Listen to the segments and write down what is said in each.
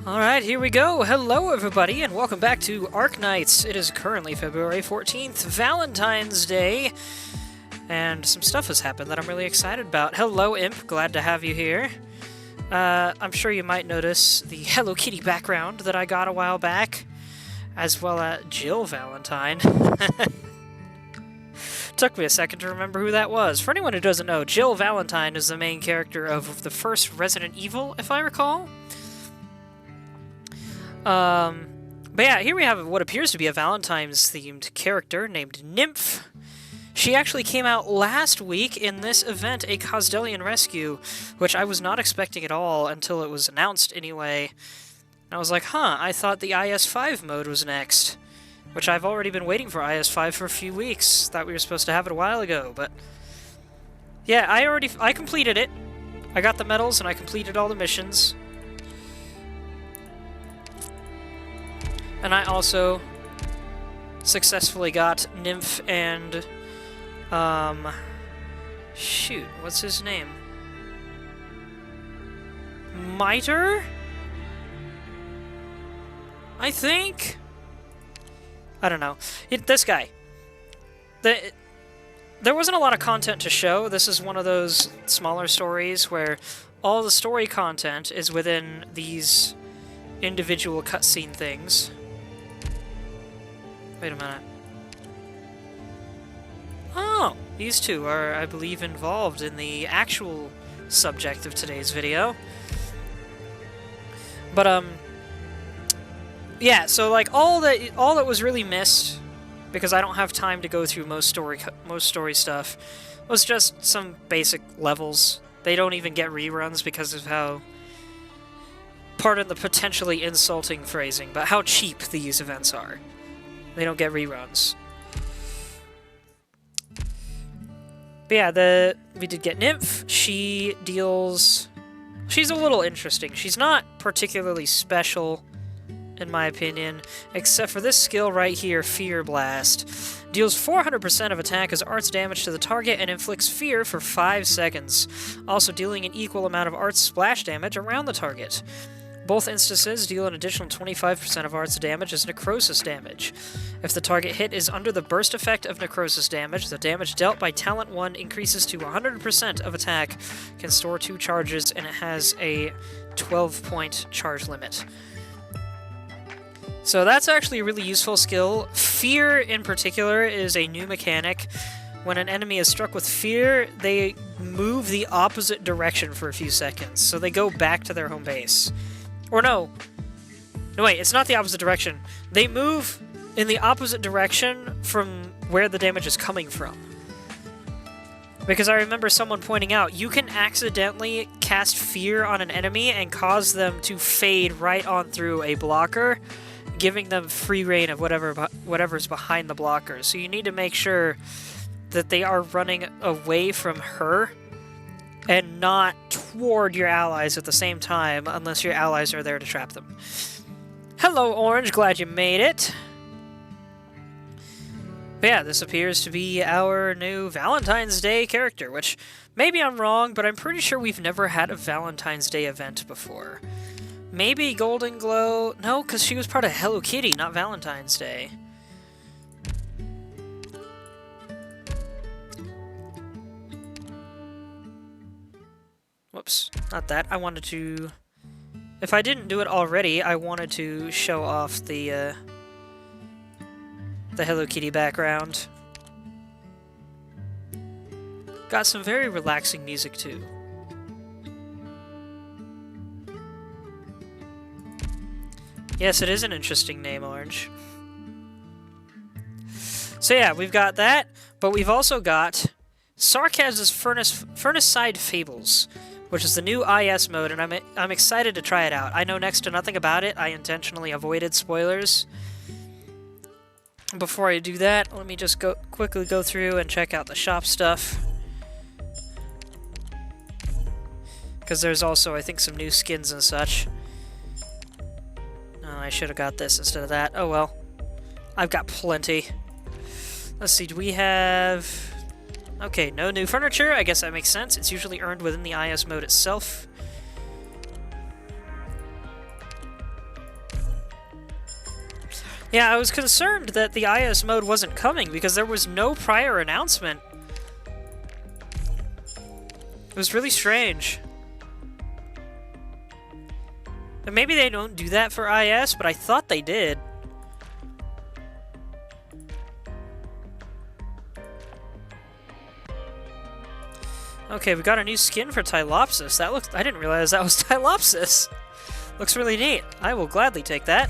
Alright, here we go. Hello everybody, and welcome back to Arknights. It is currently February 14th, Valentine's Day, and some stuff has happened that I'm really excited about. Hello Imp, glad to have you here. I'm sure you might notice the Hello Kitty background that I got a while back, as well as Jill Valentine. Took me a second to remember who that was. For anyone who doesn't know, Jill Valentine is the main character of the first Resident Evil, if I recall. But yeah, here we have what appears to be a Valentine's-themed character named Nymph. She actually came out last week in this event, a Cosdelian Rescue, which I was not expecting at all until it was announced anyway. And I was like, huh, I thought the IS5 mode was next, which I've already been waiting for IS5 for a few weeks. Thought we were supposed to have it a while ago, but yeah, I completed it. I got the medals and I completed all the missions. And I also successfully got Nymph and, shoot, what's his name? Miter? I think? I don't know. This guy. There wasn't a lot of content to show. This is one of those smaller stories where all the story content is within these individual cutscene things. Wait a minute. Oh, these two are, I believe, involved in the actual subject of today's video. But, yeah, so, like, all that was really missed, because I don't have time to go through most story stuff, was just some basic levels. They don't even get reruns because of how, pardon the potentially insulting phrasing, but how cheap these events are. They don't get reruns. But yeah, we did get Nymph. She's a little interesting. She's not particularly special, in my opinion, except for this skill right here, Fear Blast. Deals 400% of attack as arts damage to the target and inflicts fear for 5 seconds, also dealing an equal amount of arts splash damage around the target. Both instances deal an additional 25% of arts damage as necrosis damage. If the target hit is under the burst effect of necrosis damage, the damage dealt by Talent 1 increases to 100% of attack, can store 2 charges, and it has a 12-point charge limit. So that's actually a really useful skill. Fear, in particular, is a new mechanic. When an enemy is struck with fear, they move the opposite direction for a few seconds, so they go back to their home base. Or no, wait, it's not the opposite direction. They move in the opposite direction from where the damage is coming from. Because I remember someone pointing out, you can accidentally cast fear on an enemy and cause them to fade right on through a blocker, giving them free reign of whatever's behind the blocker. So you need to make sure that they are running away from her and not toward your allies at the same time, unless your allies are there to trap them. Hello, Orange, glad you made it. But yeah, this appears to be our new Valentine's Day character, which, maybe I'm wrong, but I'm pretty sure we've never had a Valentine's Day event before. Maybe Golden Glow... No, because she was part of Hello Kitty, not Valentine's Day. Whoops, not that. I wanted to... If I didn't do it already, I wanted to show off the Hello Kitty background. Got some very relaxing music, too. Yes, it is an interesting name, Orange. So yeah, we've got that, but we've also got Sarkaz's Furnace-Side Fables, which is the new IS mode, and I'm excited to try it out. I know next to nothing about it. I intentionally avoided spoilers. Before I do that, let me just quickly go through and check out the shop stuff. Because there's also, I think, some new skins and such. Oh, I should have got this instead of that. Oh well. I've got plenty. Let's see, do we have... Okay, no new furniture. I guess that makes sense. It's usually earned within the IS mode itself. Yeah, I was concerned that the IS mode wasn't coming because there was no prior announcement. It was really strange. And maybe they don't do that for IS, but I thought they did. Okay, we got a new skin for Tylopsis. That looks... I didn't realize that was Tylopsis. Looks really neat. I will gladly take that.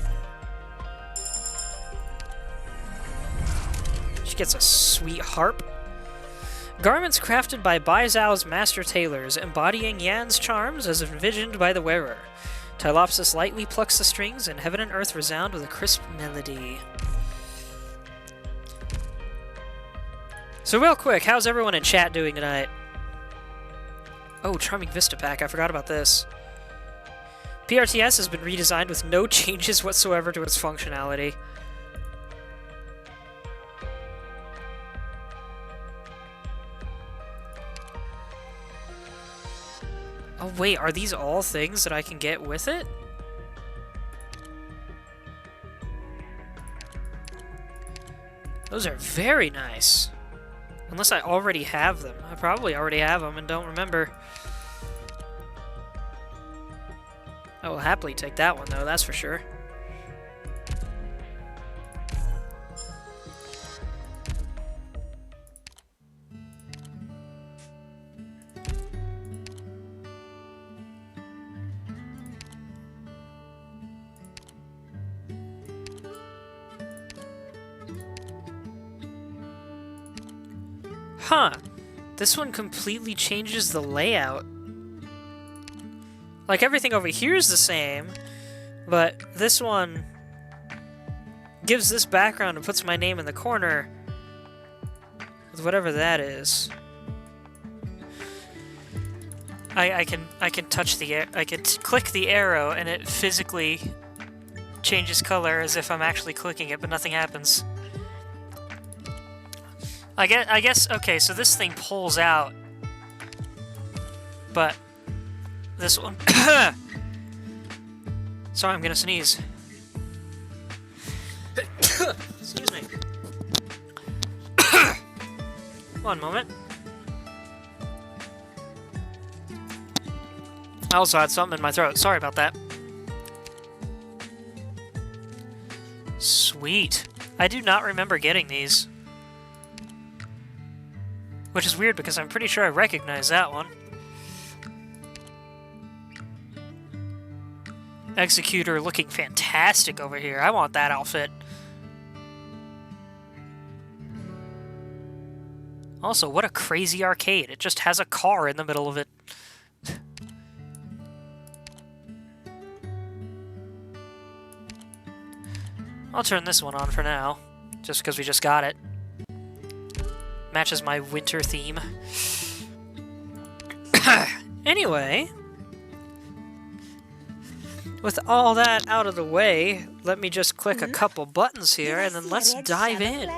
She gets a sweet harp. Garments crafted by Bai Zhao's master tailors, embodying Yan's charms as envisioned by the wearer. Tylopsis lightly plucks the strings, and heaven and earth resound with a crisp melody. So real quick, how's everyone in chat doing tonight? Oh, Charming Vista Pack, I forgot about this. PRTS has been redesigned with no changes whatsoever to its functionality. Oh wait, are these all things that I can get with it? Those are very nice. Unless I already have them. I probably already have them and don't remember. I will happily take that one though, that's for sure. Huh. This one completely changes the layout. Like, everything over here is the same, but this one gives this background and puts my name in the corner with whatever that is. I can touch the I can click the arrow and it physically changes color as if I'm actually clicking it, but nothing happens. I guess, okay, so this thing pulls out, but this one... Sorry, I'm gonna sneeze. Excuse me. One moment. I also had something in my throat. Sorry about that. Sweet. I do not remember getting these. Which is weird because I'm pretty sure I recognize that one. Executor looking fantastic over here. I want that outfit. Also, what a crazy arcade. It just has a car in the middle of it. I'll turn this one on for now, just because we just got it. Matches my winter theme. Anyway, with all that out of the way, let me just click a couple buttons here, and then let's dive in.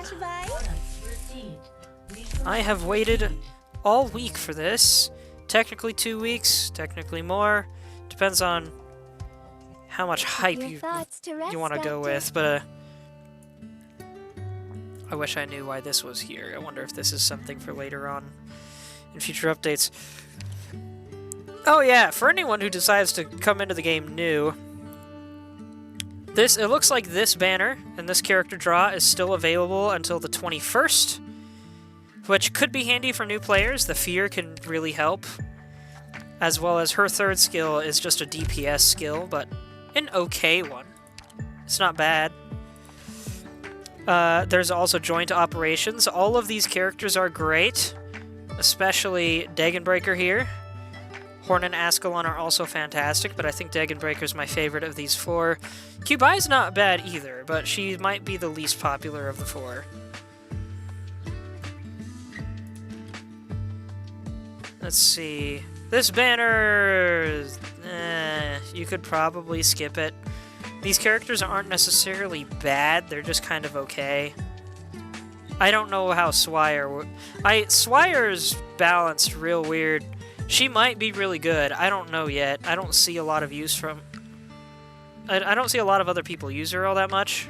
I have waited all week for this. Technically 2 weeks, technically more. Depends on how much hype you want to go with, but I wish I knew why this was here. I wonder if this is something for later on in future updates. Oh yeah, for anyone who decides to come into the game new, it looks like this banner and this character draw is still available until the 21st, which could be handy for new players. The fear can really help, as well as her third skill is just a DPS skill, but an okay one. It's not bad. There's also joint operations. All of these characters are great, especially Dagonbreaker here. Horn and Ascalon are also fantastic, but I think Dagonbreaker's my favorite of these four. Cubai's not bad either, but she might be the least popular of the four. Let's see. This banner... you could probably skip it. These characters aren't necessarily bad, they're just kind of okay. I don't know how Swire... Swire's balanced real weird. She might be really good, I don't know yet. I don't see a lot of use from... I don't see a lot of other people use her all that much.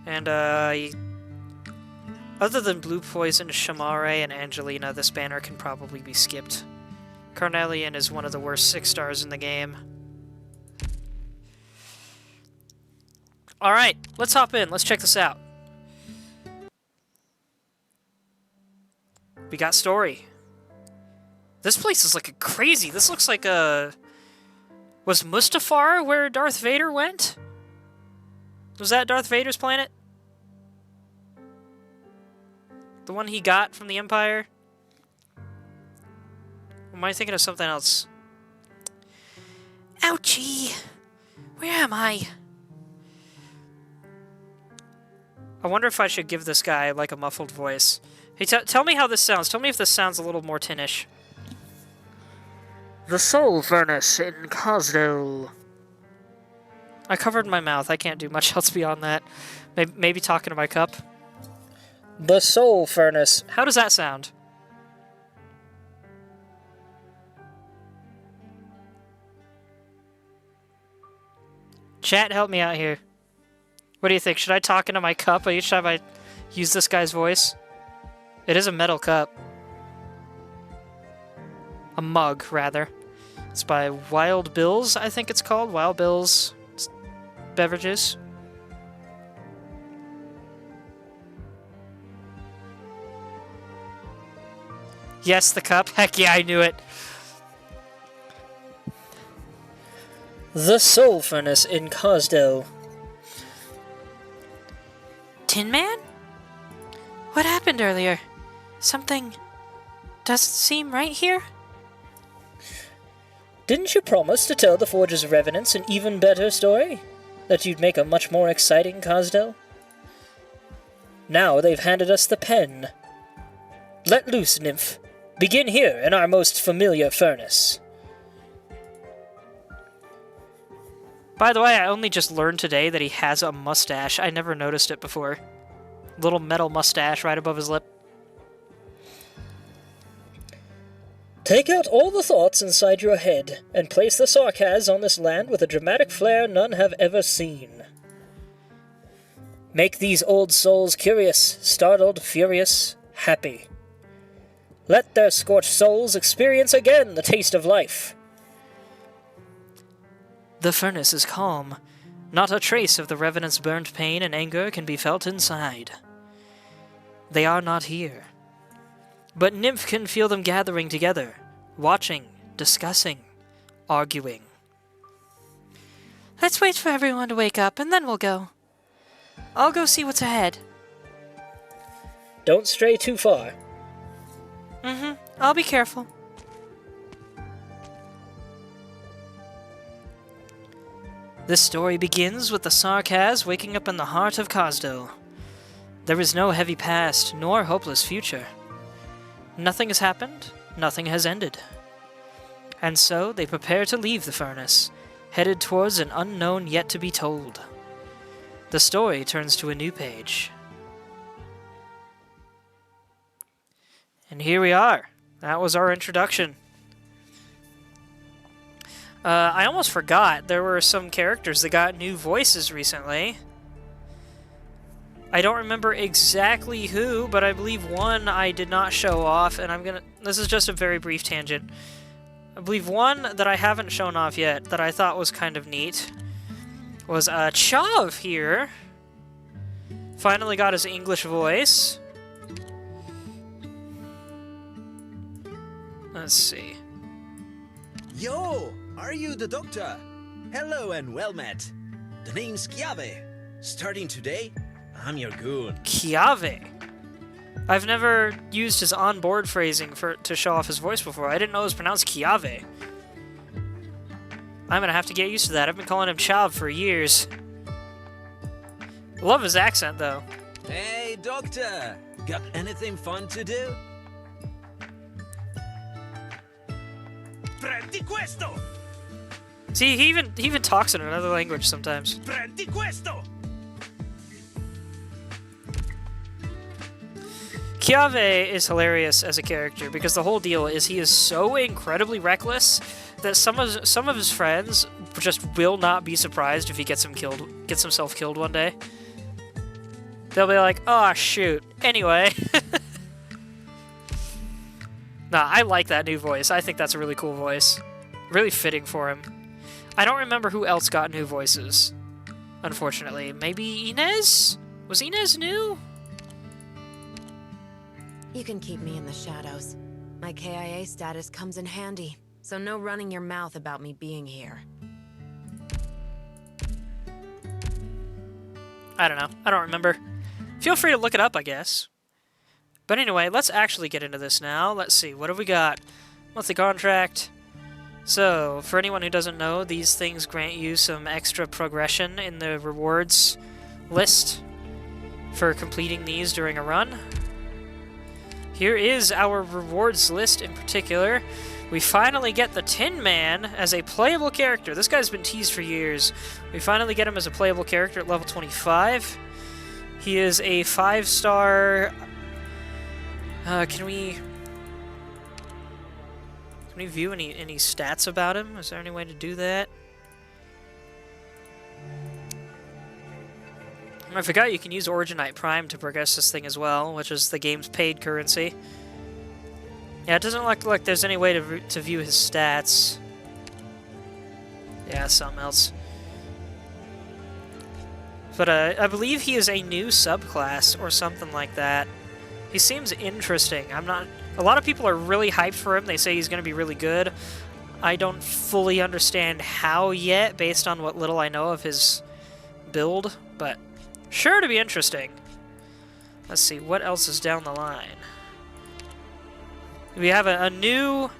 And, other than Blue Poison, Shamare, and Angelina, this banner can probably be skipped. Carnelian is one of the worst 6 stars in the game. Alright, let's hop in. Let's check this out. We got story. This place is looking crazy. This looks like a... Was Mustafar where Darth Vader went? Was that Darth Vader's planet? The one he got from the Empire? Or am I thinking of something else? Ouchie! Where am I? I wonder if I should give this guy, like, a muffled voice. Hey, tell me how this sounds. Tell me if this sounds a little more tinish. The Soul Furnace in Cosdale. I covered my mouth. I can't do much else beyond that. Maybe talking to my cup. The Soul Furnace. How does that sound? Chat, help me out here. What do you think? Should I talk into my cup each time I use this guy's voice? It is a metal cup. A mug, rather. It's by Wild Bill's, I think it's called. Wild Bill's Beverages. Yes, the cup. Heck yeah, I knew it. The Soul Furnace in Cosdale. Tin Man? What happened earlier? Something doesn't seem right here? Didn't you promise to tell the Forges of Revenants an even better story? That you'd make a much more exciting Cosdale? Now they've handed us the pen. Let loose, Nymph. Begin here in our most familiar furnace. By the way, I only just learned today that he has a mustache. I never noticed it before. Little metal mustache right above his lip. Take out all the thoughts inside your head, and place the Sarkaz on this land with a dramatic flair none have ever seen. Make these old souls curious, startled, furious, happy. Let their scorched souls experience again the taste of life. The furnace is calm. Not a trace of the Revenant's burnt pain and anger can be felt inside. They are not here. But Nymph can feel them gathering together, watching, discussing, arguing. Let's wait for everyone to wake up, and then we'll go. I'll go see what's ahead. Don't stray too far. I'll be careful. This story begins with the Sarkaz waking up in the heart of Cosdale. There is no heavy past, nor hopeless future. Nothing has happened, nothing has ended. And so they prepare to leave the furnace, headed towards an unknown yet to be told. The story turns to a new page. And here we are. That was our introduction. I almost forgot there were some characters that got new voices recently. I don't remember exactly who, but I believe one I did not show off, and this is just a very brief tangent. I believe one that I haven't shown off yet that I thought was kind of neat was Chav here. Finally got his English voice. Let's see. Yo, are you the doctor? Hello and well met. The name's Chiave. Starting today, I'm your goon. Chiave. I've never used his onboard phrasing to show off his voice before. I didn't know it was pronounced Chiave. I'm gonna have to get used to that. I've been calling him Chav for years. Love his accent, though. Hey, doctor! Got anything fun to do? Prendi questo! See, he even talks in another language sometimes. Prendi questo! Chiave is hilarious as a character because the whole deal is he is so incredibly reckless that some of his friends just will not be surprised if he gets himself killed one day. they'll be like, oh, shoot. Anyway. Nah, I like that new voice. I think that's a really cool voice. Really fitting for him. I don't remember who else got new voices, unfortunately. Maybe Inez? Was Inez new? You can keep me in the shadows. My KIA status comes in handy, so no running your mouth about me being here. I don't know. I don't remember. Feel free to look it up, I guess. But anyway, let's actually get into this now. Let's see. What have we got? Monthly contract. So, for anyone who doesn't know, these things grant you some extra progression in the rewards list for completing these during a run. Here is our rewards list in particular. We finally get the Tin Man as a playable character. This guy's been teased for years. We finally get him as a playable character at level 25. He is a 5-star... Can we view any stats about him? Is there any way to do that? I forgot you can use Arknight Prime to progress this thing as well, which is the game's paid currency. Yeah, it doesn't look like there's any way to view his stats. Yeah, something else. But I believe he is a new subclass or something like that. He seems interesting. A lot of people are really hyped for him. They say he's going to be really good. I don't fully understand how yet, based on what little I know of his build, but sure to be interesting. Let's see, what else is down the line? We have a new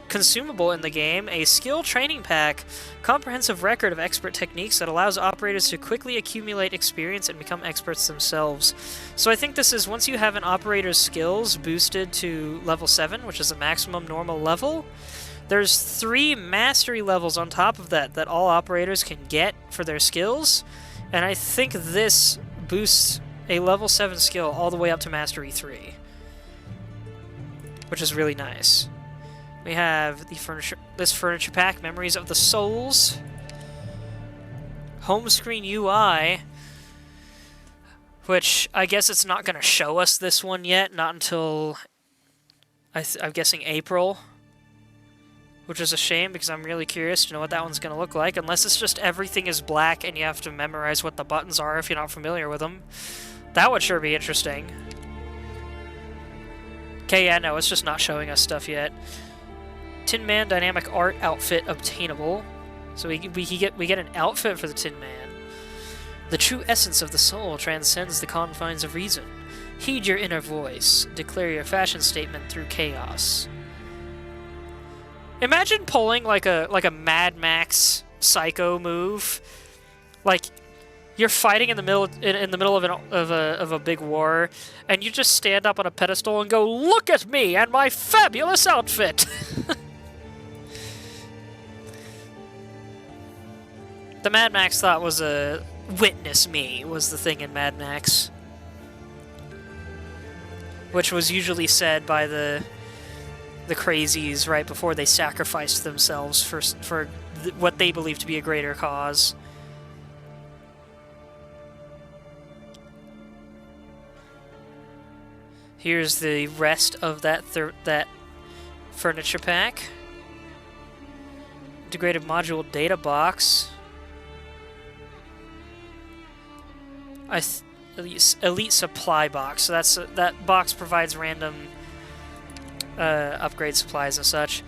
consumable in the game, a skill training pack, comprehensive record of expert techniques that allows operators to quickly accumulate experience and become experts themselves. So I think this is once you have an operator's skills boosted to level 7, which is the maximum normal level, there's 3 mastery levels on top of that all operators can get for their skills, and I think this boosts a level 7 skill all the way up to mastery 3, which is really nice. We have this furniture pack, Memories of the Souls, home screen UI, which I guess it's not going to show us this one yet, not until I'm guessing April, which is a shame because I'm really curious to know what that one's going to look like, unless it's just everything is black and you have to memorize what the buttons are if you're not familiar with them. That would sure be interesting. Okay, yeah, no, it's just not showing us stuff yet. Tin Man Dynamic Art Outfit obtainable. So we get an outfit for the Tin Man. The true essence of the soul transcends the confines of reason. Heed your inner voice. Declare your fashion statement through chaos. Imagine pulling like a Mad Max Psycho move. Like you're fighting in the middle of a big war, and you just stand up on a pedestal and go, "Look at me and my fabulous outfit." The Mad Max thought was a "witness me" was the thing in Mad Max, which was usually said by the crazies right before they sacrificed themselves for what they believe to be a greater cause. Here's the rest of that furniture pack. Integrated module data box. Elite supply box. So that box provides random upgrade supplies and such.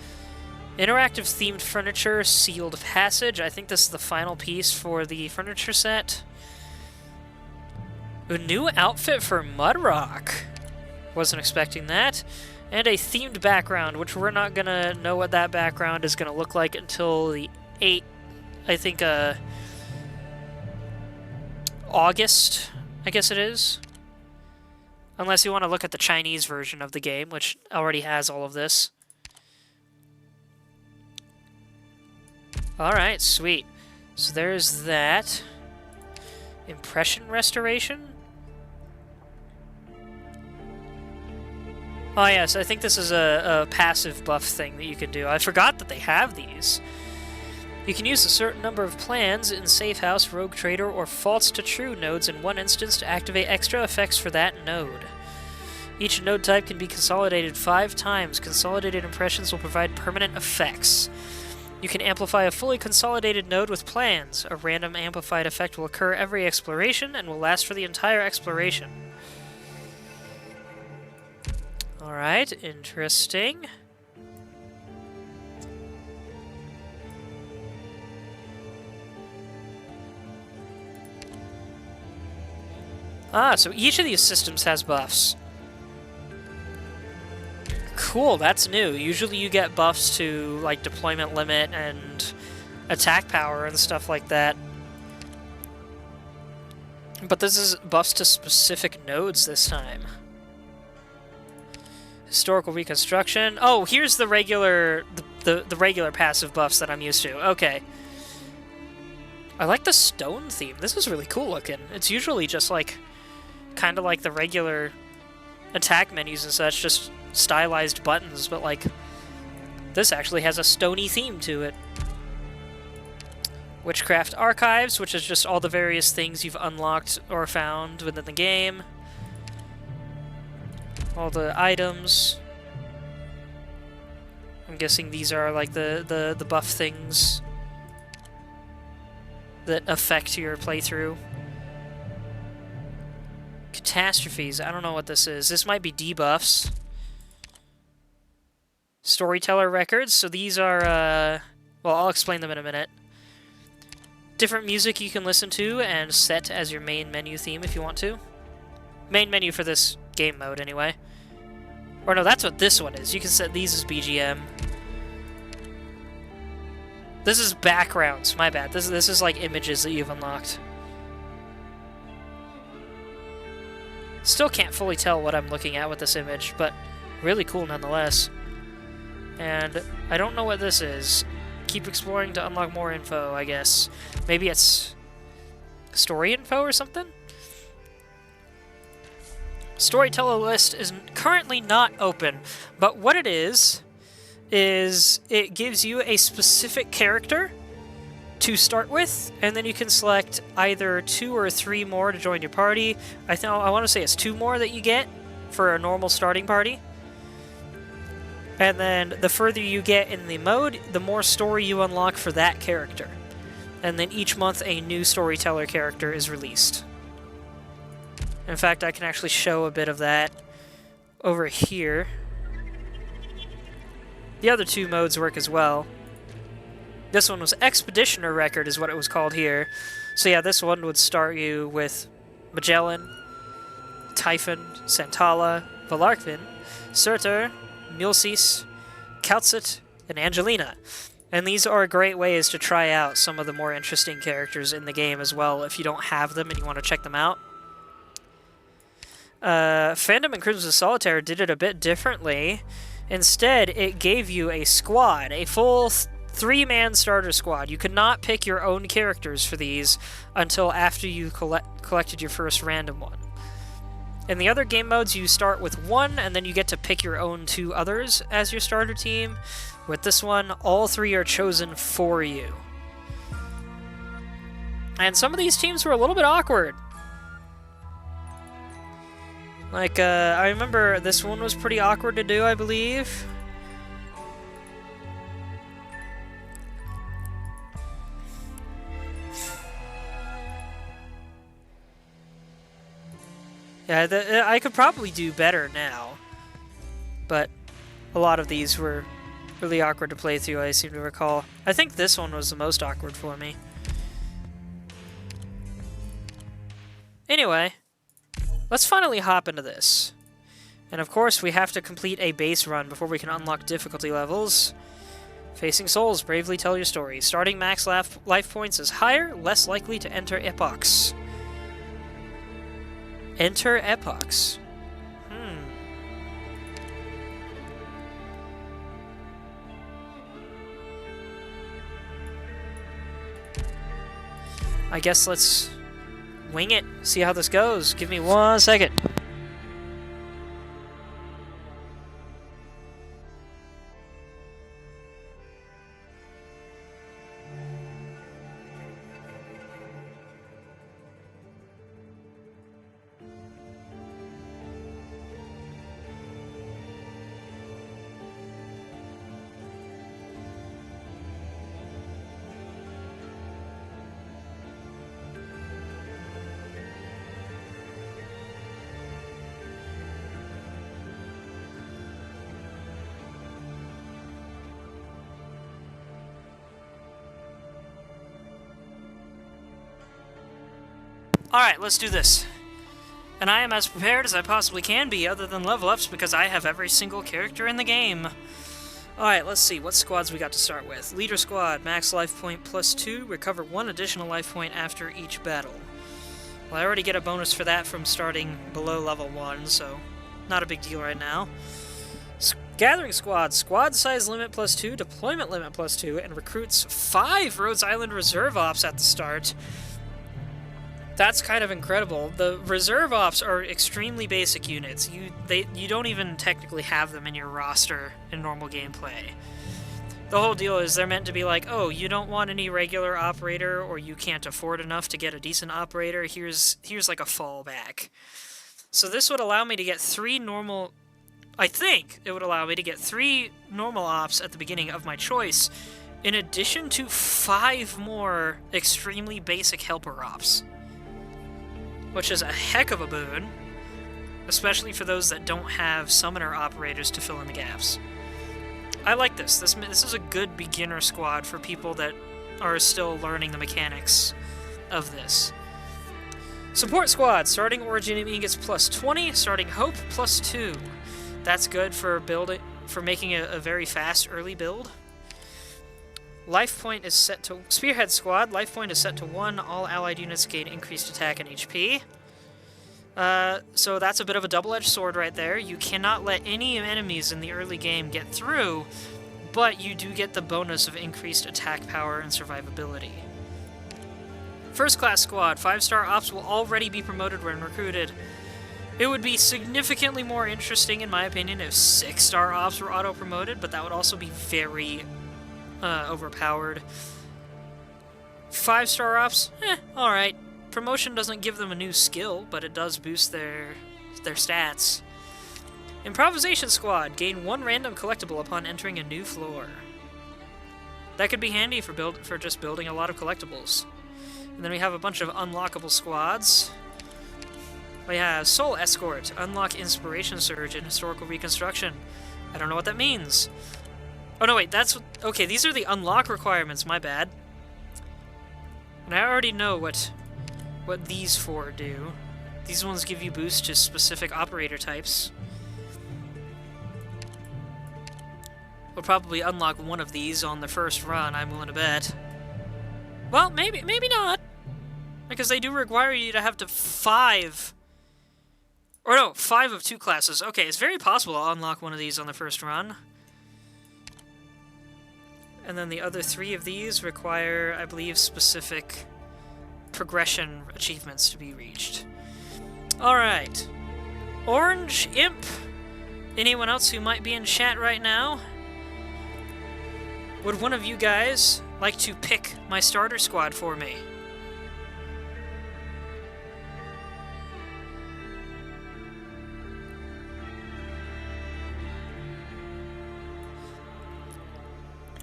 Interactive themed furniture, sealed passage. I think this is the final piece for the furniture set. A new outfit for Mudrock. Wasn't expecting that. And a themed background, which we're not gonna know what that background is gonna look like until the 8th, I think, August, I guess it is. Unless you want to look at the Chinese version of the game, which already has all of this. Alright, sweet. So there's that. Impression restoration? Oh yes, I think this is a passive buff thing that you can do. I forgot that they have these. You can use a certain number of plans in Safe House, Rogue Trader, or False to True nodes in one instance to activate extra effects for that node. Each node type can be consolidated 5 times. Consolidated impressions will provide permanent effects. You can amplify a fully consolidated node with plans. A random amplified effect will occur every exploration and will last for the entire exploration. Alright, interesting. Ah, so each of these systems has buffs. Cool, that's new. Usually you get buffs to, like, deployment limit and attack power and stuff like that. But this is buffs to specific nodes this time. Historical reconstruction. Oh, here's the regular the regular passive buffs that I'm used to. Okay. I like the stone theme. This is really cool looking. It's usually just like kind of like the regular attack menus and such, just stylized buttons, but like this actually has a stony theme to it. Witchcraft Archives, which is just all the various things you've unlocked or found within the game. All the items. I'm guessing these are like the buff things that affect your playthrough. Catastrophes. I don't know what this is. This might be debuffs. Storyteller records. So these are, well, I'll explain them in a minute. Different music you can listen to and set as your main menu theme if you want to. Main menu for this game mode, anyway. Or no, that's what this one is. You can set these as BGM. This is backgrounds. My bad. This is like images that you've unlocked. Still can't fully tell what I'm looking at with this image, but really cool nonetheless. And I don't know what this is. Keep exploring to unlock more info, I guess. Maybe it's story info or something? Storyteller list is currently not open, but what it is it gives you a specific character to start with, and then you can select either 2 or 3 more to join your party. I want to say it's 2 more that you get for a normal starting party. And then the further you get in the mode, the more story you unlock for that character. And then each month a new storyteller character is released. In fact, I can actually show a bit of that over here. The other 2 modes work as well. This one was Expeditioner Record is what it was called here. So yeah, this one would start you with Magellan, Typhon, Santala, Valarkvin, Surtur, Mulcis, Kaltsit, and Angelina. And these are great ways to try out some of the more interesting characters in the game as well if you don't have them and you want to check them out. Phantom and Crimson Solitaire did it a bit differently. Instead, it gave you a squad, a full 3-man starter squad. You could not pick your own characters for these until after you collected your first random one. In the other game modes, you start with 1, and then you get to pick your own 2 others as your starter team. With this one, all 3 are chosen for you. And some of these teams were a little bit awkward. Like, I remember this one was pretty awkward to do, I believe. Yeah, I could probably do better now. But a lot of these were really awkward to play through, I seem to recall. I think this one was the most awkward for me. Anyway, let's finally hop into this. And of course, we have to complete a base run before we can unlock difficulty levels. Facing Souls, bravely tell your story. Starting max life points is higher, less likely to enter epochs. Enter epochs. I guess let's wing it, see how this goes. Give me 1 second. Alright, let's do this. And I am as prepared as I possibly can be, other than level ups, because I have every single character in the game. Alright, let's see what squads we got to start with. Leader squad, max life point +2, recover 1 additional life point after each battle. Well, I already get a bonus for that from starting below level 1, so not a big deal right now. Gathering squad, squad size limit +2, deployment limit +2, and recruits 5 Rhodes Island reserve ops at the start. That's kind of incredible. The reserve ops are extremely basic units. You don't even technically have them in your roster in normal gameplay. The whole deal is they're meant to be like, oh, you don't want any regular operator, or you can't afford enough to get a decent operator, here's like a fallback. So this would allow me to get 3 normal... I think it would allow me to get 3 normal ops at the beginning of my choice, in addition to 5 more extremely basic helper ops. Which is a heck of a boon, especially for those that don't have summoner operators to fill in the gaps. I like this. This is a good beginner squad for people that are still learning the mechanics of this. Support squad, starting Origin ingots +20, starting Hope +2. That's good for making a very fast early build. Life point is set to... Spearhead squad, life point is set to 1. All allied units gain increased attack and HP. So that's a bit of a double-edged sword right there. You cannot let any enemies in the early game get through, but you do get the bonus of increased attack power and survivability. First class squad, 5-star ops will already be promoted when recruited. It would be significantly more interesting, in my opinion, if 6-star ops were auto-promoted, but that would also be very... overpowered. 5-star ops? Alright. Promotion doesn't give them a new skill, but it does boost their stats. Improvisation squad. Gain 1 random collectible upon entering a new floor. That could be handy for just building a lot of collectibles. And then we have a bunch of unlockable squads. We have Soul Escort. Unlock Inspiration Surge and Historical Reconstruction. I don't know what that means. Oh, no, wait, that's... Okay, these are the unlock requirements, my bad. And I already know what these 4 do. These ones give you boost to specific operator types. We'll probably unlock one of these on the first run, I'm willing to bet. Well, maybe not. Because they do require you to have to 5... Or no, 5 of 2 classes. Okay, it's very possible I'll unlock one of these on the first run. And then the other 3 of these require, I believe, specific progression achievements to be reached. Alright. Orange Imp. Anyone else who might be in chat right now? Would one of you guys like to pick my starter squad for me?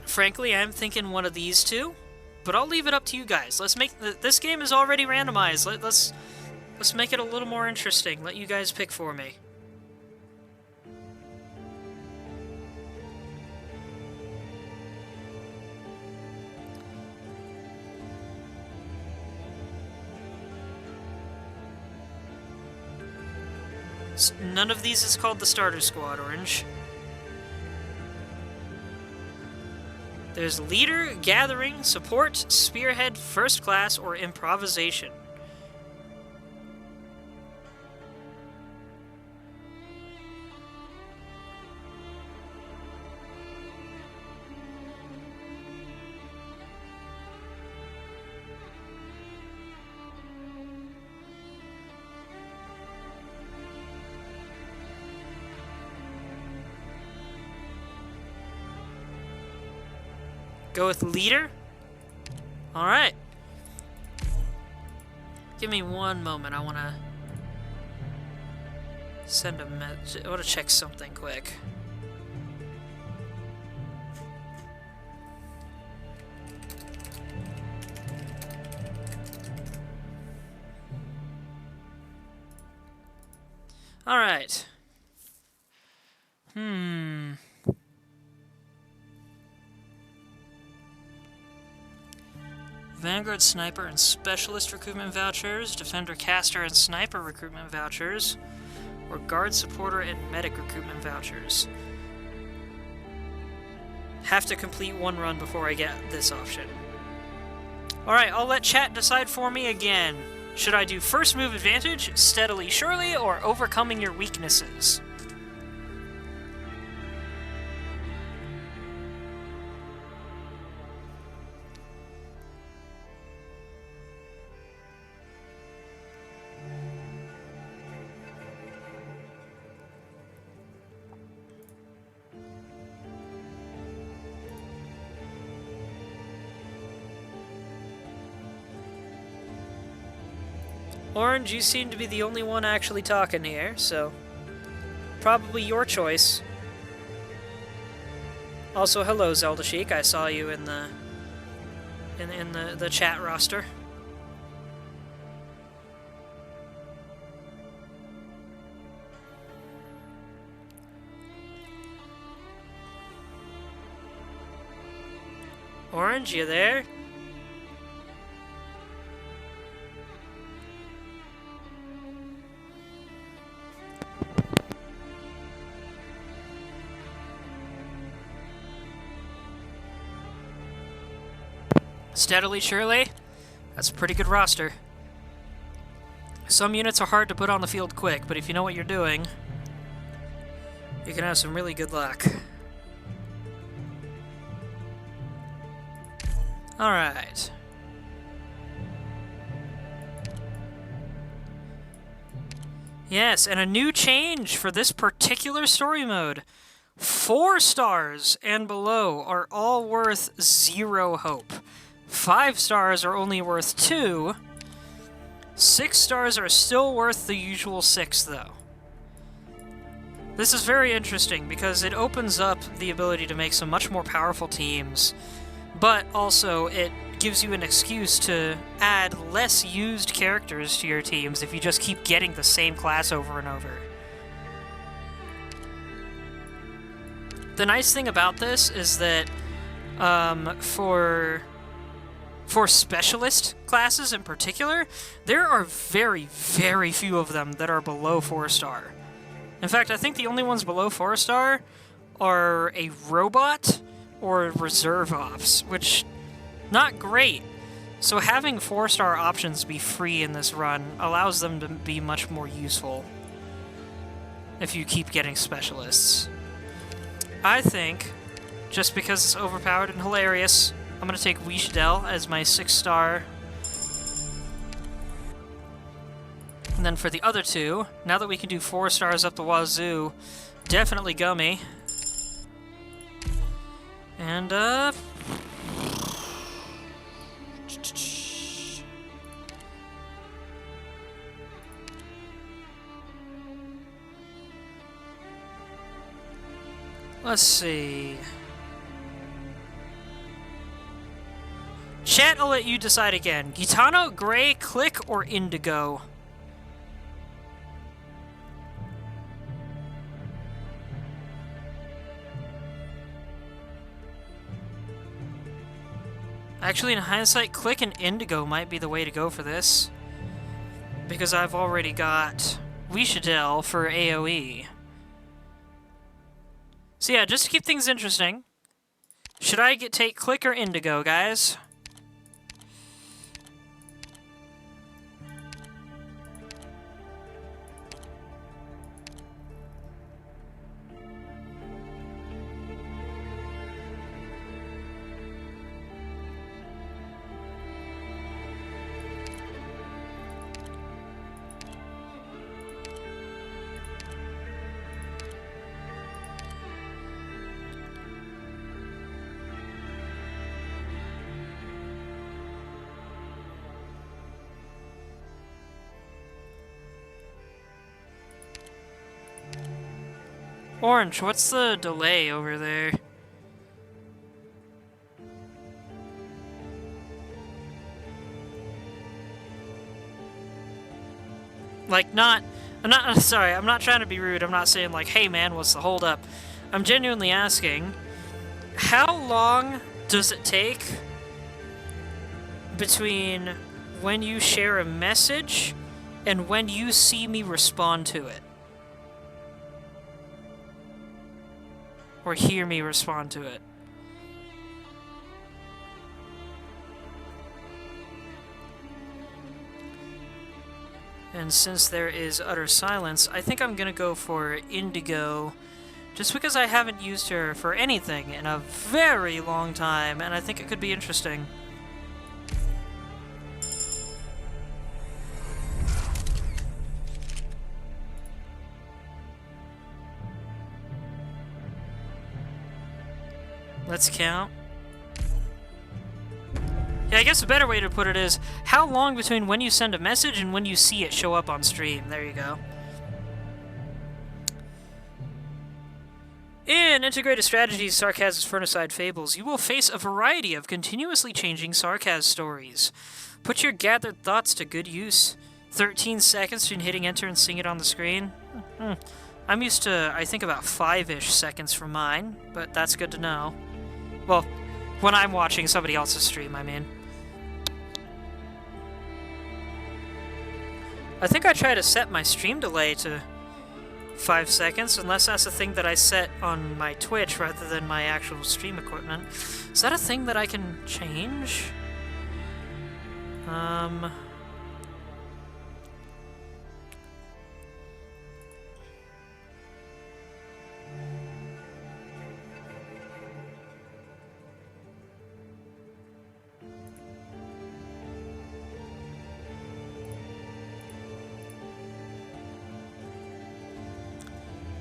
Frankly, I'm thinking one of these 2, but I'll leave it up to you guys. Let's make this game is already randomized. Let's make it a little more interesting. Let you guys pick for me. None of these is called the starter squad, Orange. There's Leader, Gathering, Support, Spearhead, First Class, or Improvisation. Go with Leader? Alright. Give me one moment. I want to send a message. I want to check something quick. Alright. Vanguard Sniper and Specialist recruitment vouchers, Defender Caster and Sniper recruitment vouchers, or Guard Supporter and Medic recruitment vouchers. Have to complete one run before I get this option. Alright, I'll let chat decide for me again. Should I do first move advantage, steadily surely, or overcoming your weaknesses? Orange, you seem to be the only one actually talking here, so probably your choice. Also, hello, Zelda Sheik. I saw you in the chat roster. Orange, you there? Steadily, surely? That's a pretty good roster. Some units are hard to put on the field quick, but if you know what you're doing, you can have some really good luck. Alright. Yes, and a new change for this particular story mode. 4 stars and below are all worth 0 hope. 5 stars are only worth 2. 6 stars are still worth the usual 6, though. This is very interesting because it opens up the ability to make some much more powerful teams, but also it gives you an excuse to add less used characters to your teams if you just keep getting the same class over and over. The nice thing about this is that for specialist classes in particular, there are very, very few of them that are below 4-star. In fact, I think the only ones below 4-star are a robot or reserve ops, which, not great. So having 4-star options be free in this run allows them to be much more useful if you keep getting specialists. I think, just because it's overpowered and hilarious, I'm going to take Weishadel as my 6-star. And then for the other 2, now that we can do 4 stars up the wazoo, definitely Gummy. And, let's see. Chat, I'll let you decide again. Gitano, Gray, Click, or Indigo? Actually, in hindsight, Click and Indigo might be the way to go for this, because I've already got Weishadel for AoE. So yeah, just to keep things interesting, should I take Click or Indigo, guys? Orange, what's the delay over there? Like, I'm not trying to be rude. I'm not saying like, hey man, what's the hold up? I'm genuinely asking, how long does it take between when you share a message and when you see me respond to it. Or hear me respond to it. And since there is utter silence, I think I'm gonna go for Indigo, just because I haven't used her for anything in a very long time, and I think it could be interesting. Let's count. Yeah, I guess a better way to put it is, how long between when you send a message and when you see it show up on stream? There you go. In Integrated Strategies, Sarkaz's Furnicide Fables, you will face a variety of continuously changing Sarkaz stories. Put your gathered thoughts to good use. 13 seconds between hitting enter and seeing it on the screen. I'm used to, I think, about 5-ish seconds for mine, but that's good to know. Well, when I'm watching somebody else's stream, I mean. I think I try to set my stream delay to 5 seconds, unless that's a thing that I set on my Twitch rather than my actual stream equipment. Is that a thing that I can change?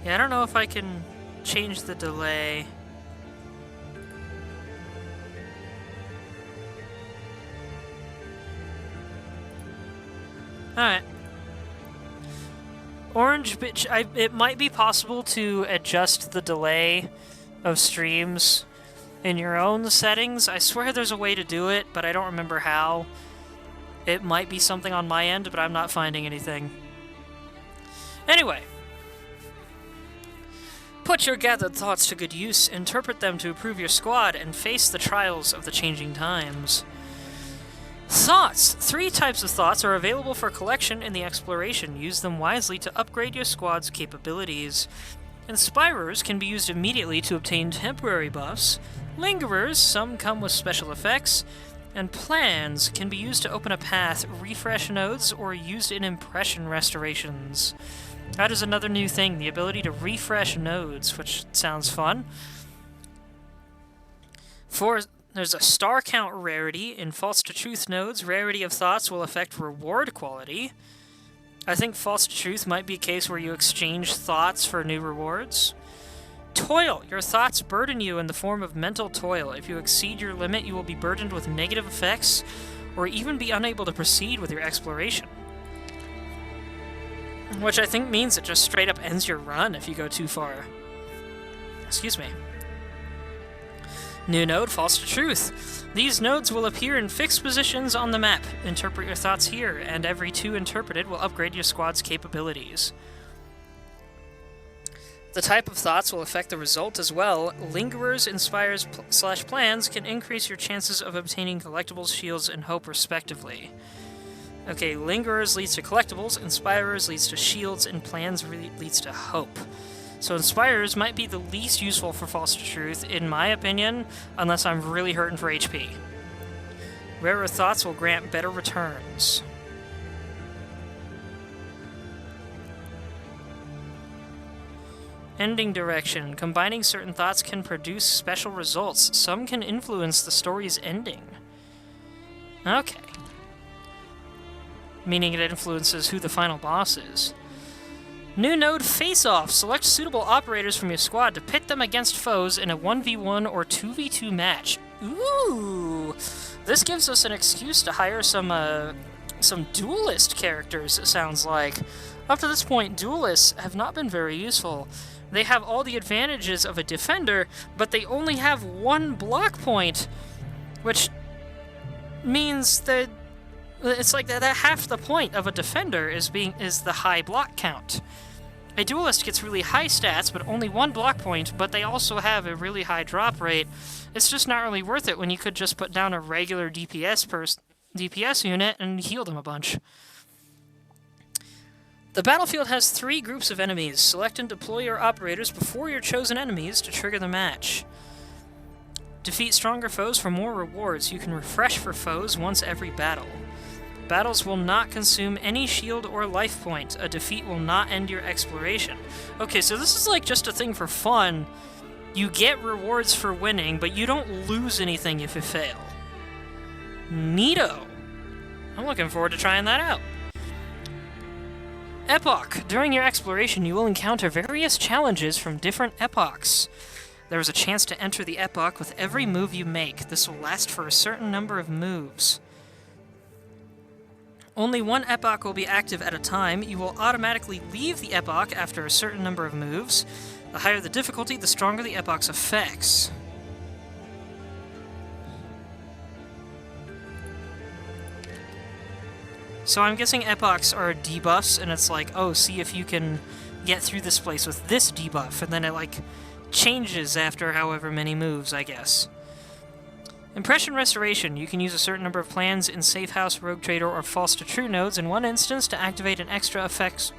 Yeah, I don't know if I can change the delay. Alright. Orange bitch, it might be possible to adjust the delay of streams in your own settings. I swear there's a way to do it, but I don't remember how. It might be something on my end, but I'm not finding anything. Anyway. Put your gathered thoughts to good use, interpret them to improve your squad, and face the trials of the changing times. Thoughts! 3 types of thoughts are available for collection in the exploration. Use them wisely to upgrade your squad's capabilities. Inspirers can be used immediately to obtain temporary buffs. Lingerers, some come with special effects. And plans can be used to open a path, refresh nodes, or used in impression restorations. That is another new thing, the ability to refresh nodes, which sounds fun. There's a star count rarity. In false to truth nodes, rarity of thoughts will affect reward quality. I think false to truth might be a case where you exchange thoughts for new rewards. Toil. Your thoughts burden you in the form of mental toil. If you exceed your limit, you will be burdened with negative effects, or even be unable to proceed with your exploration. Which I think means it just straight up ends your run if you go too far. Excuse me. New node, false to truth. These nodes will appear in fixed positions on the map. Interpret your thoughts here, and every 2 interpreted will upgrade your squad's capabilities. The type of thoughts will affect the result as well. Lingerers, Inspires, / plans can increase your chances of obtaining collectibles, shields, and hope respectively. Okay, Lingerers leads to collectibles, Inspirers leads to shields, and plans leads to hope. So Inspirers might be the least useful for false to truth, in my opinion, unless I'm really hurting for HP. Rarer thoughts will grant better returns. Ending direction. Combining certain thoughts can produce special results. Some can influence the story's ending. Okay. Meaning it influences who the final boss is. New node face-off. Select suitable operators from your squad to pit them against foes in a 1v1 or 2v2 match. Ooh! This gives us an excuse to hire some duelist characters, it sounds like. Up to this point, duelists have not been very useful. They have all the advantages of a defender, but they only have 1 block point, which means that it's like that half the point of a defender is the high block count. A duelist gets really high stats, but only 1 block point, but they also have a really high drop rate. It's just not really worth it when you could just put down a regular DPS DPS unit and healed him a bunch. The battlefield has 3 groups of enemies. Select and deploy your operators before your chosen enemies to trigger the match. Defeat stronger foes for more rewards. You can refresh for foes once every battle. Battles will not consume any shield or life point. A defeat will not end your exploration. Okay, so this is like just a thing for fun. You get rewards for winning, but you don't lose anything if you fail. Neato. I'm looking forward to trying that out. Epoch. During your exploration, you will encounter various challenges from different epochs. There is a chance to enter the epoch with every move you make. This will last for a certain number of moves. Only one epoch will be active at a time. You will automatically leave the epoch after a certain number of moves. The higher the difficulty, the stronger the epoch's effects. So I'm guessing epochs are debuffs, and it's like, oh, see if you can get through this place with this debuff, and then it, like, changes after however many moves, I guess. Impression Restoration. You can use a certain number of plans in Safe House, Rogue Trader, or False to True nodes in one instance to activate extra effects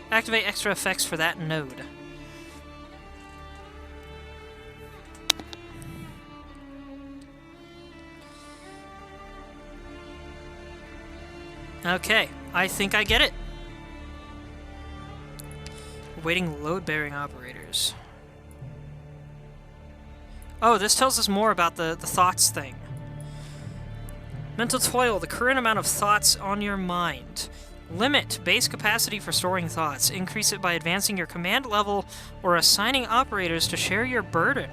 for that node. Okay, I think I get it. Awaiting load-bearing operators. Oh, this tells us more about the thoughts thing. Mental toil, the current amount of thoughts on your mind. Limit base capacity for storing thoughts. Increase it by advancing your command level or assigning operators to share your burden.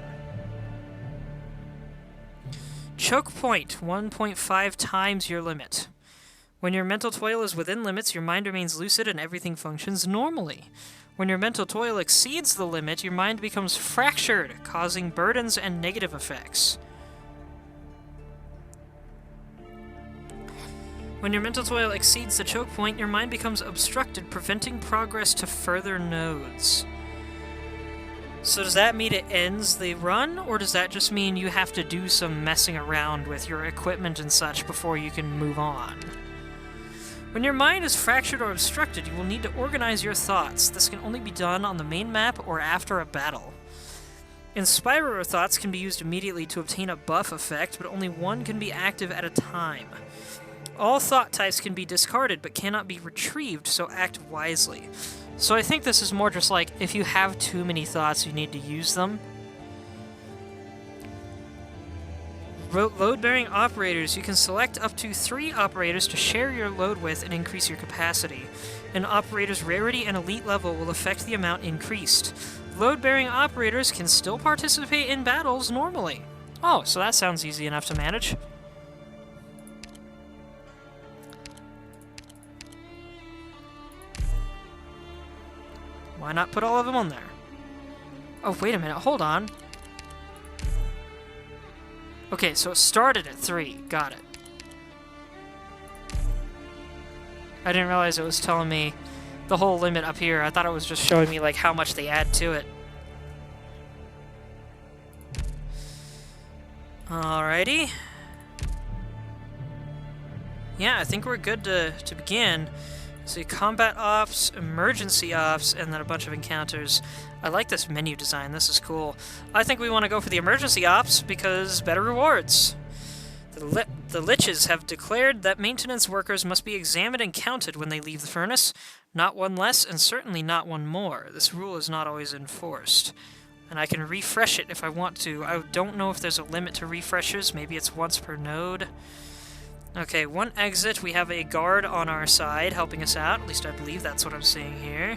Choke point, 1.5 times your limit. When your mental toil is within limits, your mind remains lucid and everything functions normally. When your mental toil exceeds the limit, your mind becomes fractured, causing burdens and negative effects. When your mental toil exceeds the choke point, your mind becomes obstructed, preventing progress to further nodes. So does that mean it ends the run, or does that just mean you have to do some messing around with your equipment and such before you can move on? When your mind is fractured or obstructed, you will need to organize your thoughts. This can only be done on the main map or after a battle. Inspirer thoughts can be used immediately to obtain a buff effect, but only one can be active at a time. All thought types can be discarded, but cannot be retrieved, so act wisely. So I think this is more just like, if you have too many thoughts, you need to use them. Load-bearing operators. You can select up to 3 operators to share your load with and increase your capacity. An operator's rarity and elite level will affect the amount increased. Load-bearing operators can still participate in battles normally. Oh, so that sounds easy enough to manage. Why not put all of them on there? Oh, wait a minute, hold on. Okay, so it started at 3. Got it. I didn't realize it was telling me the whole limit up here. I thought it was just showing me, like, how much they add to it. Alrighty. Yeah, I think we're good to begin. So combat ops, emergency ops, and then a bunch of encounters. I like this menu design, this is cool. I think we want to go for the emergency ops because better rewards. The Liches have declared that maintenance workers must be examined and counted when they leave the furnace. Not one less, and certainly not one more. This rule is not always enforced. And I can refresh it if I want to. I don't know if there's a limit to refreshers. Maybe it's once per node. Okay, one exit. We have a guard on our side helping us out. At least I believe that's what I'm seeing here.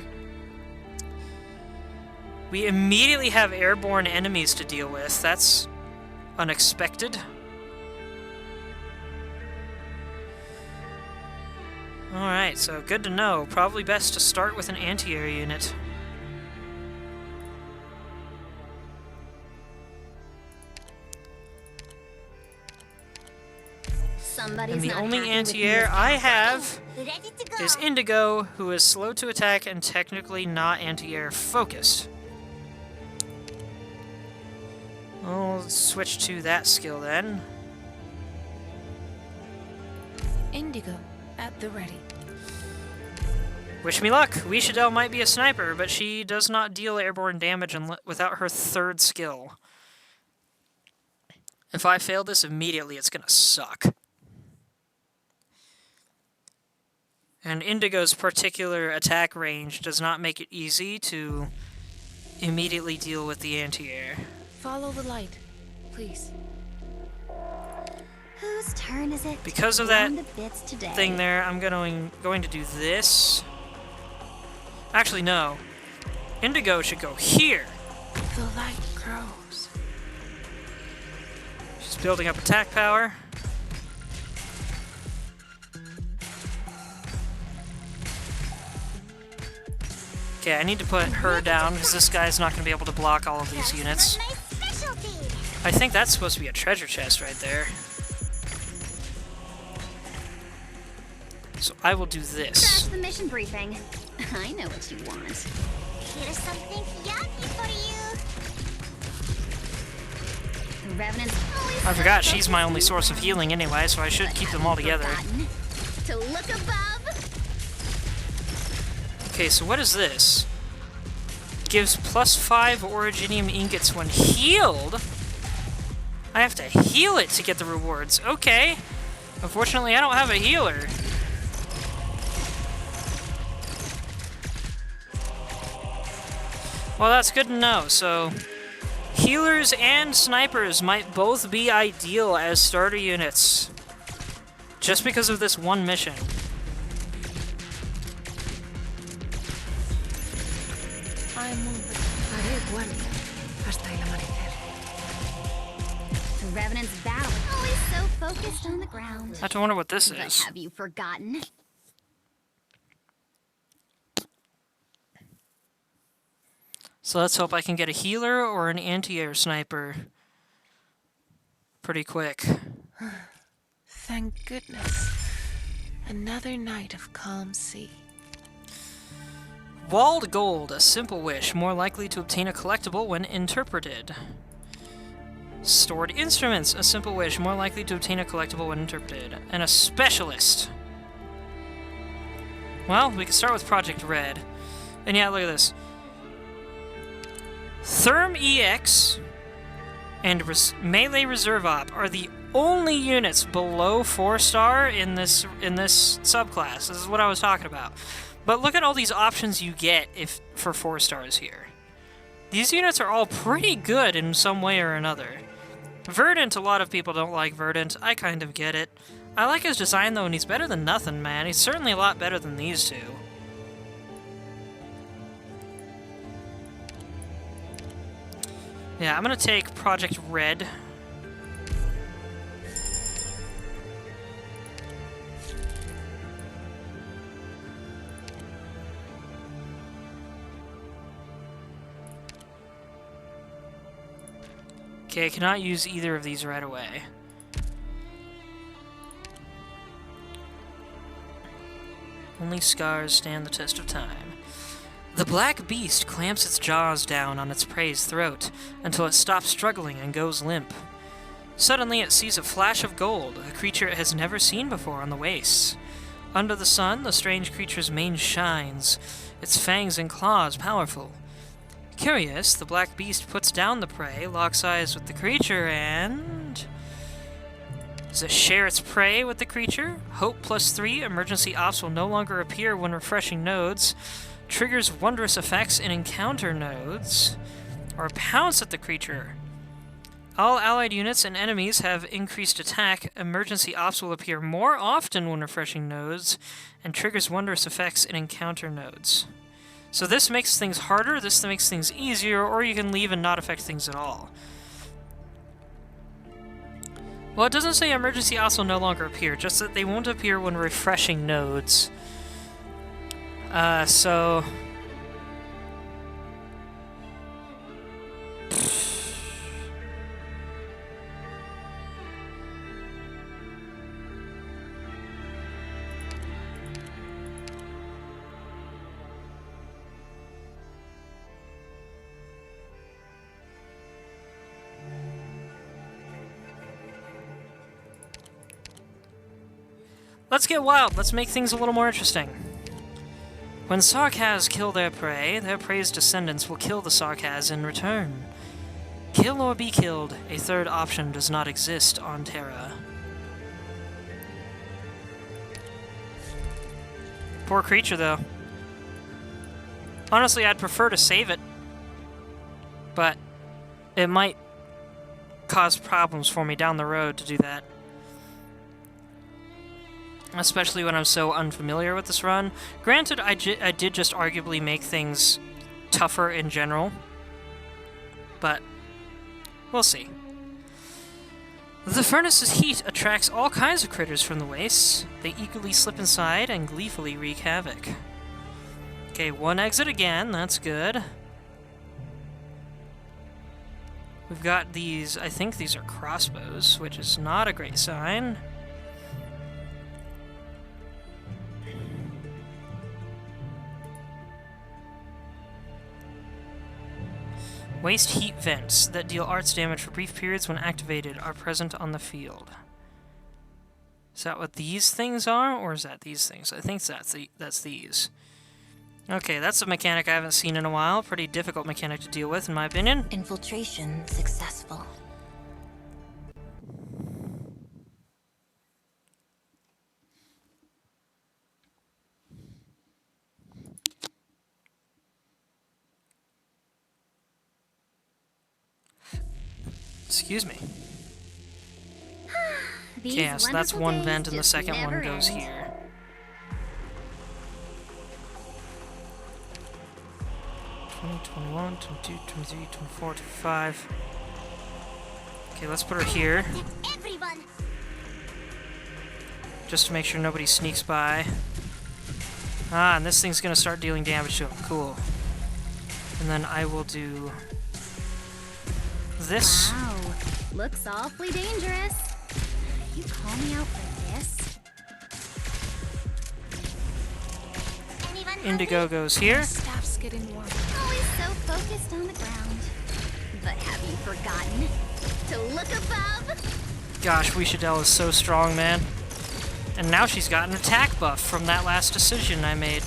We immediately have airborne enemies to deal with. That's unexpected. Alright, so good to know. Probably best to start with an anti-air unit. And the only anti-air I have is Indigo, who is slow to attack and technically not anti-air focused. I'll switch to that skill then. Indigo, at the ready. Wish me luck. Weishadel might be a sniper, but she does not deal airborne damage without her third skill. If I fail this immediately, it's gonna suck. And Indigo's particular attack range does not make it easy to immediately deal with the anti-air. Follow the light, please. Whose turn is it? Because of that Round the bits today. thing there, I'm going to do this. Actually, no. Indigo should go here. The light grows. She's building up attack power. Okay, I need to put her down because this guy's not going to be able to block all of these units. My specialty. I think that's supposed to be a treasure chest right there. So I will do Scratch this. the mission briefing. I know what you want. Here's something yummy for you. The Revenant's always I forgot so she's my only focused source of healing anyway, so I should keep them all together. forgotten to look above. Okay, so what is this? Gives +5 Originium ingots when healed? I have to heal it to get the rewards. Okay. Unfortunately, I don't have a healer. Well, that's good to know. So, healers and snipers might both be ideal as starter units. Just because of this one mission. I'm moving. Haré guardia hasta el amanecer. The Revenant's battle always so focused on the ground. I have to wonder what this But is. have you forgotten? So let's hope I can get a healer or an anti-air sniper pretty quick. Thank goodness. Another night of calm sea. Walled gold, a simple wish, more likely to obtain a collectible when interpreted. Stored instruments, a simple wish, more likely to obtain a collectible when interpreted. And a specialist. Well, we can start with Project Red. And yeah, look at this. Therm EX and Melee Reserve Op are the only units below 4-star in this subclass. This is what I was talking about. But look at all these options you get for 4 stars here. These units are all pretty good in some way or another. Verdant, a lot of people don't like Verdant. I kind of get it. I like his design though, and he's better than nothing, man. He's certainly a lot better than these two. Yeah, I'm gonna take Project Red. Okay, I cannot use either of these right away. Only scars stand the test of time. The black beast clamps its jaws down on its prey's throat until it stops struggling and goes limp. Suddenly it sees a flash of gold, a creature it has never seen before on the waist. Under the sun, the strange creature's mane shines, its fangs and claws powerful. Curious, the black beast puts down the prey, locks eyes with the creature, and... Does it share its prey with the creature? Hope +3, emergency ops will no longer appear when refreshing nodes. Triggers wondrous effects in encounter nodes. Or pounce at the creature. All allied units and enemies have increased attack. Emergency ops will appear more often when refreshing nodes. And triggers wondrous effects in encounter nodes. So this makes things harder, this makes things easier, or you can leave and not affect things at all. Well, it doesn't say emergency ops will no longer appear, just that they won't appear when refreshing nodes. So... Let's get wild. Let's make things a little more interesting. When Sarkaz kill their prey's descendants will kill the Sarkaz in return. Kill or be killed. A third option does not exist on Terra. Poor creature, though. Honestly, I'd prefer to save it. But it might cause problems for me down the road to do that. Especially when I'm so unfamiliar with this run. Granted, I did just arguably make things tougher in general. But we'll see. The furnace's heat attracts all kinds of critters from the wastes. They eagerly slip inside and gleefully wreak havoc. Okay, one exit again, that's good. We've got these, I think these are crossbows, which is not a great sign. Waste heat vents that deal arts damage for brief periods when activated are present on the field. Is that what these things are, or is that these things? I think that's these. Okay, that's a mechanic I haven't seen in a while. Pretty difficult mechanic to deal with, in my opinion. Infiltration successful. Excuse me. These Yeah, so that's wonderful one days vent and the just second one never goes end. here. (20, 21, 22, 23, 24, 25. Okay, let's put her here, Everyone, just to make sure nobody sneaks by. Ah, and this thing's gonna start dealing damage to him. Cool. And then I will do this. wow, looks awfully dangerous. You call me out for this? Anyone Indigo goes here. Staff's getting warm. always so focused on the ground? But have you forgotten to look above? Gosh, Wishadel is so strong, man. And now she's got an attack buff from that last decision I made.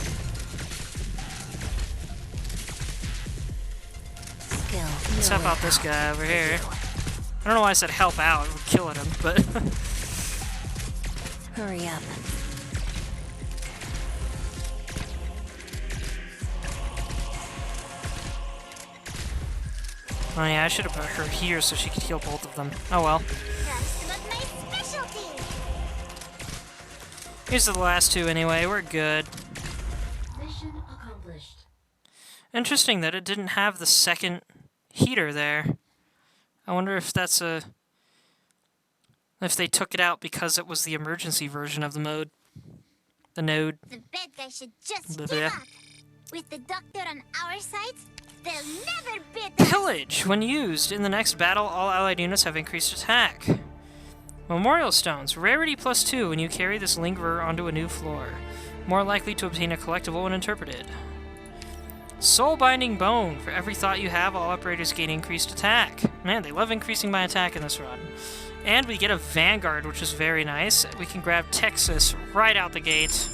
Skill. Let's help out this guy over here. I don't know why I said help out, we're killing him, but... Hurry up. Oh yeah, I should have put her here so she could heal both of them. Oh well. That's not my specialty. These are the last two anyway, we're good. Mission accomplished. Interesting that it didn't have the second heater there. I wonder if that's a... if they took it out because it was the emergency version of the mode. The node. The bad guy should just Blah, give blah. up. With the doctor on our side, they'll never beat us. Pillage! When used in the next battle, all allied units have increased attack. Memorial Stones. Rarity +2 when you carry this lingerer onto a new floor. More likely to obtain a collectible when interpreted. Soul-binding bone. For every thought you have, all operators gain increased attack. Man, they love increasing my attack in this run. And we get a Vanguard, which is very nice. We can grab Texas right out the gate.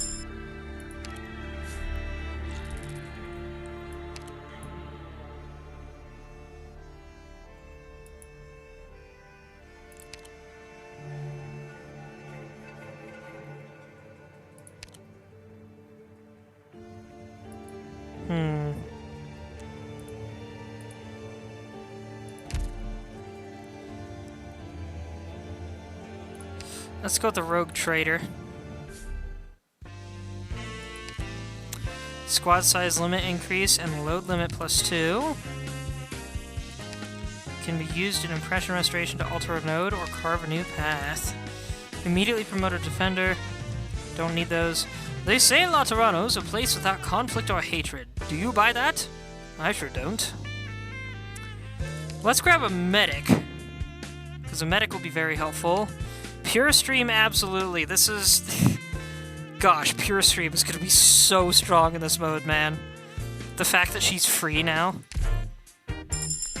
Let's go with the Rogue Trader. Squad size limit increase and load limit +2. Can be used in impression restoration to alter a node or carve a new path. Immediately promote a defender. Don't need those. They say Laterano's a place without conflict or hatred. Do you buy that? I sure don't. Let's grab a medic, because a medic will be very helpful. Pure Stream, absolutely. This is... Gosh, Pure Stream is going to be so strong in this mode, man. The fact that she's free now.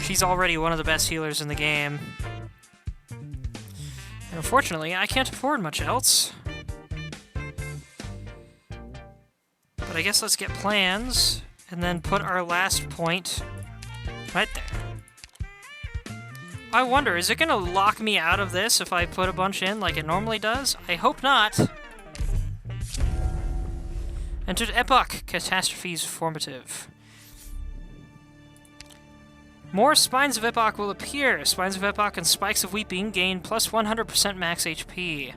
She's already one of the best healers in the game. And unfortunately, I can't afford much else. I guess let's get plans, and then put our last point right there. I wonder, is it gonna lock me out of this if I put a bunch in like it normally does? I hope not. Entered Epoch. Catastrophes formative. More Spines of Epoch will appear. Spines of Epoch and Spikes of Weeping gain plus 100% max HP.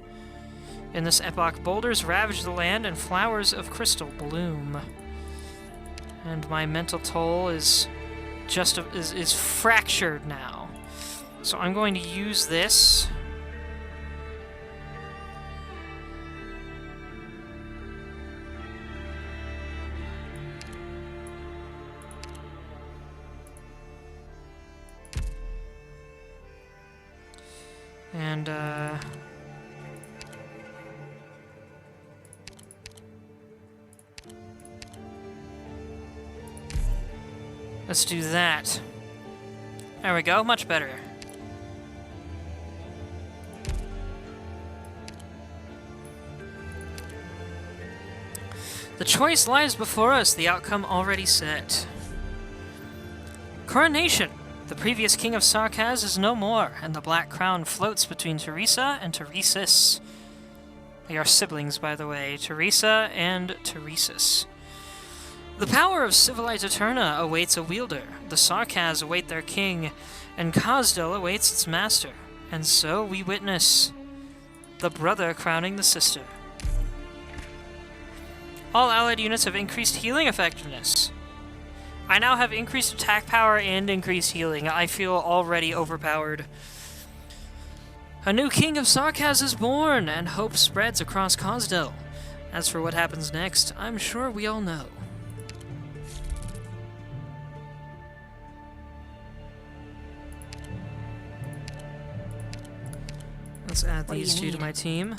In this epoch, boulders ravage the land and flowers of crystal bloom. And my mental toll is just is fractured now. So I'm going to use this. And, let's do that. There we go, much better. The choice lies before us, the outcome already set. Coronation! The previous king of Sarkaz is no more, and the black crown floats between Teresa and Teresis. They are siblings, by the way, Teresa and Teresis. The power of Civilite Eterna awaits a wielder, the Sarkaz await their king, and Kazdel awaits its master. And so we witness the brother crowning the sister. All allied units have increased healing effectiveness. I now have increased attack power and increased healing. I feel already overpowered. A new king of Sarkaz is born, and hope spreads across Kazdel. As for what happens next, I'm sure we all know. Let's add these two to my team.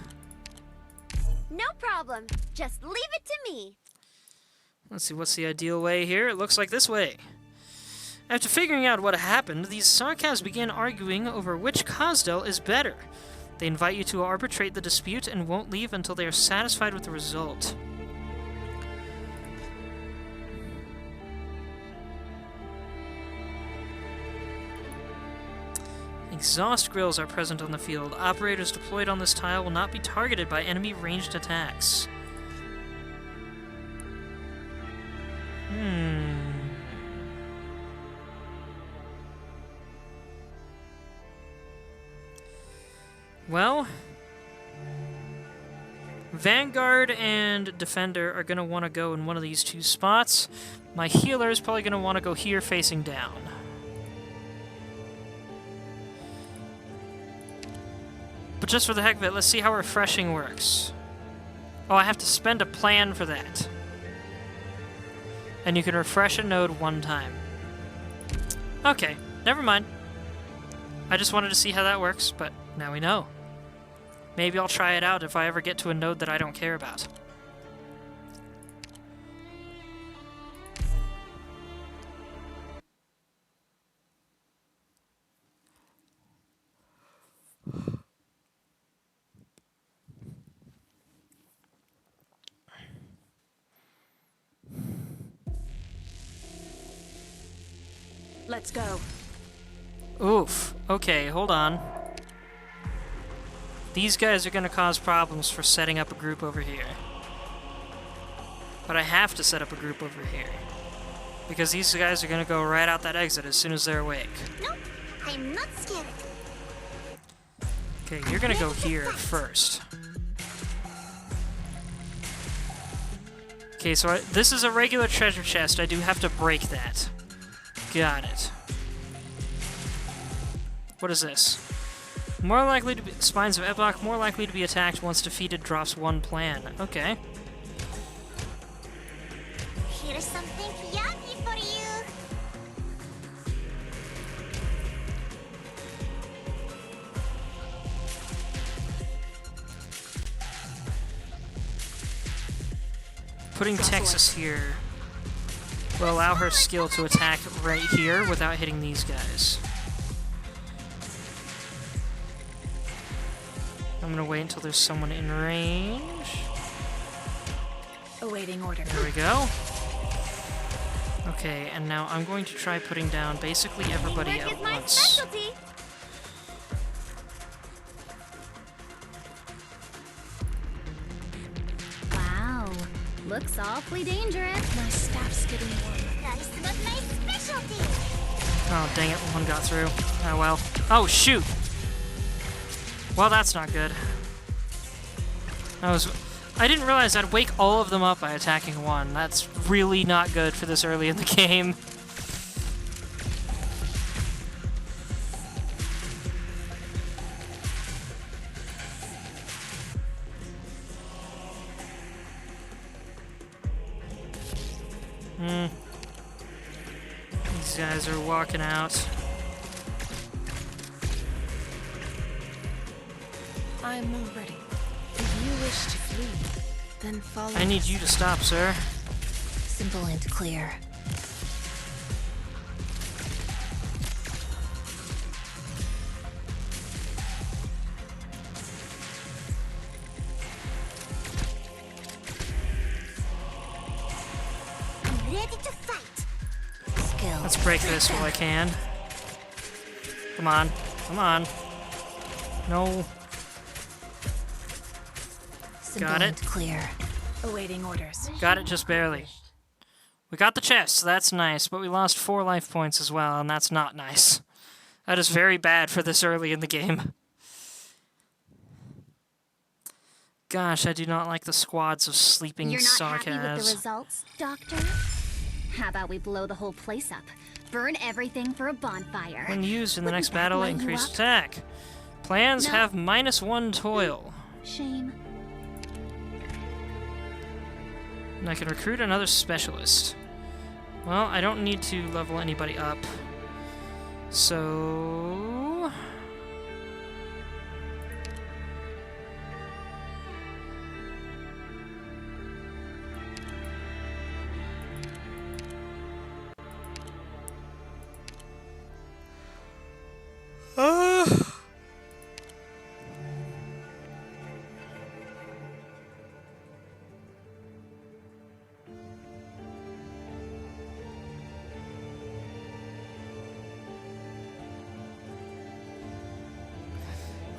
No problem. Just leave it to me. Let's see, what's the ideal way here? It looks like this way. After figuring out what happened, these Sarkaz begin arguing over which Kazdel is better. They invite you to arbitrate the dispute and won't leave until they are satisfied with the result. Exhaust grills are present on the field. Operators deployed on this tile will not be targeted by enemy ranged attacks. Well, Vanguard and Defender are going to want to go in one of these two spots. My healer is probably going to want to go here facing down. But just for the heck of it, let's see how refreshing works. Oh, I have to spend a plan for that. And you can refresh a node one time. Okay, never mind. I just wanted to see how that works, but now we know. Maybe I'll try it out if I ever get to a node that I don't care about. Let's go. Oof. Okay, hold on. These guys are going to cause problems for setting up a group over here. But I have to set up a group over here. Because these guys are going to go right out that exit as soon as they're awake. Nope, I'm not scared. Okay, you're going to go here first. Okay, so this is a regular treasure chest. I do have to break that. Got it. What is this? More likely to be Spines of Epoch, more likely to be attacked once defeated, drops one plan. Okay. Here's something yummy for you. Putting Texas here will allow her skill to attack right here without hitting these guys. I'm gonna wait until there's someone in range. Awaiting order. There we go. Okay, and now I'm going to try putting down basically everybody Teamwork at is my once. specialty. Wow, looks awfully dangerous. My staff's getting warm. That was my specialty. Oh, dang it, one got through. Oh well. Oh, shoot! Well, that's not good. I didn't realize I'd wake all of them up by attacking one. That's really not good for this early in the game. These guys are walking out. I'm all ready. If you wish to flee, then follow. I need you to stop, sir. Simple and clear. I'm ready to fight. Skill. Let's break this while I can. Come on. Come on. No. Simple Got it. and clear. Awaiting orders. Got it just barely. We got the chest, so that's nice, but we lost 4 life points as well, and that's not nice. That is very bad for this early in the game. Gosh, I do not like the squads of sleeping You're not happy with the sarcas. results, Doctor? How about we blow the whole place up? Burn everything for a bonfire. When used in the Wouldn't next that battle, light you increased up? attack. Plans No. have -1 toil. Shame. And I can recruit another specialist. Well, I don't need to level anybody up. So...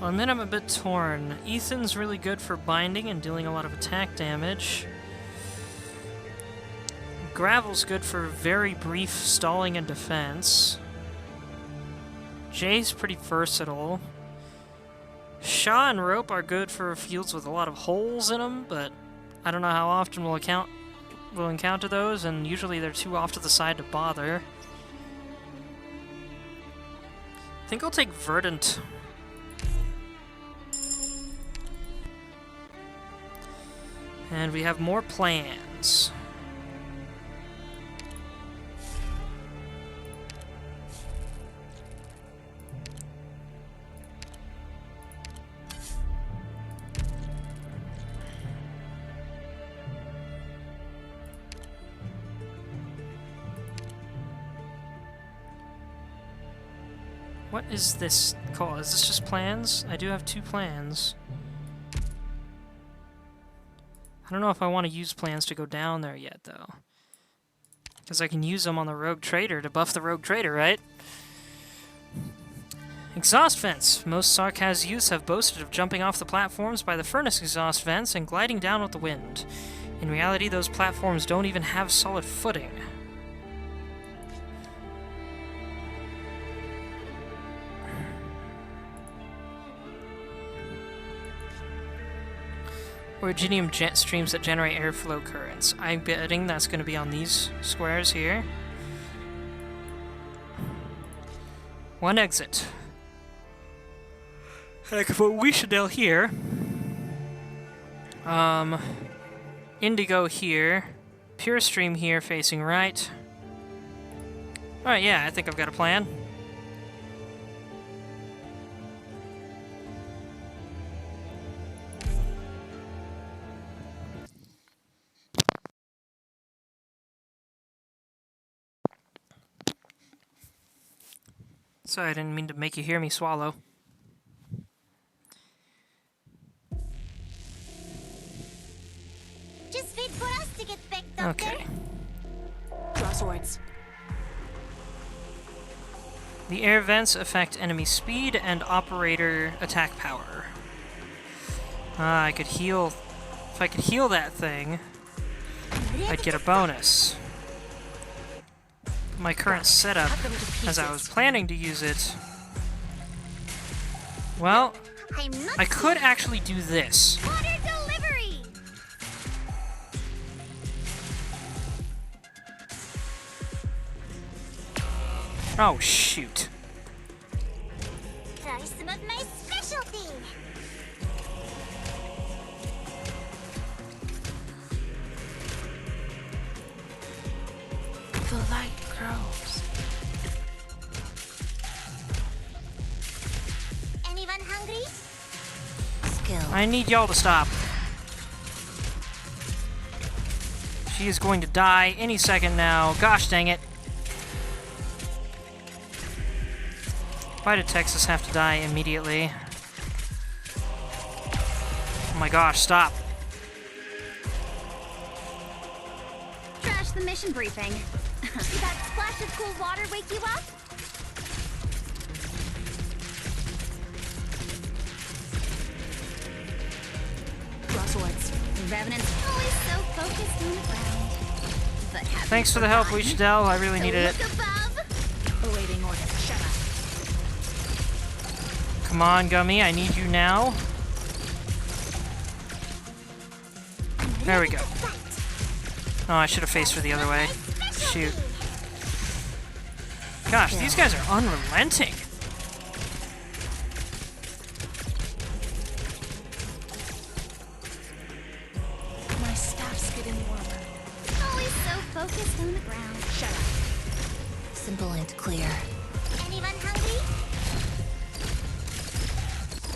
Well, and then I'm a bit torn. Ethan's really good for binding and dealing a lot of attack damage. Gravel's good for very brief stalling and defense. Jay's pretty versatile. Shaw and Rope are good for fields with a lot of holes in them, but I don't know how often we'll encounter those, and usually they're too off to the side to bother. I think I'll take Verdant. And we have more plans. What is this called? Is this just plans? I do have 2 plans. I don't know if I want to use plans to go down there yet, though. Because I can use them on the Rogue Trader to buff the Rogue Trader, right? Exhaust vents. Most Sarkaz youths have boasted of jumping off the platforms by the furnace exhaust vents and gliding down with the wind. In reality, those platforms don't even have solid footing. Originium jet streams that generate airflow currents. I'm betting that's going to be on these squares here. 1 exit. I can put Wishdale here. Indigo here. Pure Stream here facing right. Alright, yeah, I think I've got a plan. Sorry, I didn't mean to make you hear me swallow. Just wait for us Okay. Draw swords. The air vents affect enemy speed and operator attack power. I could heal... If I could heal that thing, I'd get a bonus. My current setup, as I was planning to use it... Well, I could actually do this. Water delivery! Oh, shoot. Try some of my specialty! The light grows. Anyone hungry? Skill. I need y'all to stop. She is going to die any second now. Gosh dang it. Why did Texas have to die immediately? Oh my gosh, stop. Trash the mission briefing. Did that splash of cool water wake you up? Draw swords. Revenant's always so focused on the ground. But have Thanks you for the help, forgotten Wichidel. I really to needed it. look above? Awaiting orders. Shut up. Come on, Gummy, I need you now. There we go. Oh, I should have faced her the other way. Shoot. Gosh, these guys are unrelenting. My staff's getting warmer. Always so focused on the ground. Shut up. Simple and clear. Anyone hungry?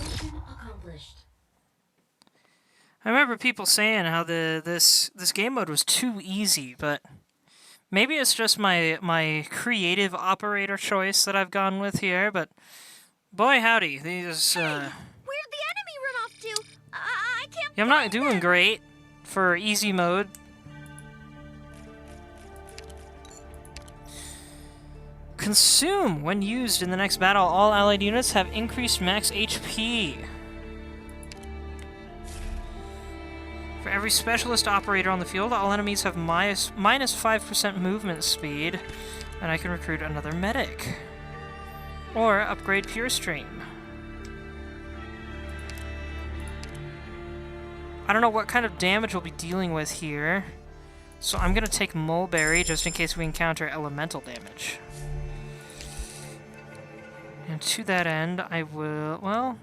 Mission accomplished. I remember people saying how this game mode was too easy, but maybe it's just my creative operator choice that I've gone with here, but boy howdy, these Where'd the enemy run off to? I can't yeah, I'm not find doing them. great for easy mode. Consume! When used in the next battle, all allied units have increased max HP. For every specialist operator on the field, all enemies have minus 5% movement speed, and I can recruit another medic. Or upgrade Pure Stream. I don't know what kind of damage we'll be dealing with here, so I'm gonna take Mulberry just in case we encounter elemental damage. And to that end, I will... well...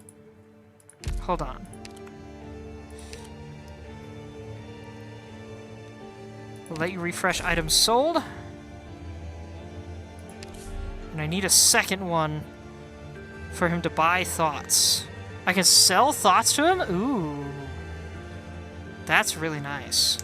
hold on. We'll let you refresh items sold. And I need a second one for him to buy thoughts. I can sell thoughts to him? Ooh. That's really nice.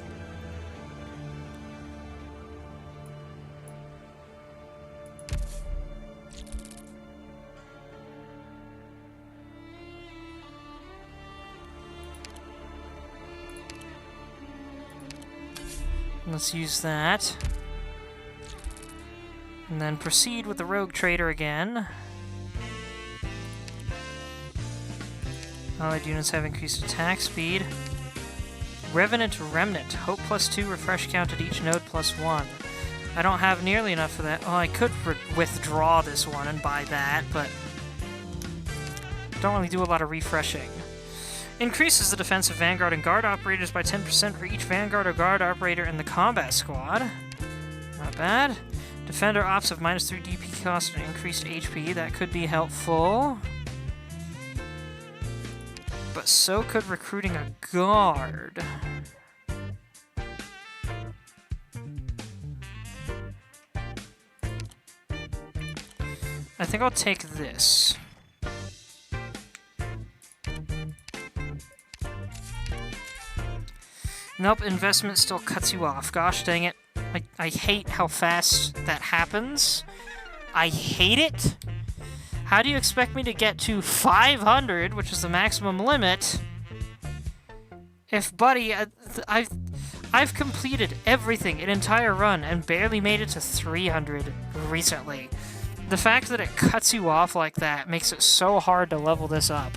Let's use that. And then proceed with the Rogue Trader again. Allied units have increased attack speed. Revenant Remnant. Hope +2, refresh count at each node +1. I don't have nearly enough for that. Oh, I could withdraw this one and buy that, but don't really do a lot of refreshing. Increases the defense of Vanguard and Guard operators by 10% for each Vanguard or Guard operator in the combat squad. Not bad. Defender ops have -3 DP cost and increased HP. That could be helpful. But so could recruiting a Guard. I think I'll take this. Nope, investment still cuts you off. Gosh dang it. I hate how fast that happens. I hate it. How do you expect me to get to 500, which is the maximum limit, if, buddy, I've completed everything, an entire run, and barely made it to 300 recently. The fact that it cuts you off like that makes it so hard to level this up.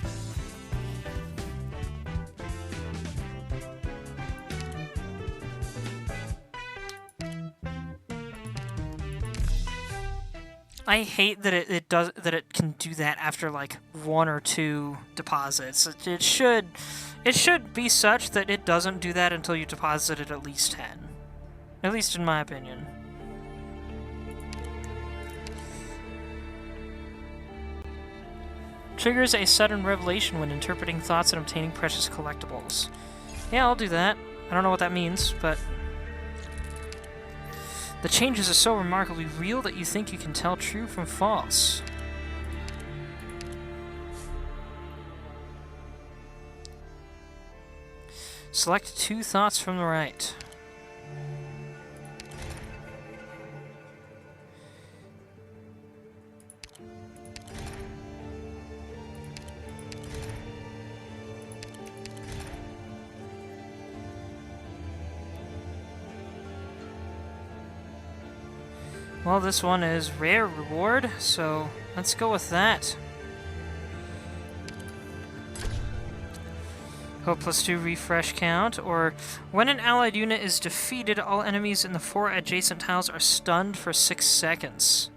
I hate that it can do that after like 1 or 2 deposits. It should be such that it doesn't do that until you deposited at least 10. At least in my opinion. Triggers a sudden revelation when interpreting thoughts and obtaining precious collectibles. Yeah, I'll do that. I don't know what that means, but... The changes are so remarkably real that you think you can tell true from false. Select 2 thoughts from the right. Well, this one is rare reward, so let's go with that. Hope +2 refresh count, or when an allied unit is defeated, all enemies in the 4 adjacent tiles are stunned for 6 seconds.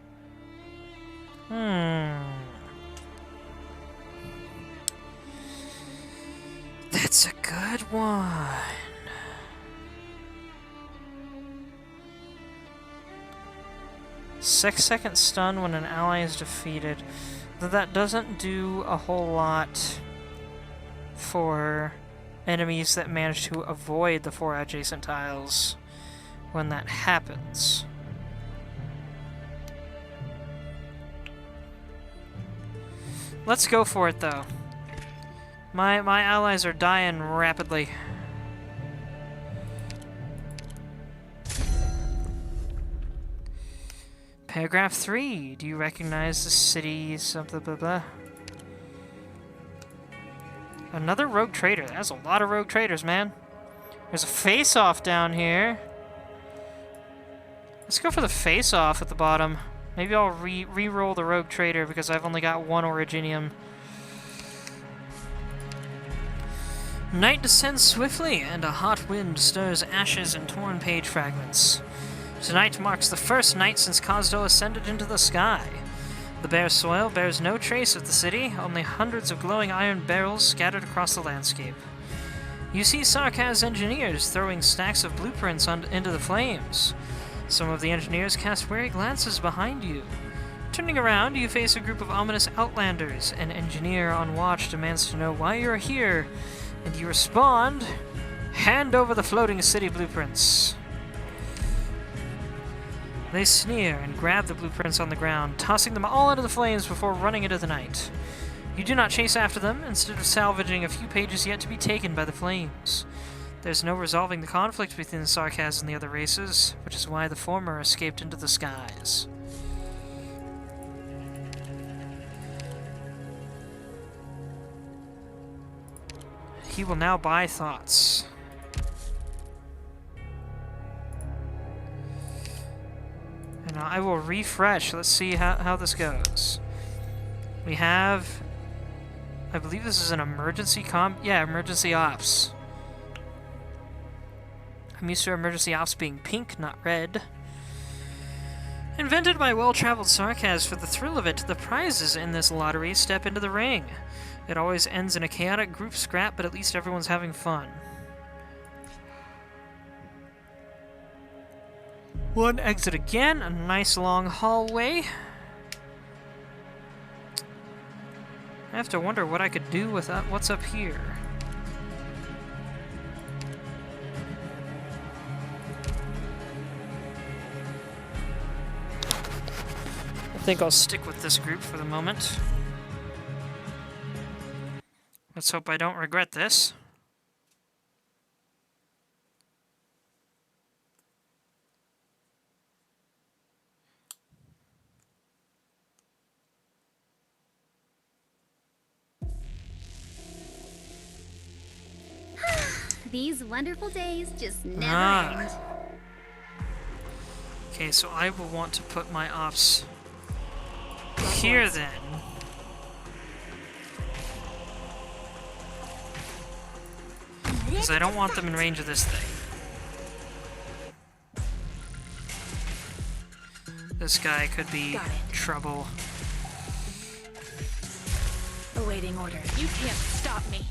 That's a good one. 6-second stun when an ally is defeated. Though that doesn't do a whole lot for enemies that manage to avoid the 4 adjacent tiles when that happens. Let's go for it, though. My allies are dying rapidly. Paragraph 3. Do you recognize the city? Something blah blah. Another rogue trader. That's a lot of rogue traders, man. There's a face-off down here. Let's go for the face-off at the bottom. Maybe I'll re-roll the rogue trader because I've only got 1 Originium. Night descends swiftly, and a hot wind stirs ashes and torn page fragments. Tonight marks the first night since Khazdo ascended into the sky. The bare soil bears no trace of the city, only hundreds of glowing iron barrels scattered across the landscape. You see Sarkaz engineers throwing stacks of blueprints into the flames. Some of the engineers cast wary glances behind you. Turning around, you face a group of ominous outlanders. An engineer on watch demands to know why you're here, and you respond, "Hand over the floating city blueprints." They sneer and grab the blueprints on the ground, tossing them all into the flames before running into the night. You do not chase after them, instead of salvaging a few pages yet to be taken by the flames. There's no resolving the conflict between the Sarkaz and the other races, which is why the former escaped into the skies. He will now buy thoughts. And I will refresh. Let's see how this goes. We have... I believe this is an emergency emergency ops. I'm used to emergency ops being pink, not red. Invented by well-traveled Sarkaz for the thrill of it, the prizes in this lottery step into the ring. It always ends in a chaotic group scrap, but at least everyone's having fun. One exit again, a nice long hallway. I have to wonder what I could do with what's up here. I think I'll stick with this group for the moment. Let's hope I don't regret this. These wonderful days just never end. Okay, so I will want to put my ops here then. Because I don't want them in range of this thing. This guy could be trouble. Awaiting order. You can't stop me.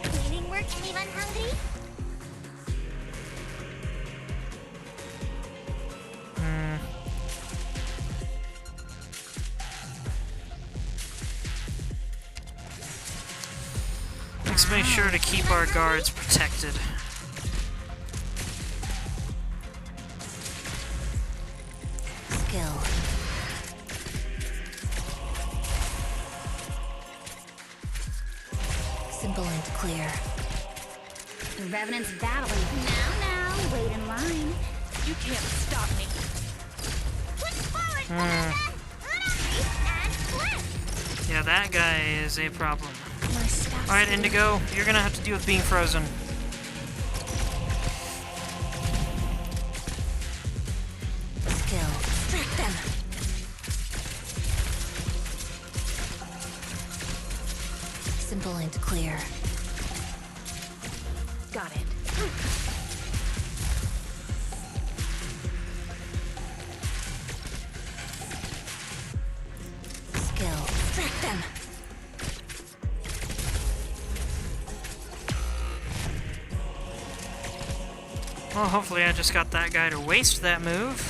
Cleaning work leave hungry? Let's make sure to keep our guards protected. Skill. Simple and clear. The Revenant's battling. Now, wait in line. You can't stop me. Push forward, and flip! Yeah, that guy is a problem. My staff. Alright, Indigo, you're gonna have to deal with being frozen. Skill. Distract them. Simple and clear. Got it. Skill. Distract them. Well, hopefully I just got that guy to waste that move.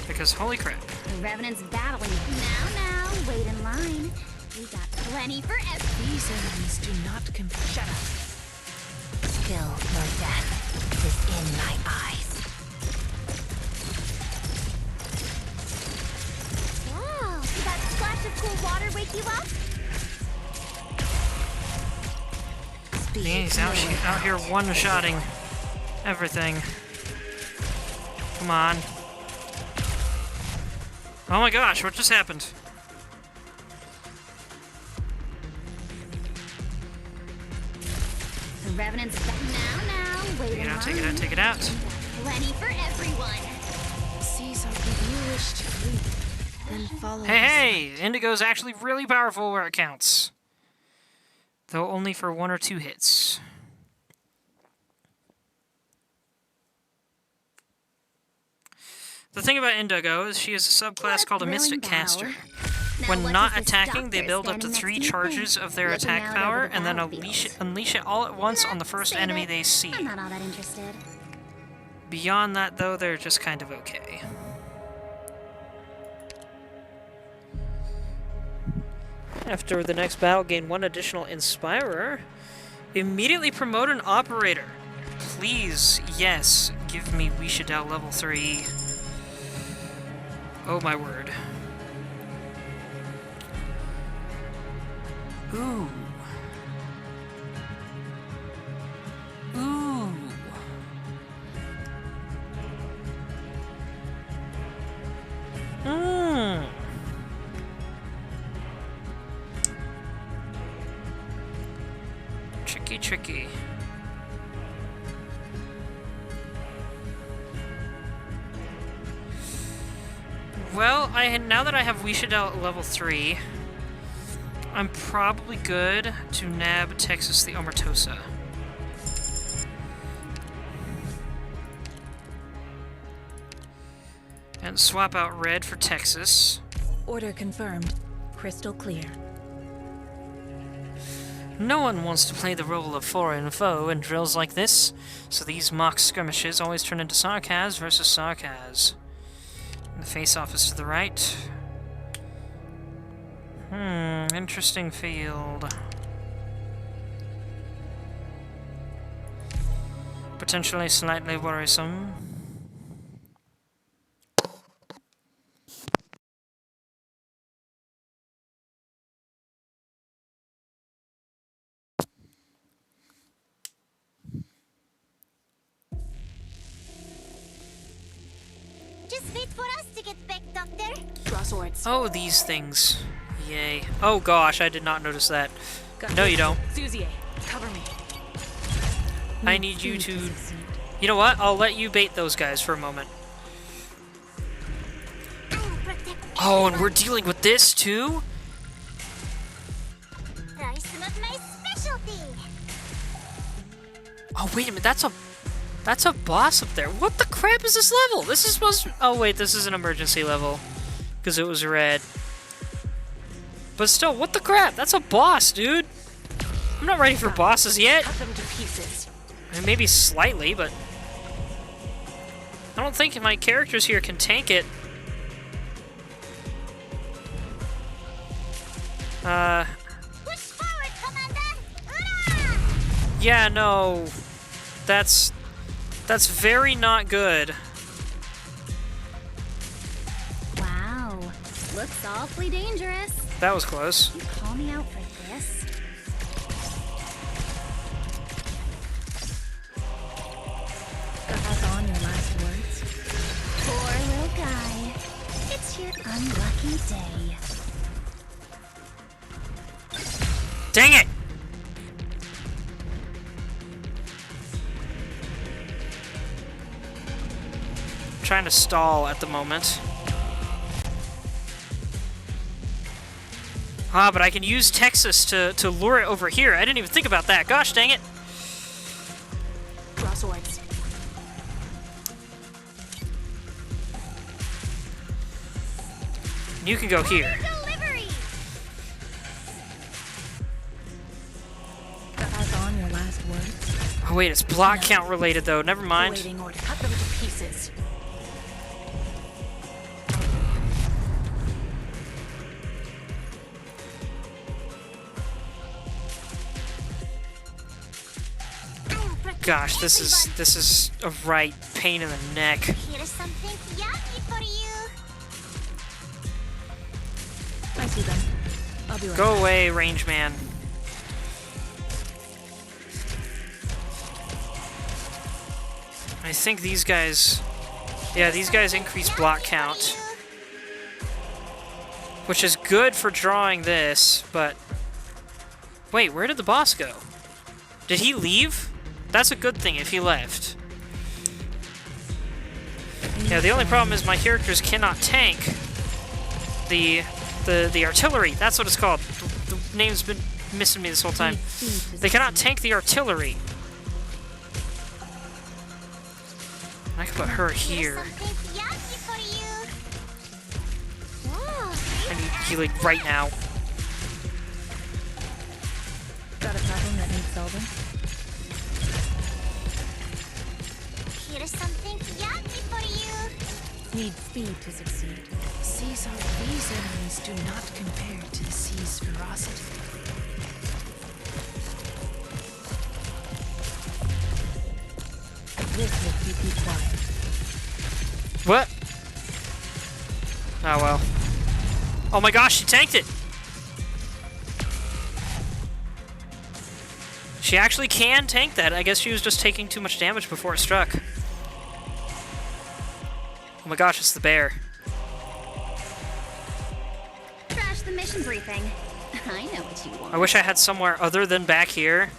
Because holy crap. The Revenant's battling. Now, wait in line. We got plenty for every. These enemies do not compete. Shut up. Skill nor death is in my eyes. Wow, did that splash of cool water wake you up? He's out here one-shotting everything. Come on. Oh my gosh, what just happened? The Revenant's back. Now, wait Take in it out, line. take it out, take it out. We got plenty for everyone. Caesar, if you wish to lead, then follow Hey, his hey! Indigo's actually really powerful where it counts. Though only for 1 or 2 hits. The thing about Indigo is she has a subclass called a Mystic Caster. When not attacking, they build up to 3 charges of their attack power, and then unleash it all at once on the first enemy they see. I'm not all that interested. Beyond that, though, they're just kind of okay. After the next battle, gain 1 additional Inspirer. Immediately promote an Operator. Please, yes, give me Wishadel level 3. Oh my word. Ooh. Ooh. Mmm. Tricky, tricky. Well, now that I have Wishadel at level 3, I'm probably good to nab Texas the Omertosa. And swap out Red for Texas. order confirmed. Crystal clear. No one wants to play the role of foreign foe in drills like this, so these mock skirmishes always turn into Sarkaz versus Sarkaz. The face-off is to the right. Interesting field. Potentially slightly worrisome. Just wait for us to get back, Doctor. Draw swords. Oh, these things. Yay. Oh gosh, I did not notice that. No, you don't. Suzie, cover me. I need you to... You know what? I'll let you bait those guys for a moment. Oh, and we're dealing with this too? Try some of my specialty. Oh, wait a minute. That's a boss up there. What the crap is this level? This is supposed to... Oh, wait. This is an emergency level. Because it was red. But still, what the crap? That's a boss, dude. I'm not ready for bosses yet. Cut them to pieces. I mean, maybe slightly, but... I don't think my characters here can tank it. Push forward, Commander. Hurrah! Yeah, no. That's very not good. Wow, looks awfully dangerous. That was close. You call me out for this? Pass on your last words. Poor little guy. It's your unlucky day. Dang it! I'm trying to stall at the moment. Ah, but I can use Texas to lure it over here. I didn't even think about that. Gosh dang it. Draw swords. You can go here. Delivery! Pass on your last words. Oh wait, it's block count related though. Never mind. Awaiting order. Cut them to pieces. Gosh, this is a right pain in the neck. Here's something yummy for you. I see them. I'll be right Go back. away, range man. I think these guys... Yeah, these guys increase block count. Which is good for drawing this, but... Wait, where did the boss go? Did he leave? That's a good thing if he left. Yeah, the only problem is my characters cannot tank the artillery. That's what it's called. The name's been missing me this whole time. They cannot tank the artillery. I can put her here. Something yummy for you. Whoa, I need healing right now. Got a problem that needs solving? here's something yummy for you. Need speed to succeed. Seas of these enemies do not compare to the sea's ferocity. This will keep you quiet. What? Oh well. Oh my gosh, she tanked it! She actually can tank that. I guess she was just taking too much damage before it struck. Oh my gosh, it's the bear. Crash the mission briefing. I know what you want. I wish I had somewhere other than back here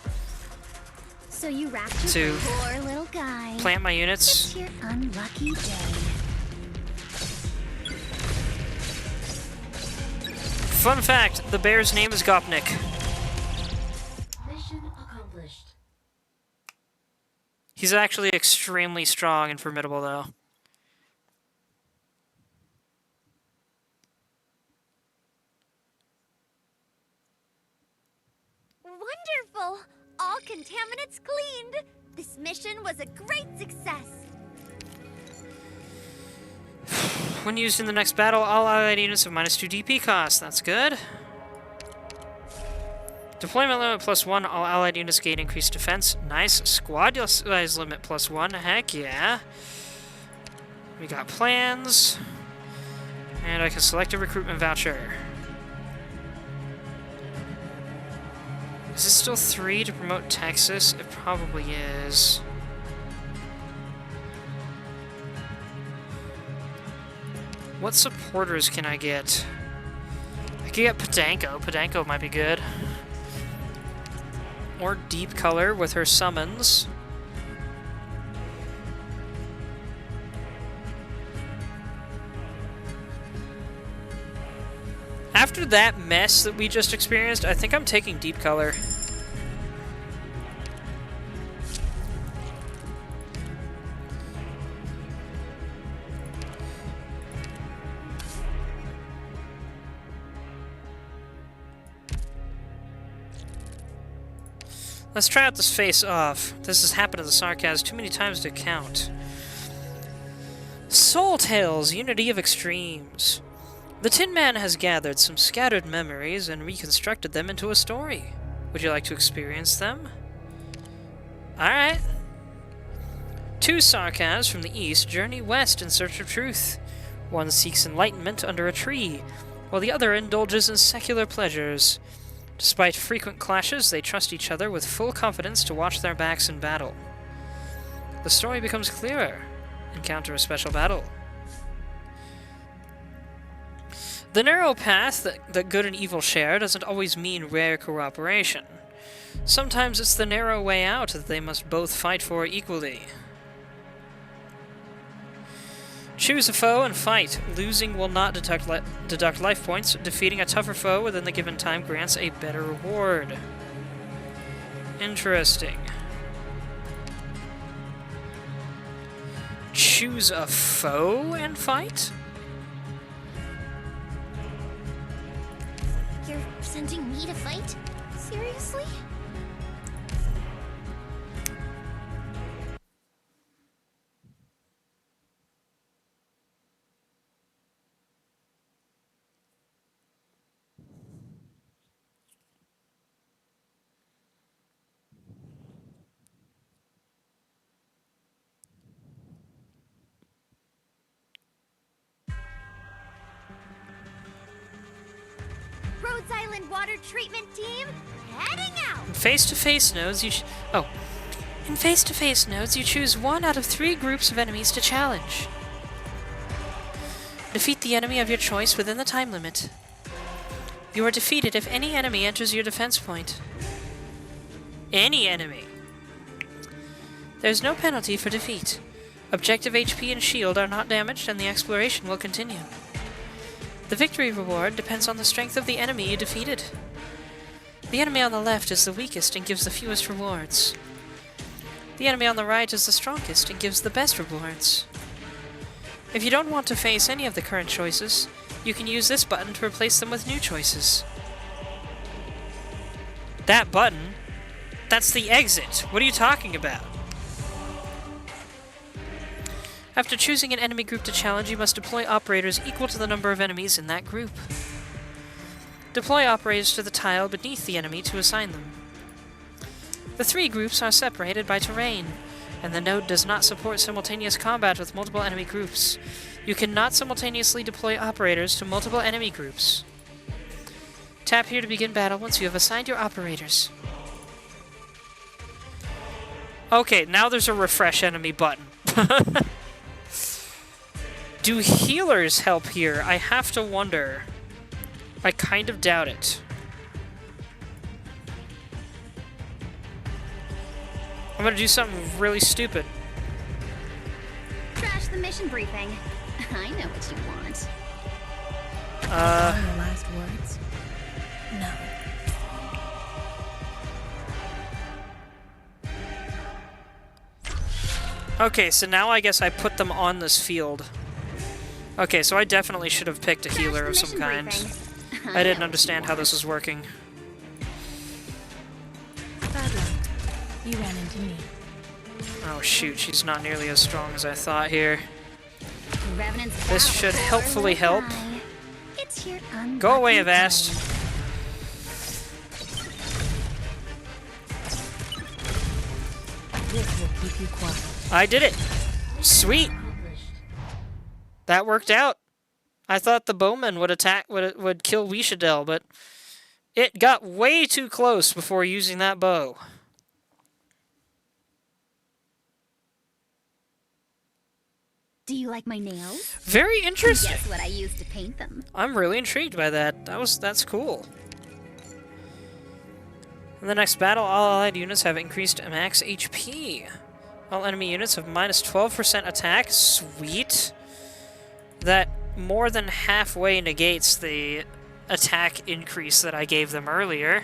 So you wrapped to your poor little guy. plant my units. It's your unlucky day. Fun fact, the bear's name is Gopnik. Mission accomplished. He's actually extremely strong and formidable though. Wonderful! All contaminants cleaned. This mission was a great success. When used in the next battle, all allied units have -2 DP cost. That's good. Deployment limit +1. All allied units gain increased defense. Nice. Squad size limit +1. Heck yeah. We got plans. And I can select a recruitment voucher. Is it still 3 to promote Texas? It probably is. What supporters can I get? I could get Podanko. Podanko might be good. Or Deep Color with her summons. After that mess that we just experienced, I think I'm taking Deep Color. Let's try out this face-off. This has happened to the Sarkaz too many times to count. Soul Tales, Unity of Extremes. The Tin Man has gathered some scattered memories and reconstructed them into a story. Would you like to experience them? Alright. Two Sarkaz from the east journey west in search of truth. One seeks enlightenment under a tree, while the other indulges in secular pleasures. Despite frequent clashes, they trust each other with full confidence to watch their backs in battle. The story becomes clearer. Encounter a special battle. The narrow path that good and evil share doesn't always mean rare cooperation. Sometimes it's the narrow way out that they must both fight for equally. Choose a foe and fight. Losing will not deduct life points. Defeating a tougher foe within the given time grants a better reward. Interesting. Choose a foe and fight? You're sending me to fight? Seriously? Rhodes Island Water Treatment Team, heading out! In face-to-face nodes, In face-to-face nodes, you choose one out of 3 groups of enemies to challenge. Defeat the enemy of your choice within the time limit. You are defeated if any enemy enters your defense point. Any enemy. There's no penalty for defeat. Objective HP and shield are not damaged, and the exploration will continue. The victory reward depends on the strength of the enemy you defeated. The enemy on the left is the weakest and gives the fewest rewards. The enemy on the right is the strongest and gives the best rewards. If you don't want to face any of the current choices, you can use this button to replace them with new choices. That button? That's the exit. What are you talking about? After choosing an enemy group to challenge, you must deploy operators equal to the number of enemies in that group. Deploy operators to the tile beneath the enemy to assign them. The 3 groups are separated by terrain, and the node does not support simultaneous combat with multiple enemy groups. You cannot simultaneously deploy operators to multiple enemy groups. Tap here to begin battle once you have assigned your operators. Okay, now there's a refresh enemy button. Do healers help here? I have to wonder. I kind of doubt it. I'm gonna do something really stupid. Trash the mission briefing. I know what you want. Your last words? No. Okay, so now I guess I put them on this field. Okay, so I definitely should have picked a healer of some kind. I didn't understand how this was working. Bad luck. You ran into me. Oh shoot, she's not nearly as strong as I thought here. Revenant's This should helpfully help. It's your Go away, unlucky Avast. day. This will keep you quiet. I did it! Sweet! That worked out. I thought the bowman would kill Wishadel, but it got way too close before using that bow. Do you like my nails? Very interesting. Guess what I used to paint them? I'm really intrigued by that. That's cool. In the next battle, all allied units have increased max HP. All enemy units have minus 12% attack. Sweet. That more than halfway negates the attack increase that I gave them earlier.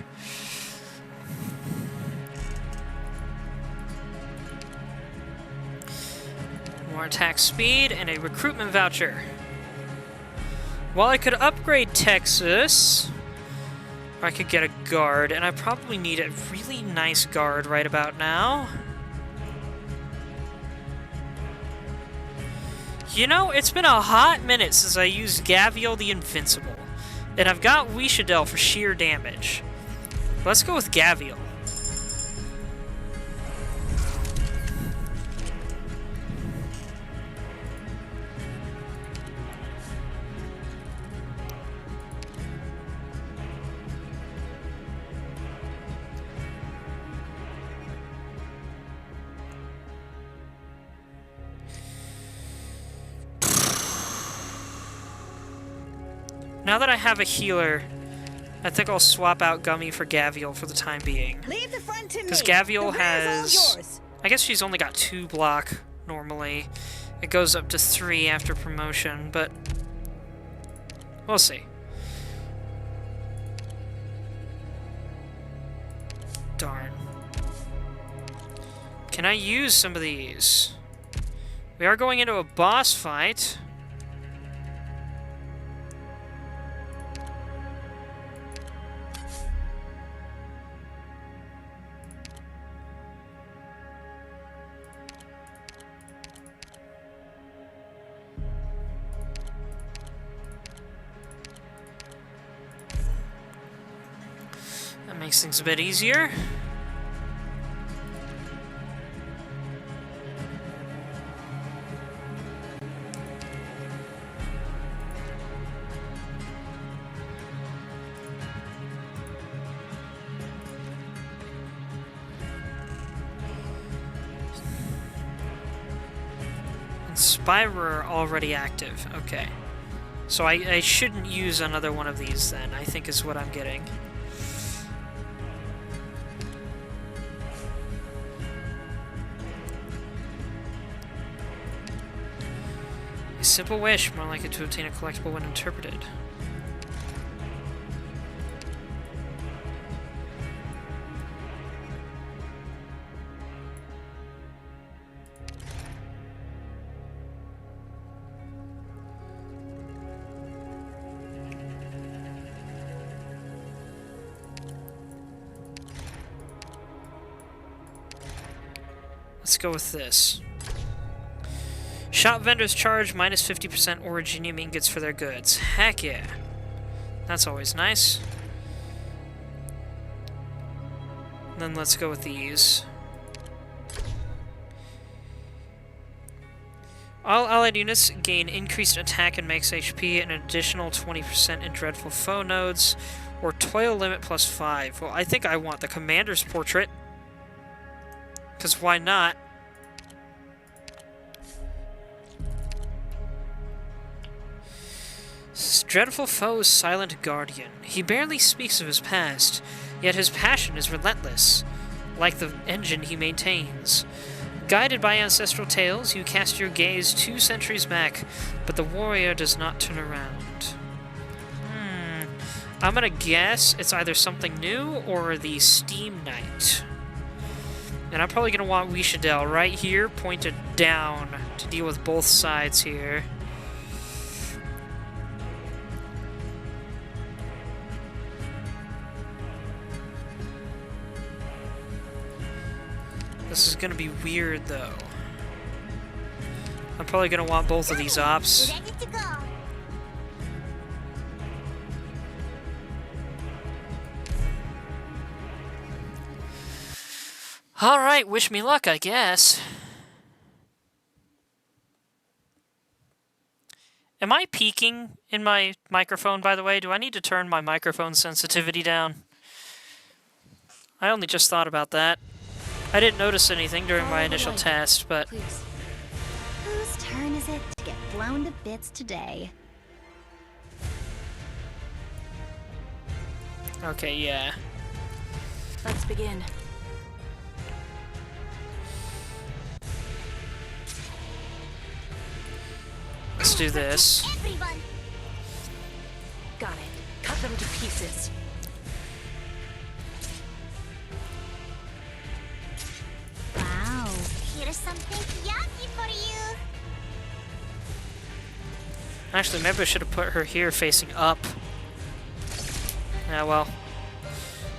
More attack speed and a recruitment voucher. While I could upgrade Texas, I could get a guard, and I probably need a really nice guard right about now. You know, it's been a hot minute since I used Gaviel the Invincible, and I've got Wishadel for sheer damage. Let's go with Gaviel. Now that I have a healer, I think I'll swap out Gummy for Gaviel for the time being. Leave the front to me. Because Gaviel The rear's all has... yours. I guess she's only got 2 block, normally. It goes up to 3 after promotion, but... we'll see. Darn. Can I use some of these? We are going into a boss fight. That makes things a bit easier. Inspirer already active. Okay. So I shouldn't use another one of these then, I think is what I'm getting. A simple wish, more likely to obtain a collectible when interpreted. Let's go with this. Shop vendors charge minus 50% Originium ingots for their goods. Heck yeah. That's always nice. Then let's go with these. All allied units gain increased attack and max HP and an additional 20% in Dreadful Foe nodes, or Toil Limit plus 5. Well, I think I want the Commander's Portrait. Because why not? Dreadful Foe's silent guardian. He barely speaks of his past, yet his passion is relentless, like the engine he maintains. Guided by ancestral tales, you cast your gaze 2 centuries back, but the warrior does not turn around. I'm gonna guess it's either something new or the Steam Knight. And I'm probably gonna want Wishadel right here, pointed down, to deal with both sides here. This is gonna be weird, though. I'm probably gonna want both of these ops. Ready to go. Alright, wish me luck, I guess. Am I peaking in my microphone, by the way? Do I need to turn my microphone sensitivity down? I only just thought about that. I didn't notice anything during my initial test, but... Please. Who's Whose turn is it to get blown to bits today? Okay, yeah. Let's begin. Let's do this. Everyone! Got it. Cut them to pieces. Wow, here's something yucky for you. Actually, maybe I should have put her here facing up. Yeah, well.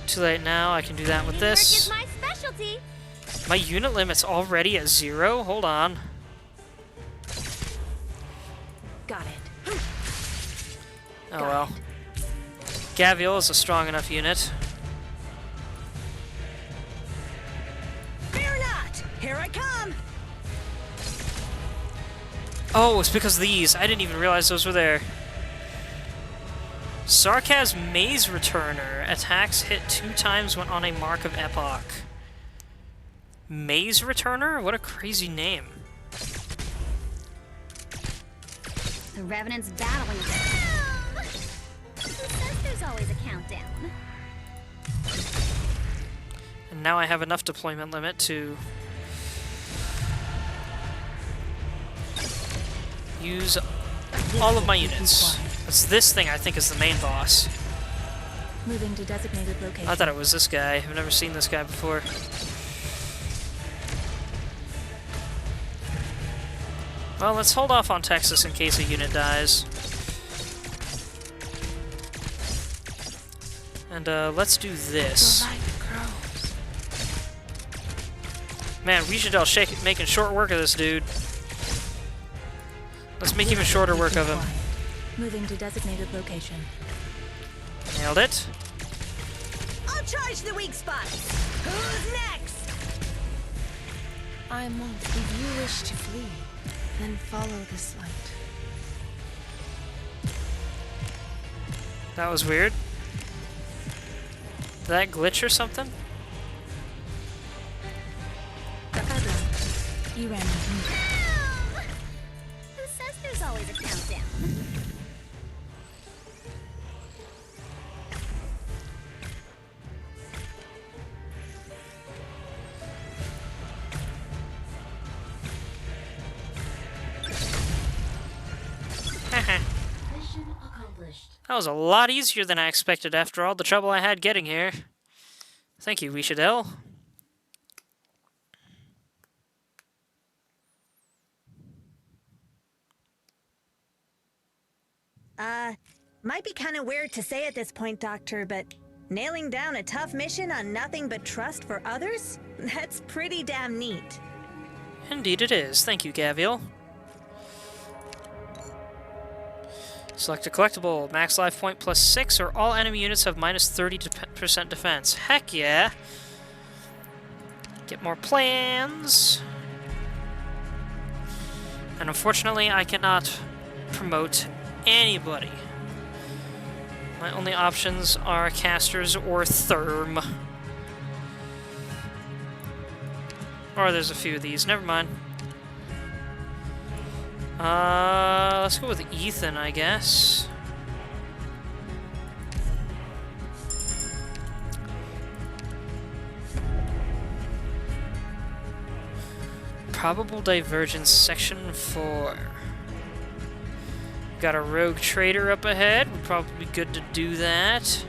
Too late now. I can do that with Teamwork is this. my specialty. My unit limit's already at 0? Hold on. Got it. Oh well. Gavial is a strong enough unit. Fear not! Here I come! Oh, it's because of these. I didn't even realize those were there. Sarkaz Maze Returner. Attacks hit 2 times when on a mark of epoch. Maze Returner? What a crazy name. The Revenant's battling them. Who says there's always a countdown? And now I have enough deployment limit to use all of my units. It's this thing I think is the main boss. Moving to designated location. I thought it was this guy. I've never seen this guy before. Well, let's hold off on Texas in case a unit dies. And let's do this. Man, Rishadel making short work of this dude. Let's make even shorter work of him. Moving to designated location. Nailed it. I'll charge the weak spots! Who's next? I won't. If you wish to flee, then follow this light. That was weird. Did that glitch or something? You ran into me. Who says there's always a countdown? That was a lot easier than I expected after all the trouble I had getting here. Thank you, Rishadel. Might be kind of weird to say at this point, Doctor, but nailing down a tough mission on nothing but trust for others? That's pretty damn neat. Indeed it is. Thank you, Gavial. Select a collectible. Max life point plus 6, or all enemy units have minus 30% defense. Heck yeah! Get more plans. And unfortunately, I cannot promote anybody. My only options are casters or therm. Or there's a few of these. Never mind. Let's go with Ethan, I guess. Probable Divergence, Section 4. Got a rogue trader up ahead. Would probably be good to do that.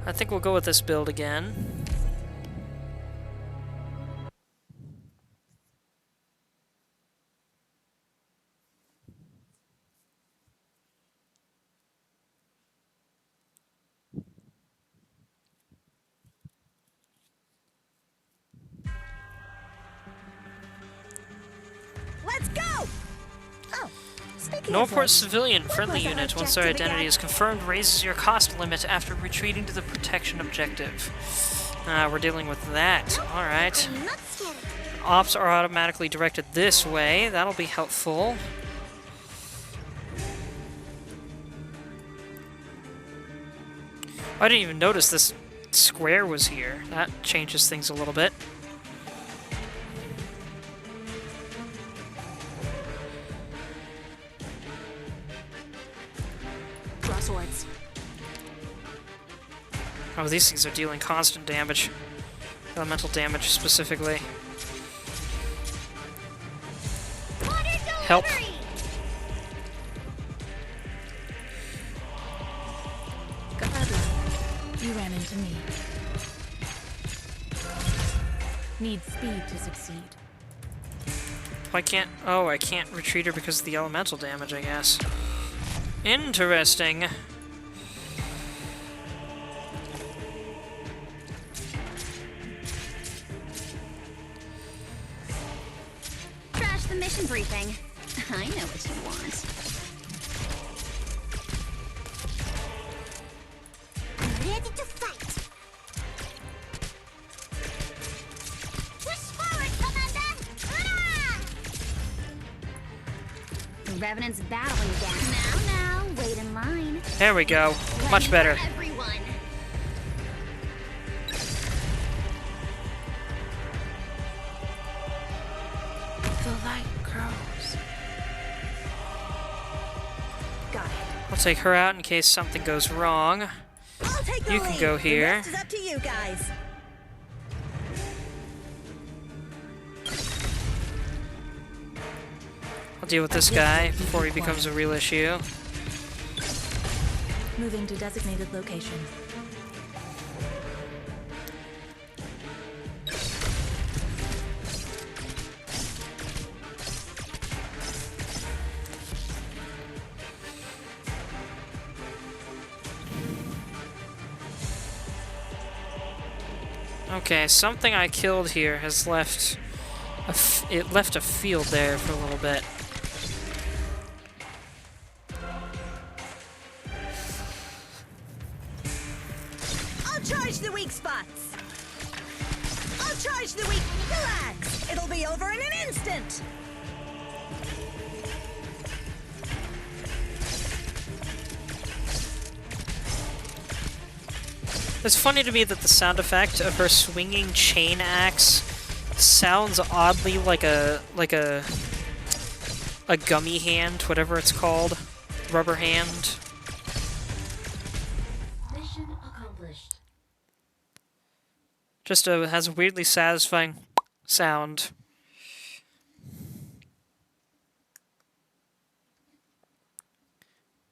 I think we'll go with this build again. Let's go! Oh, speaking No of report which, civilian what friendly was our unit once their objective identity again? is confirmed raises your cost limit after retreating to the protection objective. We're dealing with that. Alright. I'm not scared. Ops are automatically directed this way. That'll be helpful. I didn't even notice this square was here. That changes things a little bit. Draw swords. Oh, these things are dealing constant damage. Elemental damage, specifically. Water Help. delivery! You ran into me. Need speed to succeed. Why can't... Oh, I can't retreat her because of the elemental damage, I guess. Interesting. Trash the mission briefing. I know what you want. Ready to fight. Push forward, Commander! Hurrah! The Revenant's battling again. Now, wait in line. There we go. Much Ready better. for everyone. The light grows. Got it. I'll take her out in case something goes wrong. I'll take the You can lead. go The here. rest is up to you guys. I'll deal with this guy before he becomes a real issue. Moving to designated location. Okay, something I killed here has left... it left a field there for a little bit. I'll charge the weak spots. I'll charge the weak. Relax. It'll be over in an instant. It's funny to me that the sound effect of her swinging chain axe sounds oddly like a gummy hand, whatever it's called, rubber hand. Mission accomplished. Just has a weirdly satisfying sound.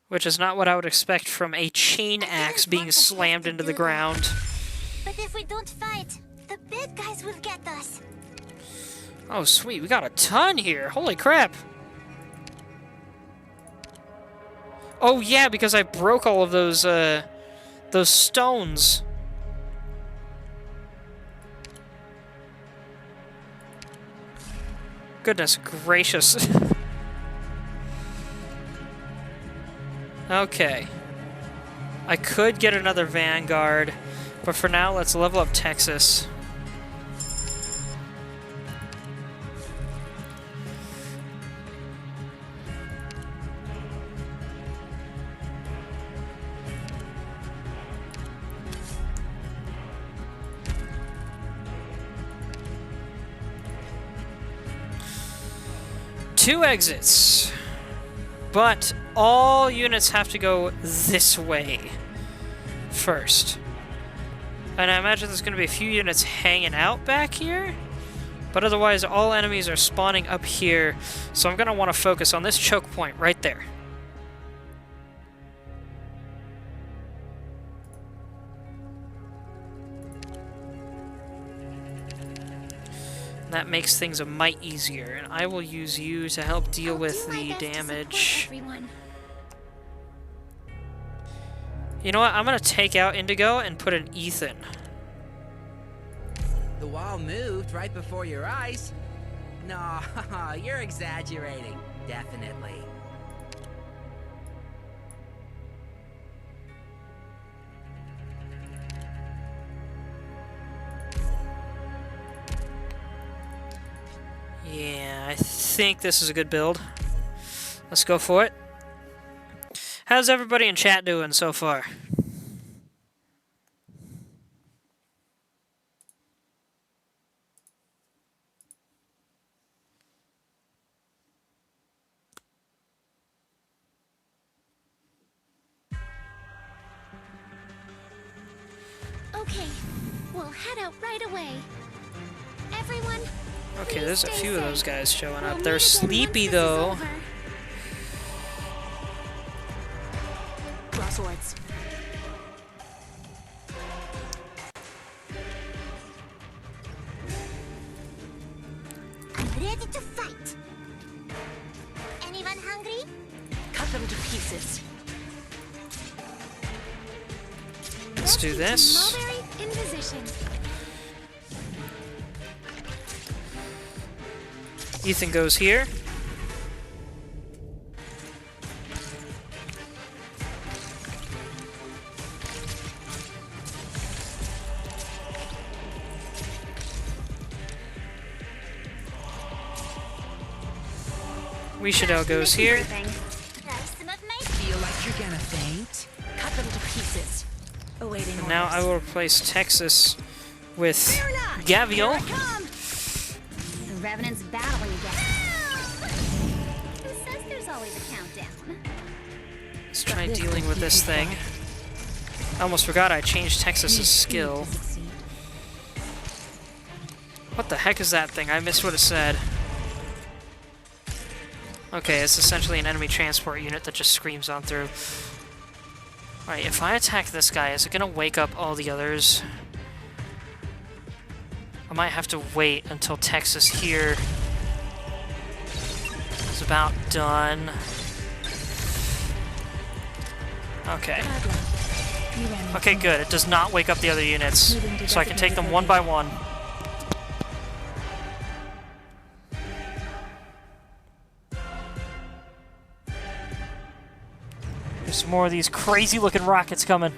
Which is not what I would expect from a chain axe being slammed into the ground. But if we don't fight, the bad guys will get us. Oh, sweet. We got a ton here. Holy crap. Oh, yeah, because I broke all of those stones. Goodness gracious. Okay. I could get another Vanguard, but for now, let's level up Texas. Two exits, but all units have to go this way first. And I imagine there's going to be a few units hanging out back here, but otherwise all enemies are spawning up here, so I'm going to want to focus on this choke point right there. That makes things a mite easier, and I will use you to help deal with the damage. You know what? I'm gonna take out Indigo and put in Ethan. The wall moved right before your eyes. No, you're exaggerating. Definitely. Yeah, I think this is a good build. Let's go for it. How's everybody in chat doing so far? Okay, we'll head out right away. Everyone, Okay, please there's a stay few of safe. those guys showing We'll up. meet They're again once sleepy this is though. over. Draw swords. I'm ready to fight. Anyone hungry? Cut them to pieces. Let's do this. Mulberry in position. Ethan goes here. Wishido goes here. Grab some of my Feel like you're gonna faint? Cut them to pieces. Awaiting And now I orders. will replace Texas with Fear not! Gavial. Here I come! The Revenant's battling again. Who says there's always a countdown? Let's try dealing with this thing. I almost forgot I changed Texas's skill. To succeed. What the heck is that thing? I missed what it said. Okay, it's essentially an enemy transport unit that just screams on through. Alright, if I attack this guy, is it gonna wake up all the others? I might have to wait until Texas here is about done. Okay. Bad luck. You ran Okay, good. It does not wake up the other units, so I can take them one by one. There's some more of these crazy-looking rockets coming.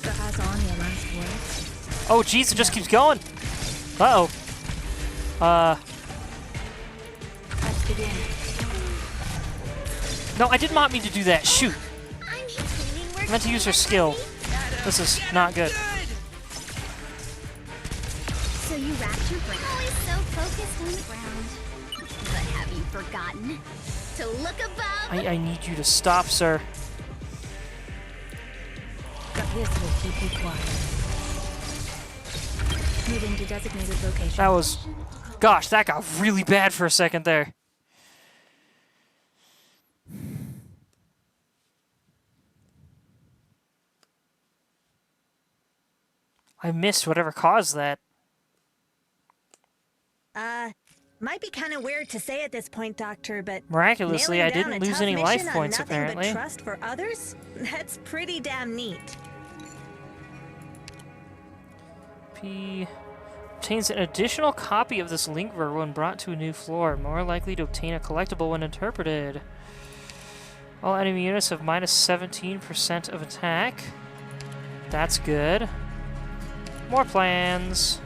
Perhaps on your last words. Oh, jeez, it just keeps going. Uh-oh. Let's begin. No, I did not mean to do that. Shoot. I'm here cleaning work. I meant to use her skill. This is not good. So you wrapped your brain. Always so focused on the ground. But have you forgotten to look above? I need you to stop, sir. But this will keep you quiet. Moving to designated location. That was... Gosh, that got really bad for a second there. I missed whatever caused that. Might be kind of weird to say at this point, Doctor, but Miraculously, I nailing down didn't a lose tough any life mission on points, nothing apparently. But trust for others? That's pretty damn neat. P obtains an additional copy of this link verb when brought to a new floor, more likely to obtain a collectible when interpreted. All enemy units have minus 17% of attack. That's good. More plans.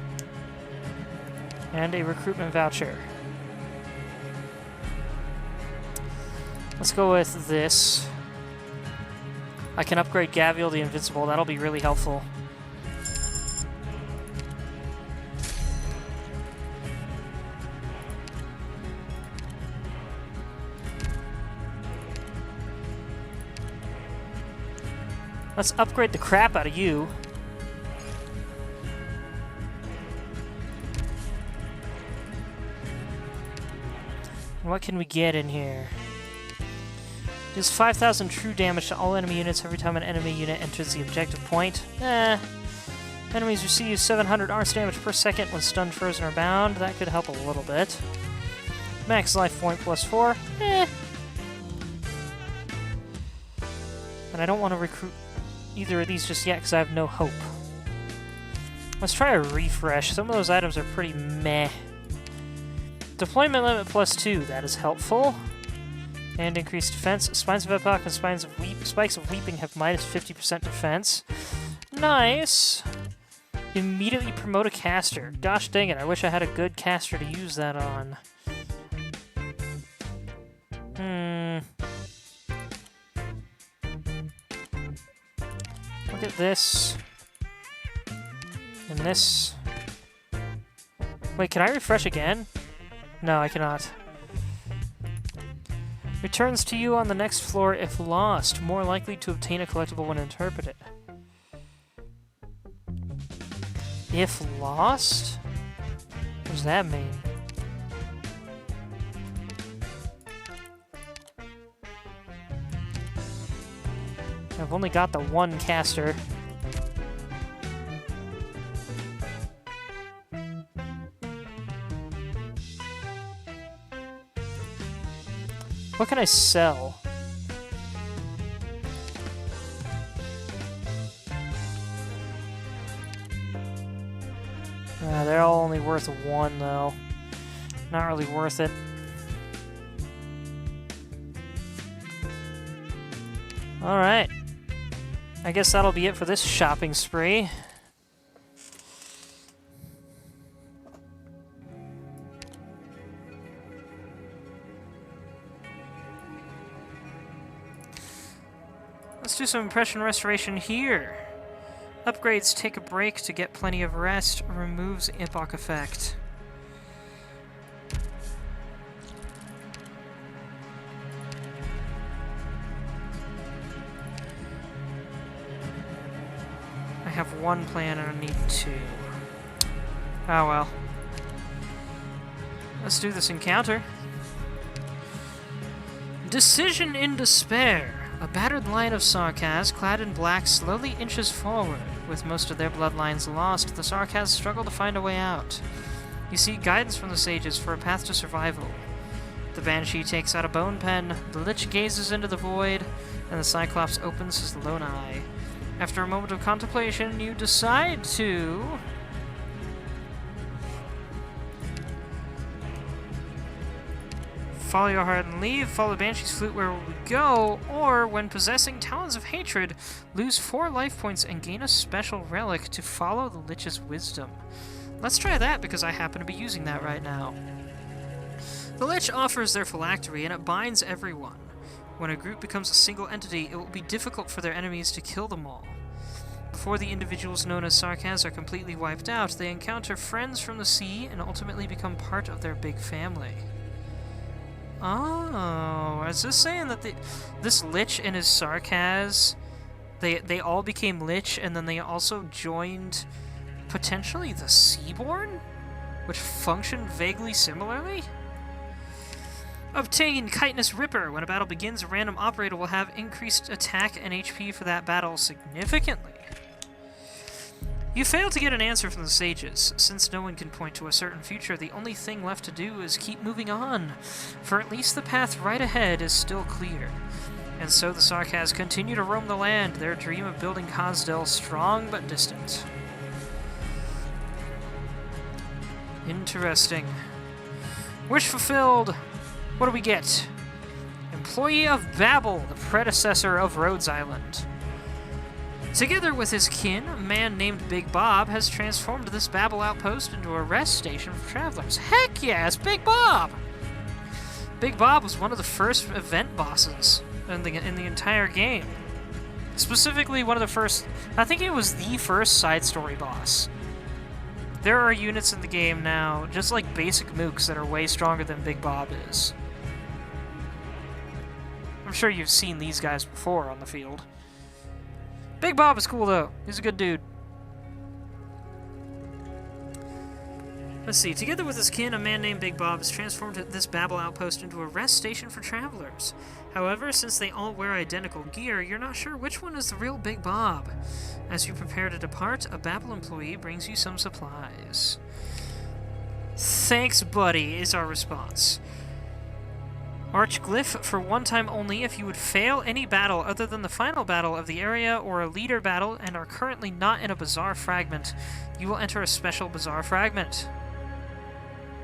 And a recruitment voucher. Let's go with this. I can upgrade Gavial the Invincible. That'll be really helpful. Let's upgrade the crap out of you. What can we get in here? Deals 5,000 true damage to all enemy units every time an enemy unit enters the objective point. Enemies receive 700 arts damage per second when stunned, frozen, or bound. That could help a little bit. Max life point plus 4. And I don't want to recruit either of these just yet because I have no hope. Let's try a refresh. Some of those items are pretty meh. Deployment limit +2, that is helpful. And increased defense. Spines of Epoch and Spikes of Weeping have -50% defense. Nice! Immediately promote a caster. Gosh dang it, I wish I had a good caster to use that on. Look at this. And this. Wait, can I refresh again? No, I cannot. Returns to you on the next floor if lost. More likely to obtain a collectible when interpreted. If lost? What does that mean? I've only got the one caster. What can I sell? They're all only worth one, though. Not really worth it. Alright. I guess that'll be it for this shopping spree. Let's do some impression restoration here. Upgrades take a break to get plenty of rest. Removes epoch effect. I have one plan and I need two. Oh well. Let's do this encounter. Decision in Despair. A battered line of Sarkaz, clad in black, slowly inches forward. With most of their bloodlines lost, the Sarkaz struggle to find a way out. You seek guidance from the sages for a path to survival. The Banshee takes out a bone pen, the Lich gazes into the void, and the Cyclops opens his lone eye. After a moment of contemplation, you decide to... follow your heart and leave, follow the Banshee's flute where we go, or, when possessing Talons of Hatred, lose 4 life points and gain a special relic to follow the Lich's wisdom. Let's try that because I happen to be using that right now. The Lich offers their phylactery and it binds everyone. When a group becomes a single entity, it will be difficult for their enemies to kill them all. Before the individuals known as Sarkaz are completely wiped out, they encounter friends from the sea and ultimately become part of their big family. Oh, is this saying that this Lich and his Sarkaz, they all became Lich, and then they also joined, potentially, the Seaborn? Which functioned vaguely similarly? Obtain Chitinous Ripper. When a battle begins, a random operator will have increased attack and HP for that battle significantly. You fail to get an answer from the sages. Since no one can point to a certain future, the only thing left to do is keep moving on, for at least the path right ahead is still clear. And so the Sarkaz continue to roam the land, their dream of building Khasdel strong but distant. Interesting. Wish fulfilled! What do we get? Employee of Babel, the predecessor of Rhodes Island. Together with his kin, a man named Big Bob has transformed this Babel outpost into a rest station for travelers. Heck yes, Big Bob! Big Bob was one of the first event bosses in the entire game. Specifically, one of the first... I think it was the first side story boss. There are units in the game now, just like basic mooks, that are way stronger than Big Bob is. I'm sure you've seen these guys before on the field. Big Bob is cool, though. He's a good dude. Let's see. Together with his kin, a man named Big Bob has transformed this Babel outpost into a rest station for travelers. However, since they all wear identical gear, you're not sure which one is the real Big Bob. As you prepare to depart, a Babel employee brings you some supplies. Thanks, buddy, is our response. Archglyph for one time only. If you would fail any battle other than the final battle of the area or a leader battle and are currently not in a Bazaar fragment, you will enter a special Bazaar fragment.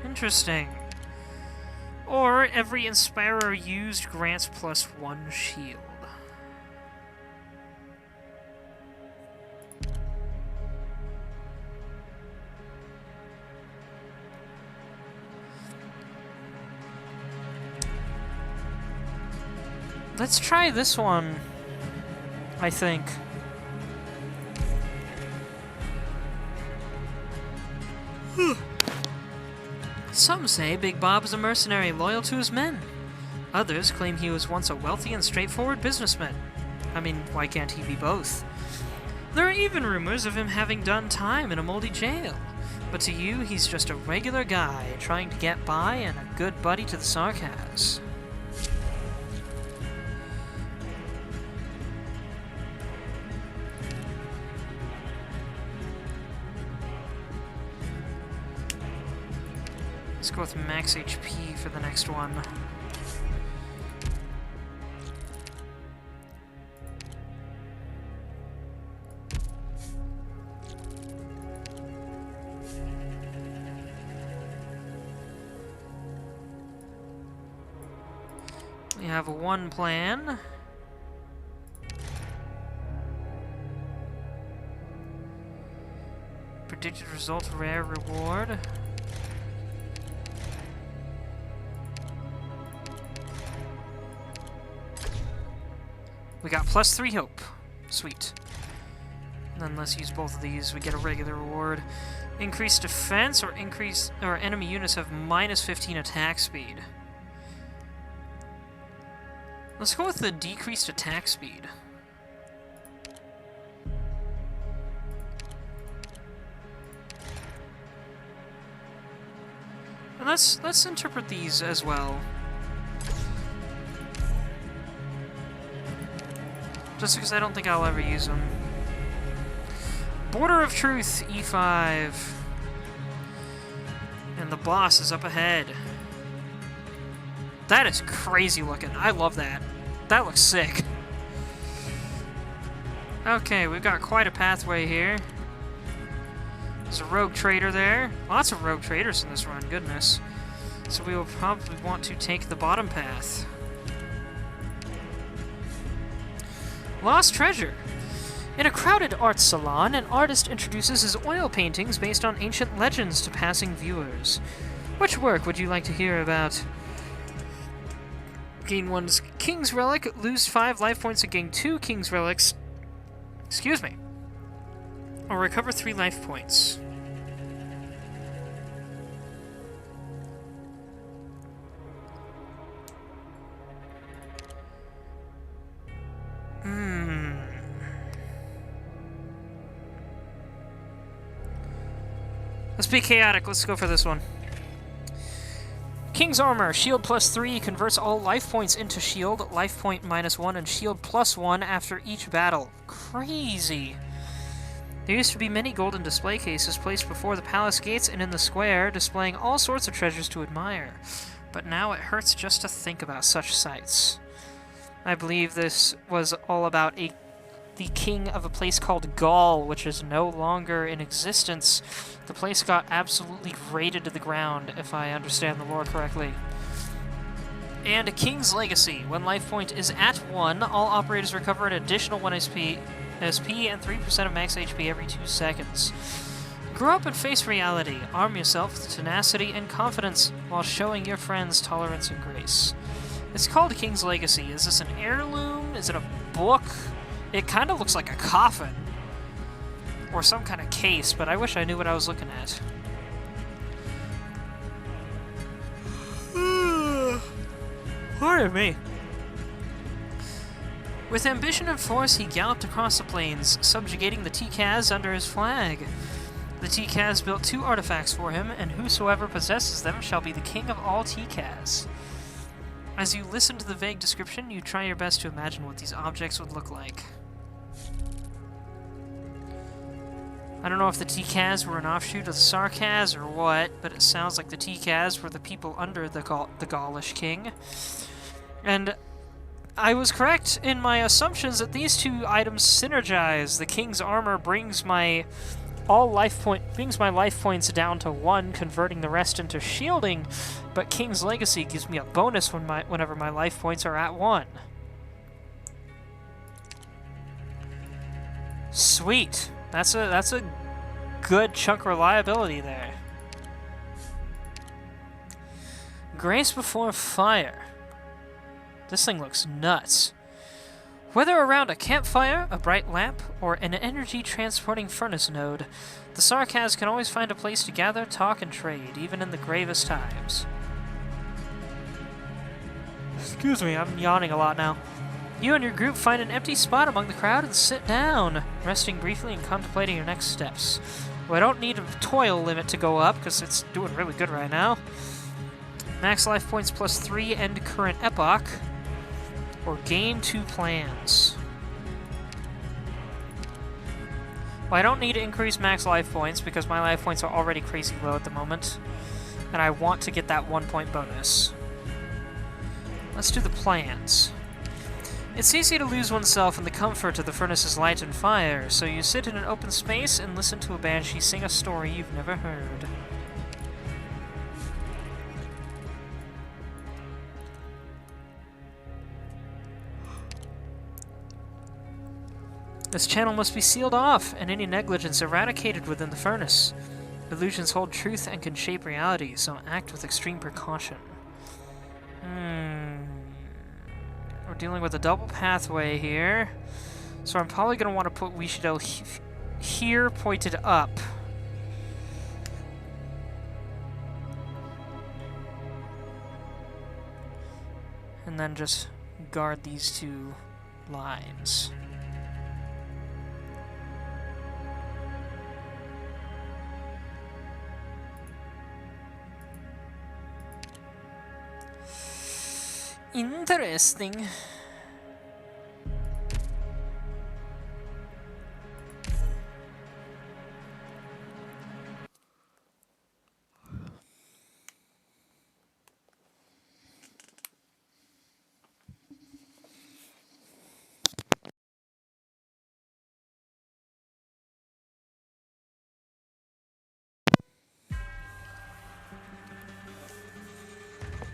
Interesting. Or every Inspirer used grants +1 shield. Let's try this one, I think. Some say Big Bob is a mercenary loyal to his men. Others claim he was once a wealthy and straightforward businessman. I mean, why can't he be both? There are even rumors of him having done time in a moldy jail. But to you, he's just a regular guy trying to get by and a good buddy to the Sarkaz. Let's go with max HP for the next one. We have one plan. Predicted result, rare reward. We got +3 hope. Sweet. And then let's use both of these. We get a regular reward. Increased defense or enemy units have -15 attack speed. Let's go with the decreased attack speed. And let's interpret these as well. Just because I don't think I'll ever use them. Border of Truth, E5. And the boss is up ahead. That is crazy looking. I love that. That looks sick. Okay, we've got quite a pathway here. There's a rogue trader there. Lots of rogue traders in this run, goodness. So we will probably want to take the bottom path. Lost treasure. In a crowded art salon, an artist introduces his oil paintings based on ancient legends to passing viewers. Which work would you like to hear about? Gain 1 King's Relic, lose 5 life points and gain 2 King's Relics. Excuse me. Or recover 3 life points. Let's be chaotic. Let's go for this one. King's Armor. Shield +3 converts all life points into shield. Life point -1 and shield +1 after each battle. Crazy. There used to be many golden display cases placed before the palace gates and in the square, displaying all sorts of treasures to admire. But now it hurts just to think about such sights. I believe this was all about the king of a place called Gaul, which is no longer in existence. The place got absolutely raided to the ground, if I understand the lore correctly. And a King's Legacy. When life point is at 1, all operators recover an additional 1 SP and 3% of max HP every 2 seconds. Grow up and face reality. Arm yourself with tenacity and confidence while showing your friends tolerance and grace. It's called King's Legacy. Is this an heirloom? Is it a book? It kind of looks like a coffin. Or some kind of case, but I wish I knew what I was looking at. Pardon me. With ambition and force, he galloped across the plains, subjugating the T-Kaz under his flag. The T-Kaz built 2 artifacts for him, and whosoever possesses them shall be the king of all T-Kaz. As you listen to the vague description, you try your best to imagine what these objects would look like. I don't know if the T-Kaz were an offshoot of the Sarkaz or what, but it sounds like the T-Kaz were the people under the Gaulish king. And I was correct in my assumptions that these 2 items synergize. The King's Armor brings my all life brings my life points down to 1, converting the rest into shielding, but King's Legacy gives me a bonus whenever my life points are at 1. Sweet. That's a good chunk of reliability there. Grace before fire. This thing looks nuts. Whether around a campfire, a bright lamp, or an energy-transporting furnace node, the Sarkaz can always find a place to gather, talk, and trade, even in the gravest times. Excuse me, I'm yawning a lot now. You and your group find an empty spot among the crowd and sit down, resting briefly and contemplating your next steps. Well, I don't need a toil limit to go up, because it's doing really good right now. Max life points plus 3 end current epoch. Or gain 2 plans. Well, I don't need to increase max life points because my life points are already crazy low at the moment. And I want to get that 1 point bonus. Let's do the plans. It's easy to lose oneself in the comfort of the furnace's light and fire, so you sit in an open space and listen to a banshee sing a story you've never heard. This channel must be sealed off, and any negligence eradicated within the furnace. Illusions hold truth and can shape reality, so act with extreme precaution. We're dealing with a double pathway here, so I'm probably going to want to put Wishido here, pointed up. And then just guard these 2 lines. Interesting.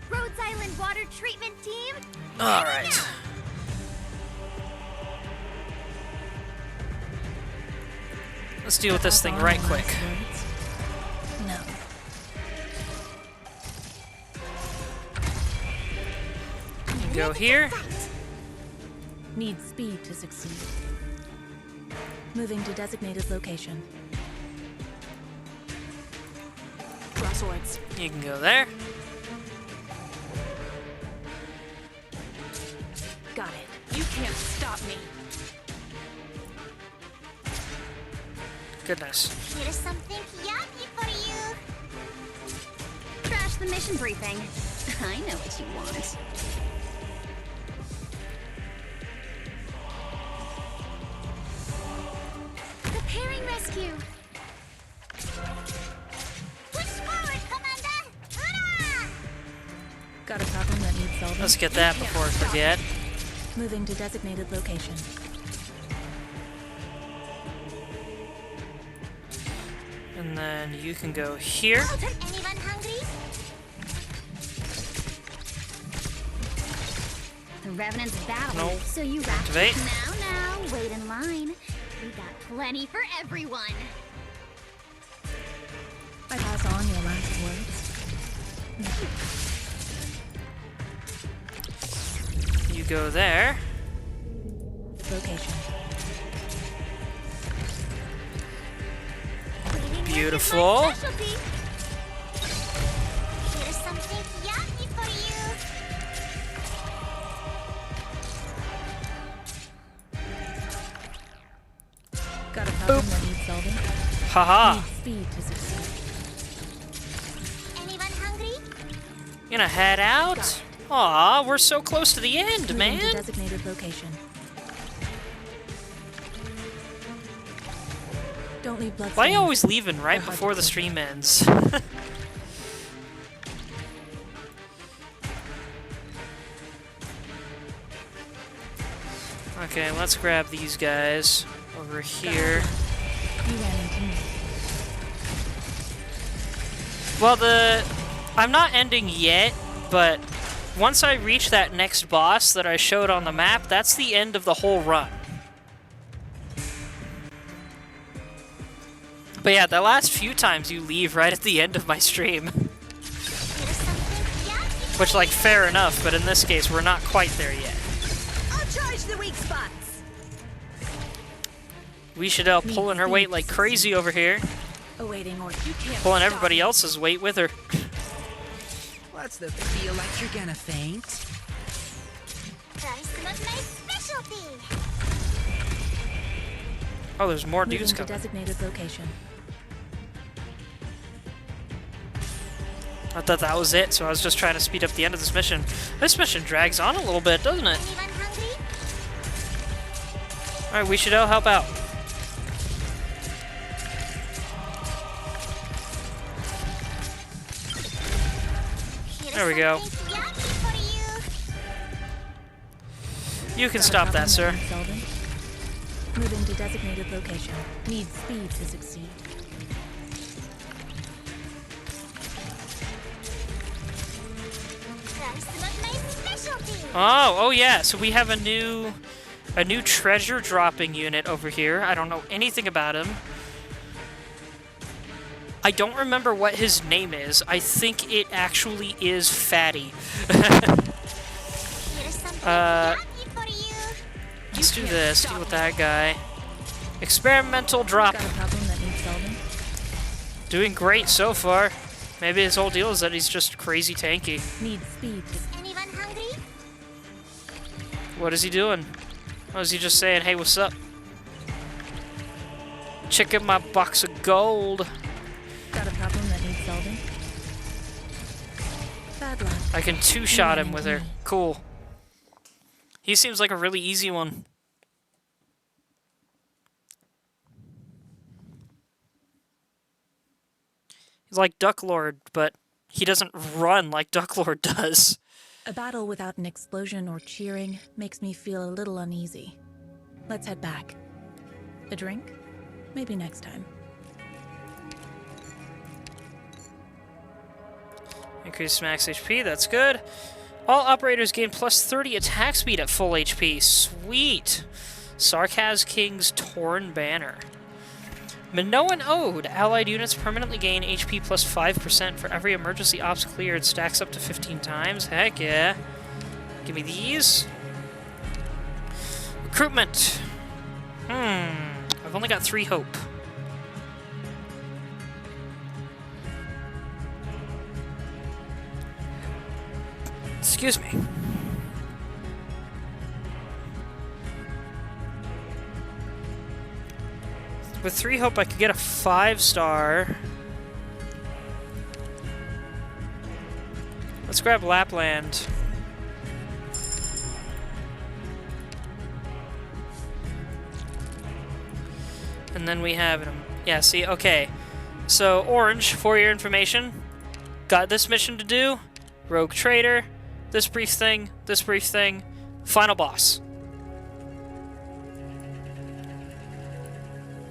Rhodes Island Water Treatment Team. All right. Let's deal with this thing right quick. No. You go here. Need speed to succeed. Moving to designated location. Draw swords. You can go there. Got it. You can't stop me. Goodness. Here's something yummy for you. Trash the mission briefing. I know what you want. Preparing rescue. Push forward, Commander! Hurrah! Got a problem that needs solving. Let's get that before I forget. Moving to designated location. And then you can go here. Anyone hungry? The Revenant's battle. No. So you wrap Activate. Now, wait in line. We got plenty for everyone. I pass on your last words. You go there. Location. Beautiful. Here's something yummy for you. Got a problem that needs solving. Haha. Need speed to succeed. Anyone hungry? You gonna head out? Aw, we're so close to the end, Moving to man. designated location. Don't leave blood. Why are you always leaving right before the stream ends? Okay, let's grab these guys over here. You ran into me. Well, I'm not ending yet, but once I reach that next boss that I showed on the map, that's the end of the whole run. But yeah, the last few times you leave right at the end of my stream. Which, like, fair enough, but in this case, we're not quite there yet. I'll charge the weak spots. Wichadel pulling her weight like crazy over here. Awaiting order. You can't Pulling stop everybody me. else's weight with her. What's the feel like you're gonna faint? Try some of my specialty. Oh, there's more Moving dudes to coming. designated location. I thought that was it, so I was just trying to speed up the end of this mission. This mission drags on a little bit, doesn't it? Anyone hungry? Alright, Wichadel, help out. Here's There we go. something yummy for you. You can stop that, sir. Sullivan. Moving to designated location. Need speed to succeed. Try some of my specialty. Oh yeah, so we have a new treasure dropping unit over here. I don't know anything about him. I don't remember what his name is. I think it actually is Fatty. Here's something yummy for you. Let's do this. Deal with that guy. Experimental drop. Got a problem that needs solving? Doing great so far. Maybe his whole deal is that he's just crazy tanky. Need speed to Anyone hungry? What is he doing? Oh, is he just saying, hey, what's up? Check out my box of gold. Got a problem that needs solving? Bad luck. I can two-shot him with her. Cool. He seems like a really easy one. He's like Ducklord, but he doesn't run like Ducklord does. A battle without an explosion or cheering makes me feel a little uneasy. Let's head back. A drink? Maybe next time. Increase max HP, that's good. All operators gain plus 30 attack speed at full HP. Sweet! Sarkaz King's Torn Banner. Minoan Ode. Allied units permanently gain HP plus 5% for every emergency ops cleared. Stacks up to 15 times. Heck yeah. Give me these. Recruitment. I've only got 3 hope. Excuse me. With 3 hope, I could get a 5-star. Let's grab Lapland. And then we have... Yeah, see, okay. So, Orange, for your information, got this mission to do. Rogue Trader. This brief thing, final boss.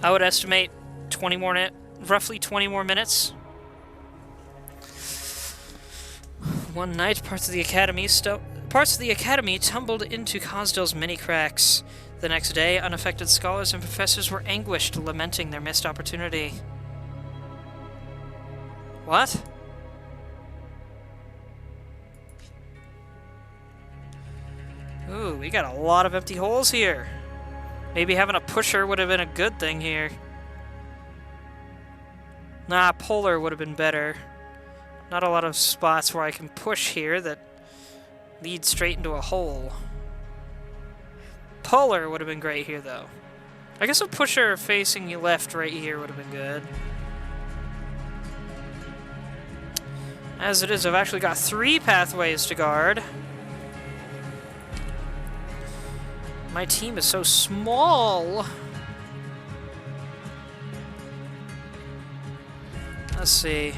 I would estimate 20 more roughly 20 more minutes. One night, parts of the academy tumbled into Cosdale's many cracks. The next day, unaffected scholars and professors were anguished, lamenting their missed opportunity. What? Ooh, we got a lot of empty holes here. Maybe having a pusher would have been a good thing here. Nah, polar would have been better. Not a lot of spots where I can push here that lead straight into a hole. Polar would have been great here, though. I guess a pusher facing you left right here would have been good. As it is, I've actually got 3 pathways to guard. My team is so small. Let's see.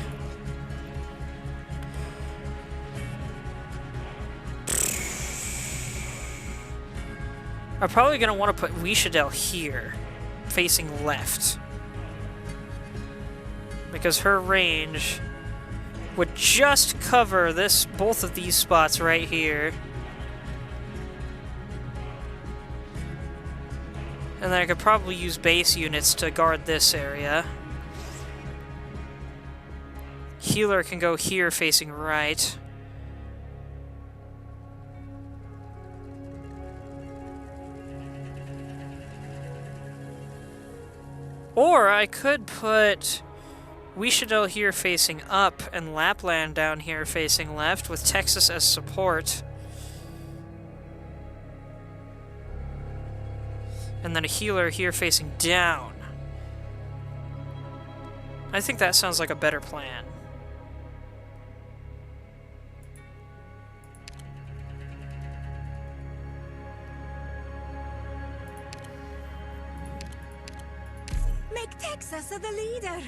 I'm probably going to want to put Wichadel here, facing left. Because her range would just cover both of these spots right here. And then I could probably use base units to guard this area. Healer can go here facing right. Or I could put Wishido here facing up and Lapland down here facing left with Texas as support. And then a healer here facing down. I think that sounds like a better plan. Make Texas the leader.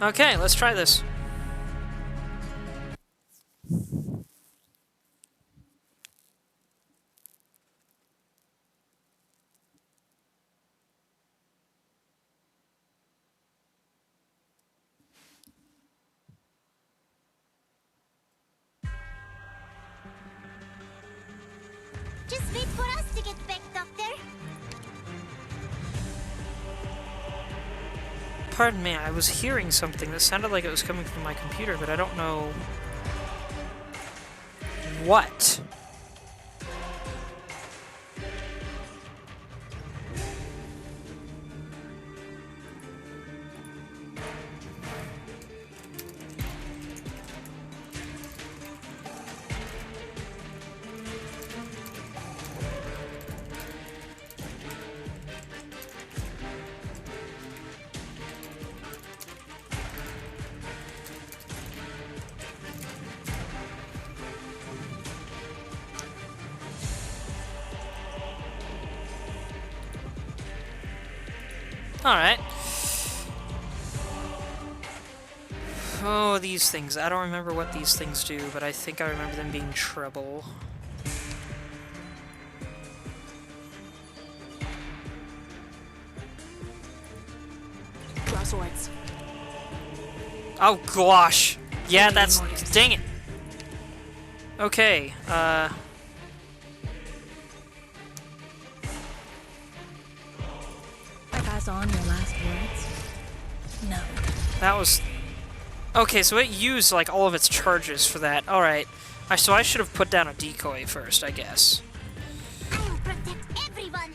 Okay, let's try this. Just wait for us to get back, Doctor. Pardon me, I was hearing something that sounded like it was coming from my computer, but I don't know what. Alright. Oh, these things. I don't remember what these things do, but I think I remember them being trouble. Crosswords. Oh, gosh. Yeah, that's... Dang it. Okay, Pass on your last words? No. that was... Okay, so it used, like, all of its charges for that. Alright. So I should have put down a decoy first, I guess. I'll protect everyone.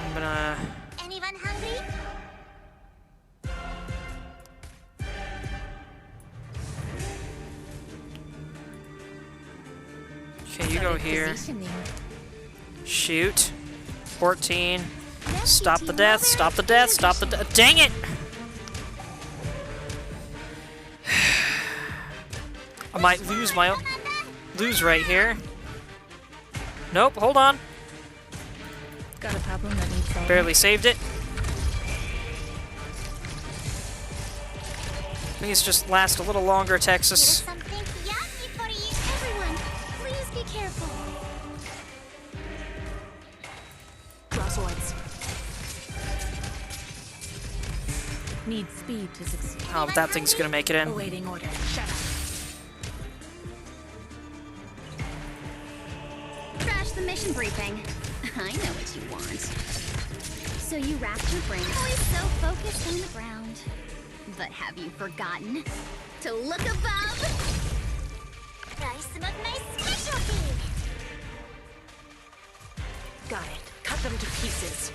I'm gonna... Anyone hungry? Okay, you go here. Shoot. 14. Stop the death, stop the death, stop the death. Dang it! I might lose right here. Nope, hold on. Got a problem that needs solving? Barely saved it. Please just last a little longer, Here's Texas. something yummy for you. Everyone, please be careful. Crosswords. Need speed to succeed. Oh, that thing's gonna make it in. Awaiting order. Shut up. Crash the mission briefing. I know what you want. So you wrapped your brain. Always so focused on the ground. But have you forgotten to look above? Try some of my specialty. Got it. Cut them to pieces.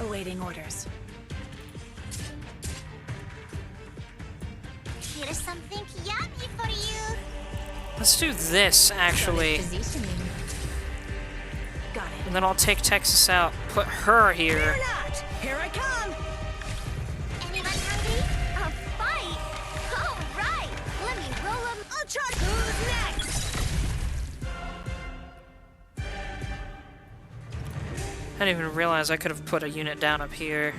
Awaiting orders. Here's something yummy for you. Let's do this, actually. Positioning. Got it. And then I'll take Texas out. Put her here. Not! Here I come! Anyone hungry? A fight? All right. Let me roll 'em. I'll Charge! Who's next? I didn't even realize I could have put a unit down up here.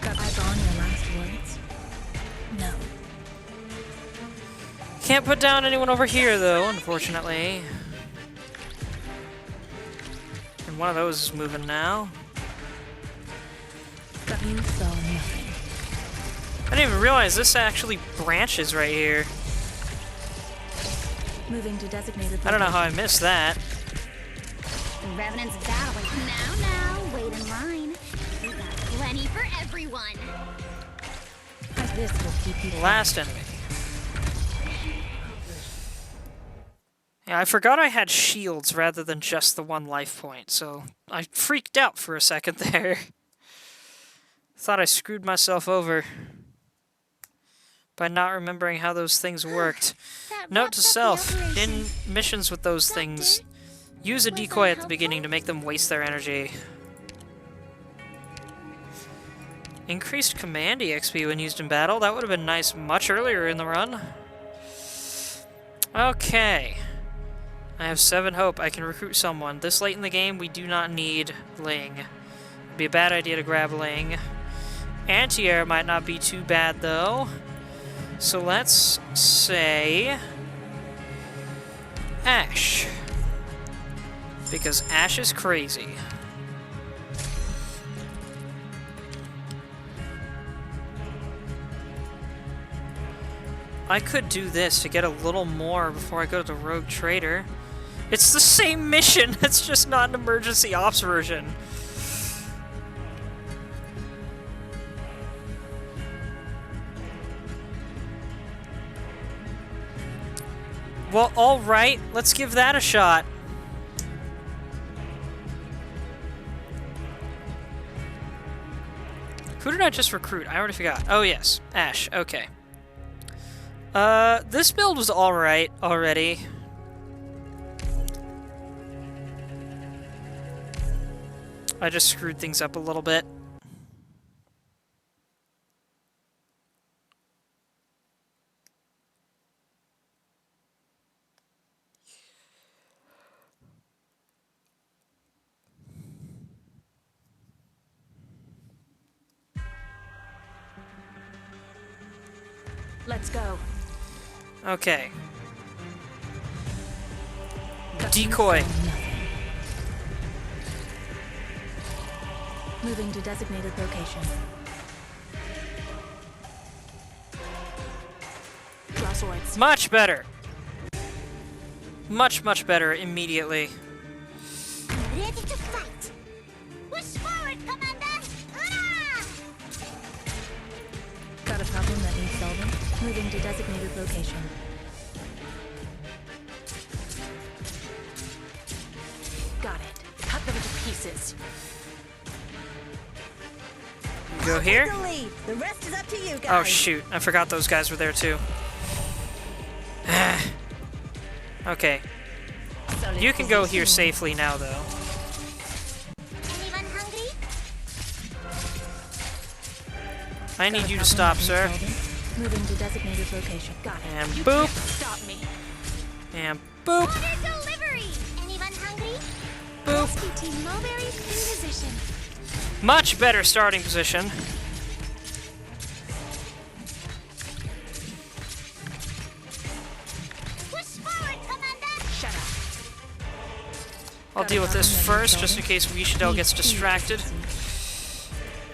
Got eyes on your last words? No. Can't put down anyone over here, though, unfortunately. And one of those is moving now. You saw nothing. I didn't even realize this actually branches right here. Moving to designated I don't know how I location. missed that. The Revenant's battling. Now, wait in line. We got plenty for everyone. This will keep you Last enemy. Yeah, I forgot I had shields rather than just the one life point, so I freaked out for a second there. Thought I screwed myself over by not remembering how those things worked. Note to self, in missions with those things, use a decoy at the beginning to make them waste their energy. Increased command EXP when used in battle. That would have been nice much earlier in the run. Okay. I have 7 hope. I can recruit someone. This late in the game, we do not need Ling. It'd be a bad idea to grab Ling. Anti-air might not be too bad, though. So let's say Ash. Because Ash is crazy. I could do this to get a little more before I go to the Rogue Trader. It's the same mission, it's just not an emergency ops version. Well, alright, let's give that a shot. Who did I just recruit? I already forgot. Oh yes, Ash, okay. This build was alright already. I just screwed things up a little bit. Let's go. Okay. Decoy. Moving to designated location. Draw swords. Much better. Much, much better immediately. Ready to fight. Push forward, Commander! Hurrah! Got a problem that needs solving. Moving to designated location. Got it. Cut them to pieces. Go here. The lead. The rest is up to you guys. Oh shoot, I forgot those guys were there too. Okay. You can go here safely now though. Anyone hungry? I need you to stop, sir. Moving to designated location. Got it. And You boop. can't stop me. And boop. Order delivery! Anyone hungry? Boop. Rescue Team Mulberry's in position. Much better starting position. Push forward, Commander! Shut up. I'll deal with this first, just in case Rishidel gets distracted.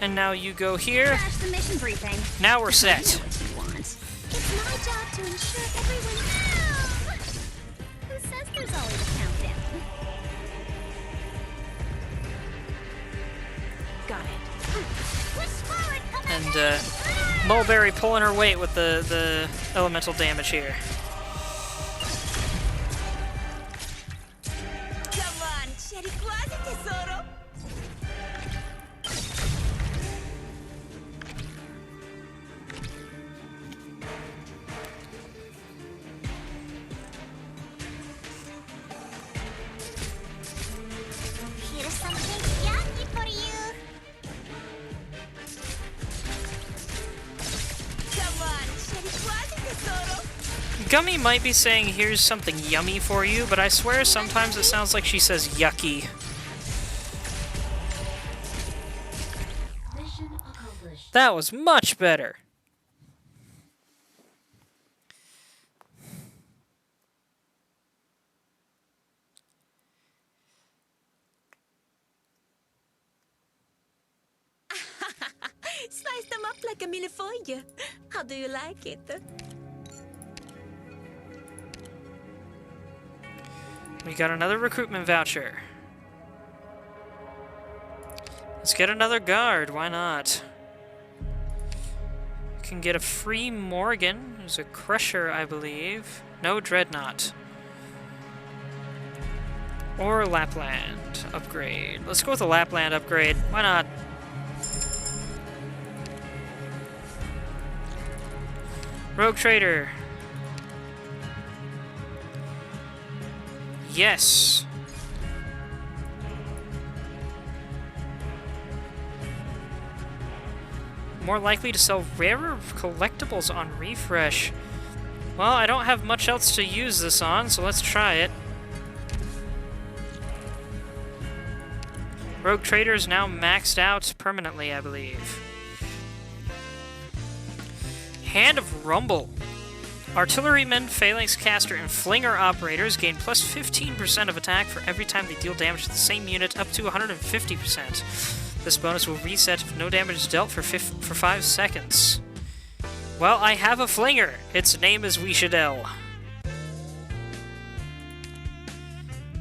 And now you go here. Crash the mission briefing. Now we're I know set. what you want. It's my job to ensure everyone knows. Who says there's always a countdown? Got it. Push forward, Commander! And Mulberry pulling her weight with the elemental damage here. Come on, Cherry Quasi Tesoro. Here's something yummy for you. Gummy might be saying, here's something yummy for you, but I swear sometimes it sounds like she says yucky. That was much better. Slice them up like a millefeuille. How do you like it? We got another recruitment voucher. Let's get another guard, why not? Can get a free Morgan. There's a Crusher, I believe. No Dreadnought. Or Lapland upgrade. Let's go with the Lapland upgrade. Why not? Rogue Trader. Yes. More likely to sell rarer collectibles on refresh. Well, I don't have much else to use this on, so let's try it. Rogue Trader is now maxed out permanently, I believe. Hand of Rumble. Artillerymen, Phalanx Caster, and Flinger operators gain plus 15% of attack for every time they deal damage to the same unit, up to 150%. This bonus will reset if no damage is dealt for 5 seconds. Well, I have a Flinger. Its name is Weeshadel.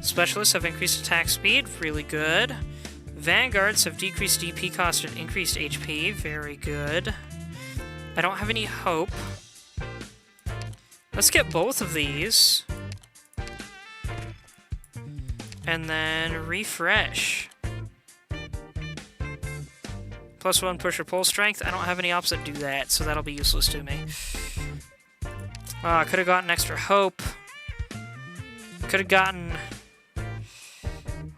Specialists have increased attack speed. Really good. Vanguards have decreased DP cost and increased HP. Very good. I don't have any hope. Let's get both of these. And then refresh. +1 push-or-pull strength. I don't have any ops that do that, so that'll be useless to me. I could have gotten extra hope. Could have gotten...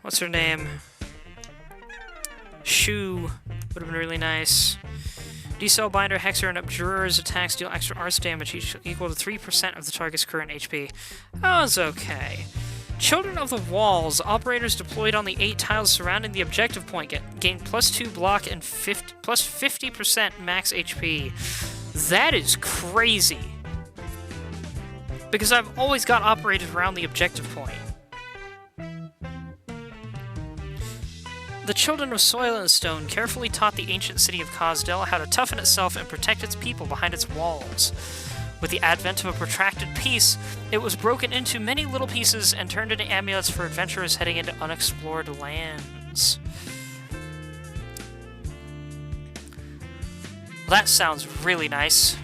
What's her name? Shu. Would have been really nice. D-Cell Binder, Hexer, and Abjurer's attacks deal extra arts damage equal to 3% of the target's current HP. That was okay. Children of the Walls. Operators deployed on the 8 tiles surrounding the objective point gain +2 block and plus 50% max HP. That is crazy. Because I've always got operators around the objective point. The Children of Soil and Stone carefully taught the ancient city of Kosdel how to toughen itself and protect its people behind its walls. With the advent of a protracted peace, it was broken into many little pieces and turned into amulets for adventurers heading into unexplored lands. Well, that sounds really nice.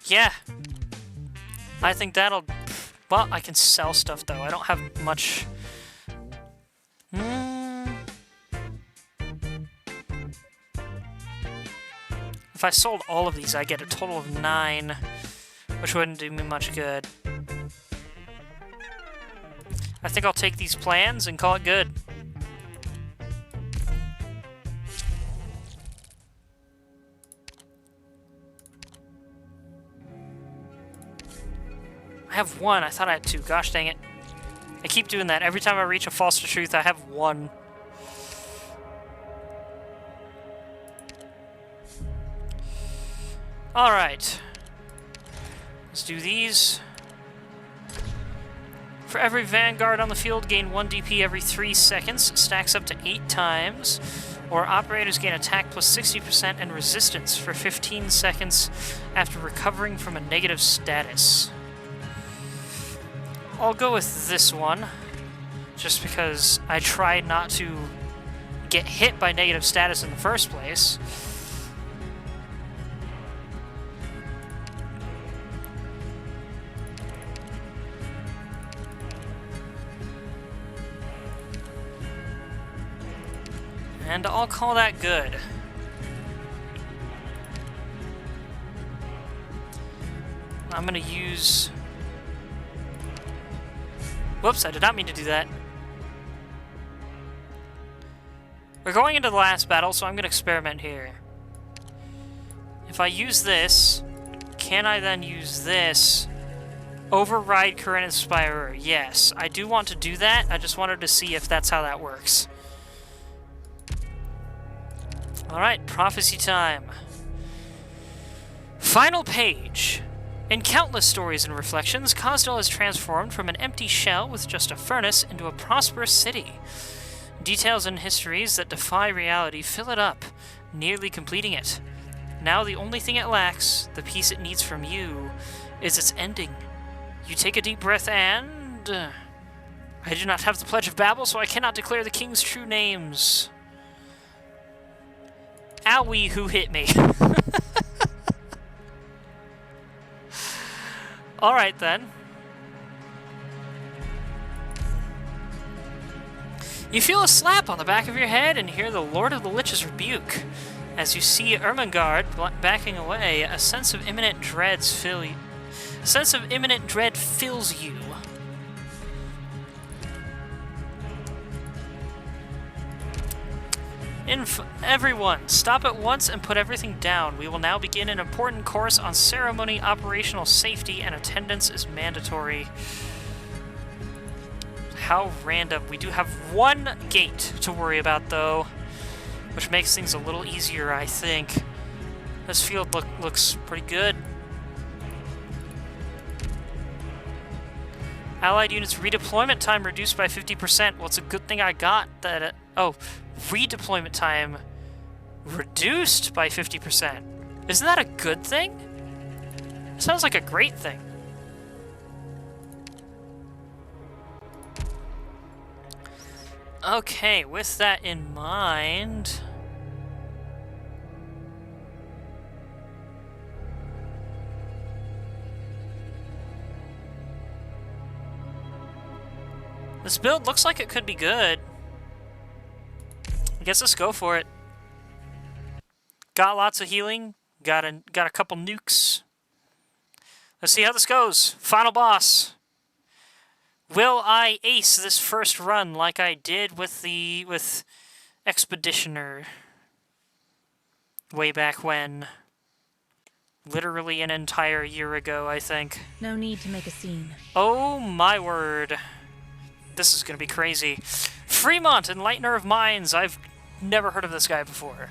Yeah. I think that'll... Well, I can sell stuff, though. I don't have much... If I sold all of these, I get a total of 9, which wouldn't do me much good. I think I'll take these plans and call it good. I have 1. I thought I had 2. Gosh dang it. I keep doing that. Every time I reach a false to truth, I have 1. Alright. Let's do these. For every Vanguard on the field, gain 1 DP every 3 seconds. Stacks up to 8 times. Or operators gain attack plus 60% and resistance for 15 seconds after recovering from a negative status. I'll go with this one, just because I tried not to get hit by negative status in the first place. And I'll call that good. I'm gonna use... Whoops, I did not mean to do that. We're going into the last battle, so I'm going to experiment here. If I use this, can I then use this? Override current inspirer. Yes, I do want to do that. I just wanted to see if that's how that works. Alright, prophecy time. Final page. In countless stories and reflections, Khosdal is transformed from an empty shell with just a furnace into a prosperous city. Details and histories that defy reality fill it up, nearly completing it. Now the only thing it lacks, the piece it needs from you, is its ending. You take a deep breath and... I do not have the Pledge of Babel, so I cannot declare the king's true names. Owie, who hit me? Alright then. You feel a slap on the back of your head and hear the Lord of the Lich's rebuke. As you see Ermengarde backing away, a sense of imminent dread fills you. Everyone, stop at once and put everything down. We will now begin an important course on ceremony, operational safety, and attendance is mandatory. How random. We do have one gate to worry about, though, which makes things a little easier, I think. This field looks pretty good. Allied units redeployment time reduced by 50%. Well, it's a good thing I got that... oh, redeployment time reduced by 50%. Isn't that a good thing? It sounds like a great thing. Okay, with that in mind... this build looks like it could be good. I guess let's go for it. Got lots of healing. Got a couple nukes. Let's see how this goes. Final boss. Will I ace this first run like I did with Expeditioner way back when? Literally an entire year ago, I think. No need to make a scene. Oh my word. This is gonna be crazy. Fremont, Enlightener of Minds. I've never heard of this guy before.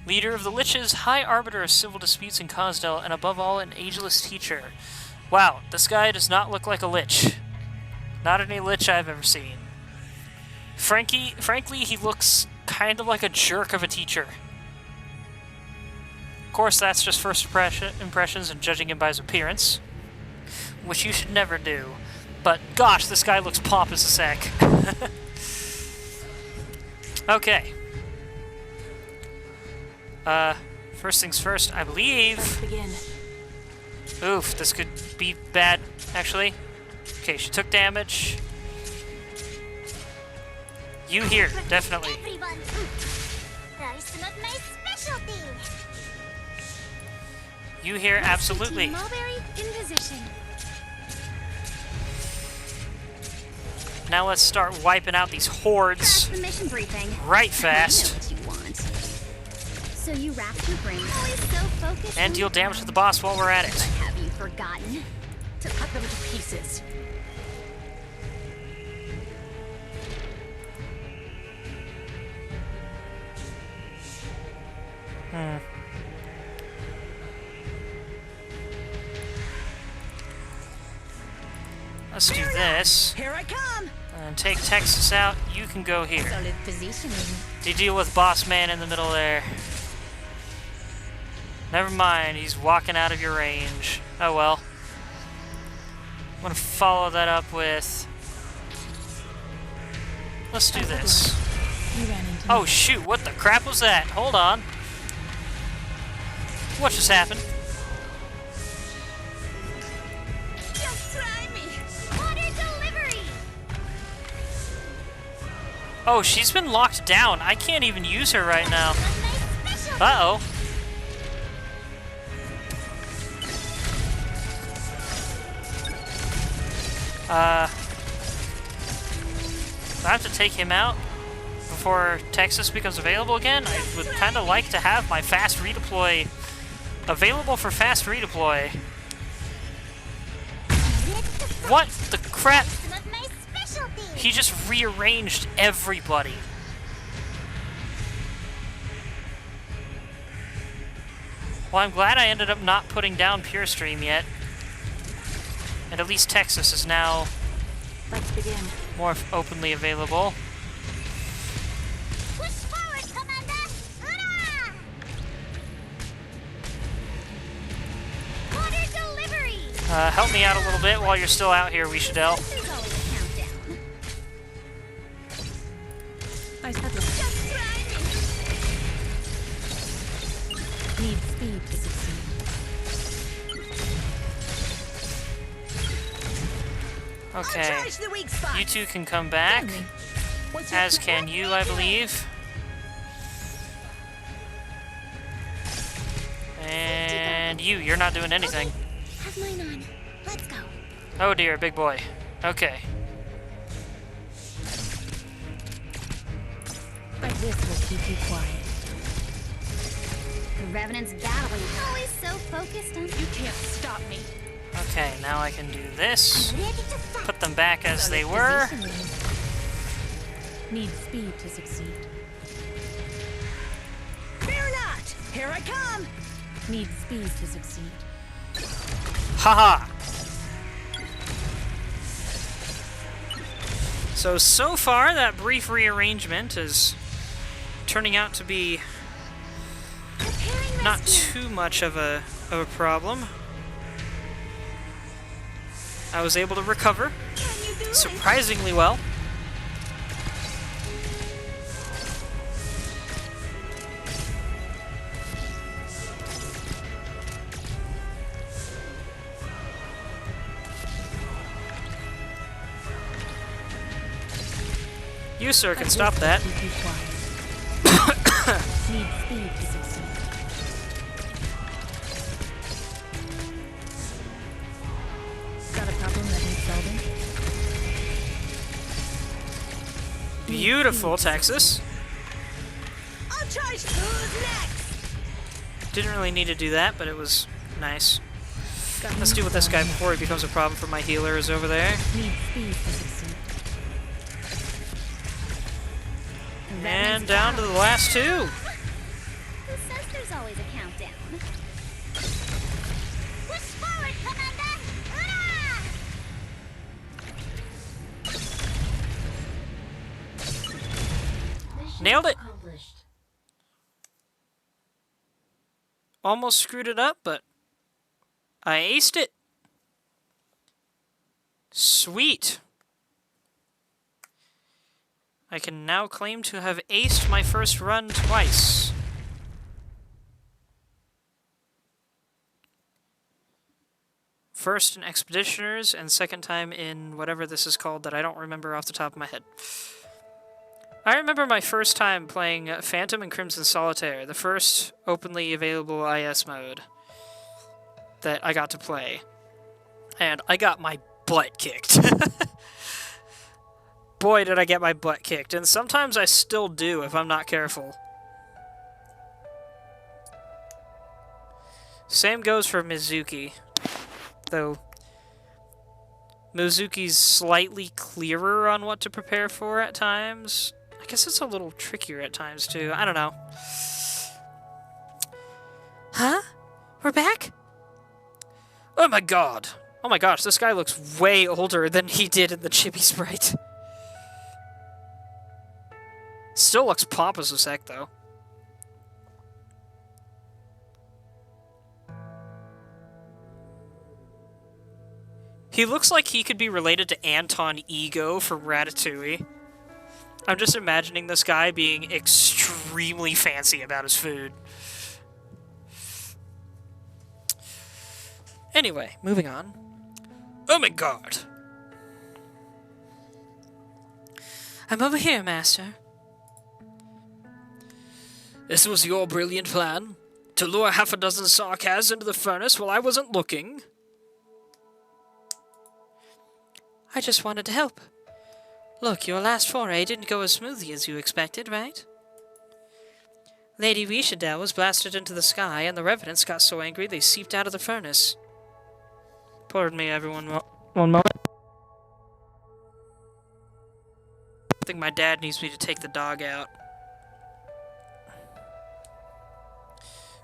Leader of the Liches, High Arbiter of Civil Disputes in Khosdal, and above all, an ageless teacher. Wow, this guy does not look like a Lich. Not any Lich I've ever seen. Frankly, he looks kind of like a jerk of a teacher. Of course, that's just first impressions and judging him by his appearance, which you should never do. But gosh, this guy looks pomp as a sec. Okay. First things first, I believe. Let's begin. Oof, this could be bad, actually. Okay, she took damage. You here, definitely. Everyone. That is some of my specialty. You here, absolutely. Mulberry in position. Now let's start wiping out these hordes That's the mission briefing. right I know fast. what you want. So you wrapped your brain. Always so focused. And deal damage to the boss while we're at it. Have you forgotten? To cut them to pieces. Let's do this. Here I come! And take Texas out. You can go here. Solid positioning. To deal with Boss Man in the middle there. Never mind, he's walking out of your range. Oh well. I'm gonna follow that up with... let's do this. You ran into Oh me. shoot, what the crap was that? Hold on. What just happened? Just try me. Water delivery. Oh, she's been locked down. I can't even use her right now. Of my specialty. Uh-oh. Do I have to take him out? before Texas becomes available again. I would kind of like to have my fast redeploy available for fast redeploy. What the crap? He just rearranged everybody. Well, I'm glad I ended up not putting down Pure Stream yet. And at least Texas is now Let's begin. more openly available. Push forward, Commander! Hurrah! Order delivery! Help me out a little bit while you're still out here, Wishadel. There's always a countdown. I said this. Just try me. Need speed to succeed. Okay. Charge the weak spot. You two can come back. What's your As can you, I believe. And you're not doing anything. Have mine on. Let's go. Oh dear, big boy. Okay. But this will keep you quiet. The Revenant's battling. Always so focused on. You can't stop me. Okay, now I can do this. Ready to fight. Put them back as they were. Need speed to succeed. Fear not. Here I come. Need speed to succeed. Haha! So far, that brief rearrangement is turning out to be Preparing not rescue. too much of a problem. I was able to recover Can you do it? surprisingly well. You, sir, can stop that. Keep you quiet. Need speed to succeed. Got a problem that needs solving? Beautiful, Texas. I'll charge. Who's next? Didn't really need to do that, but it was nice. Got Let's deal with this guy before he becomes a problem for my healers over there. Need speed to succeed. And down to the last two. Who says there's always a countdown? Push forward, Commander! Hurrah! Nailed it. Almost screwed it up, but I aced it. Sweet. I can now claim to have aced my first run twice. First in Expeditioners, and second time in whatever this is called that I don't remember off the top of my head. I remember my first time playing Phantom and Crimson Solitaire, the first openly available IS mode that I got to play. And I got my butt kicked. Boy, did I get my butt kicked, and sometimes I still do if I'm not careful. Same goes for Mizuki, though Mizuki's slightly clearer on what to prepare for at times. I guess it's a little trickier at times, too. I don't know. Huh? We're back? Oh my god! Oh my gosh, this guy looks way older than he did in the Chibi Sprite. Still looks pompous as heck, though. He looks like he could be related to Anton Ego from Ratatouille. I'm just imagining this guy being extremely fancy about his food. Anyway, moving on. Oh my god! I'm over here, Master. This was your brilliant plan? To lure half a dozen Sarkaz into the furnace while I wasn't looking? I just wanted to help. Look, your last foray didn't go as smoothly as you expected, right? Lady Rishadel was blasted into the sky, and the revenants got so angry they seeped out of the furnace. Pardon me, everyone. One moment. I think my dad needs me to take the dog out.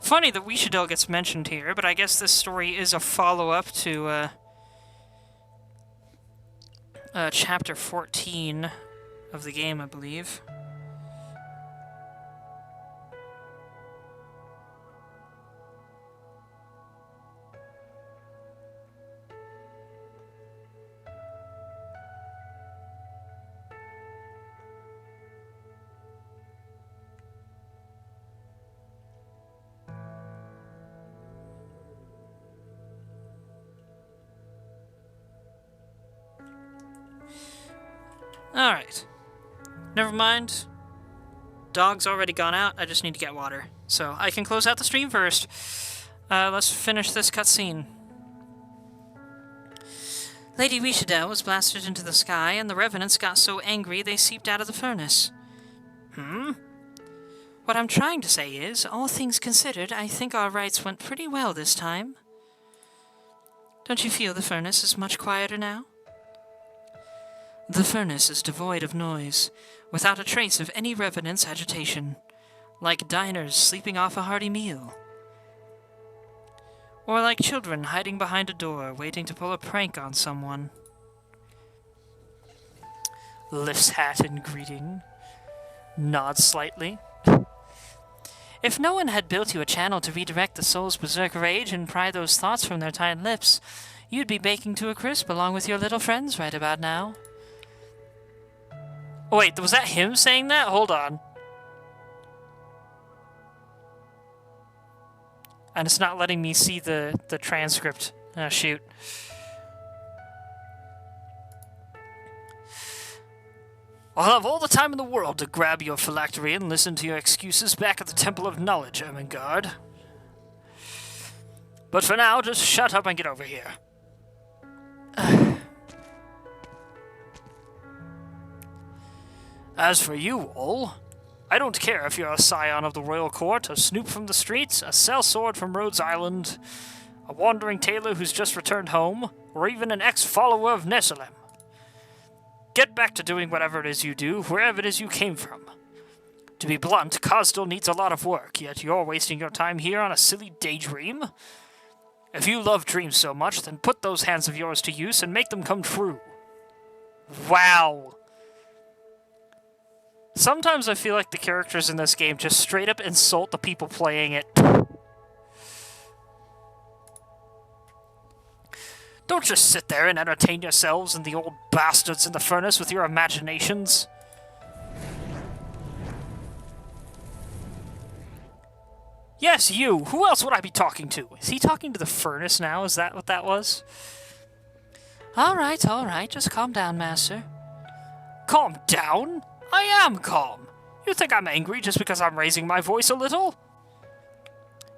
Funny that Rishadel gets mentioned here, but I guess this story is a follow-up to, chapter 14 of the game, I believe. Alright. Never mind. Dog's already gone out, I just need to get water. So, I can close out the stream first. Let's finish this cutscene. Lady Rishadel was blasted into the sky, and the revenants got so angry they seeped out of the furnace. What I'm trying to say is, all things considered, I think our rites went pretty well this time. Don't you feel the furnace is much quieter now? The furnace is devoid of noise, without a trace of any revenant's agitation, like diners sleeping off a hearty meal. Or like children hiding behind a door, waiting to pull a prank on someone. Lifts hat in greeting. Nods slightly. If no one had built you a channel to redirect the soul's berserk rage and pry those thoughts from their tired lips, you'd be baking to a crisp along with your little friends right about now. Oh, wait, was that him saying that? Hold on. And it's not letting me see the transcript. Oh, shoot. I'll have all the time in the world to grab your phylactery and listen to your excuses back at the Temple of Knowledge, Ermengarde. But for now, just shut up and get over here. As for you all, I don't care if you're a scion of the royal court, a snoop from the streets, a sellsword from Rhodes Island, a wandering tailor who's just returned home, or even an ex-follower of Nessalem. Get back to doing whatever it is you do, wherever it is you came from. To be blunt, Cosdale needs a lot of work, yet you're wasting your time here on a silly daydream? If you love dreams so much, then put those hands of yours to use and make them come true. Wow. Sometimes I feel like the characters in this game just straight up insult the people playing it. Don't just sit there and entertain yourselves and the old bastards in the furnace with your imaginations. Yes, you! Who else would I be talking to? Is he talking to the furnace now? Is that what that was? Alright, just calm down, Master. Calm down? I am calm. You think I'm angry just because I'm raising my voice a little?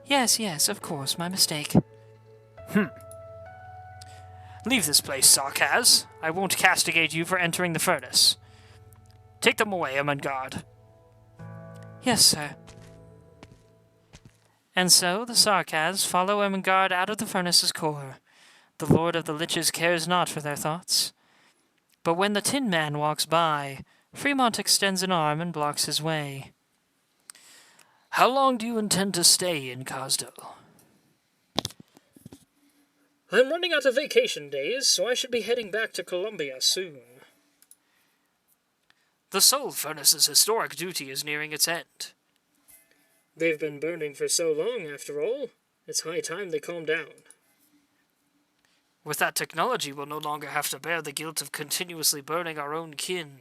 Yes, of course, my mistake. Leave this place, Sarkaz. I won't castigate you for entering the furnace. Take them away, Ermengarde. Yes, sir. And so the Sarkaz follow Ermengarde out of the furnace's core. The Lord of the Liches cares not for their thoughts. But when the Tin Man walks by, Fremont extends an arm and blocks his way. How long do you intend to stay in Cosdale? I'm running out of vacation days, so I should be heading back to Columbia soon. The Soul Furnace's historic duty is nearing its end. They've been burning for so long, after all. It's high time they calm down. With that technology, we'll no longer have to bear the guilt of continuously burning our own kin.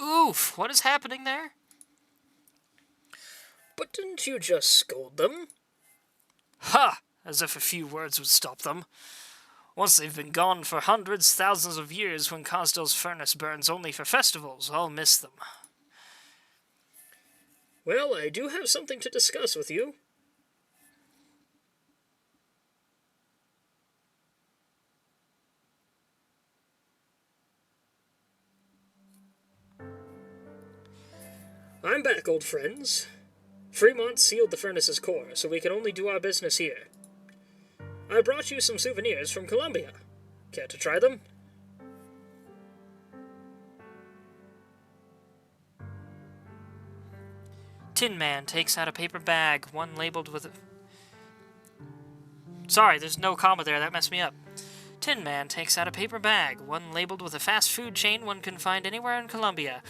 Oof, what is happening there? But didn't you just scold them? Ha! As if a few words would stop them. Once they've been gone for hundreds, thousands of years, when Cosdale's furnace burns only for festivals, I'll miss them. Well, I do have something to discuss with you. I'm back, old friends. Fremont sealed the furnace's core, so we can only do our business here. I brought you some souvenirs from Colombia. Care to try them? Tin Man takes out a paper bag, one labeled with... Sorry, there's no comma there, that messed me up. Tin Man takes out a paper bag, one labeled with a fast food chain one can find anywhere in Colombia,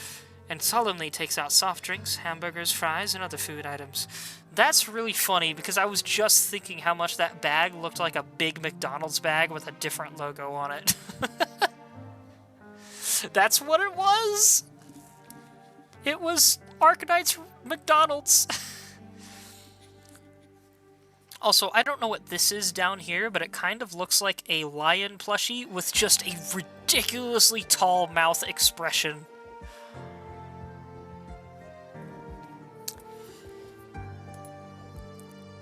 and solemnly takes out soft drinks, hamburgers, fries, and other food items. That's really funny, because I was just thinking how much that bag looked like a big McDonald's bag with a different logo on it. That's what it was! It was Arknights McDonald's. Also, I don't know what this is down here, but it kind of looks like a lion plushie with just a ridiculously tall mouth expression.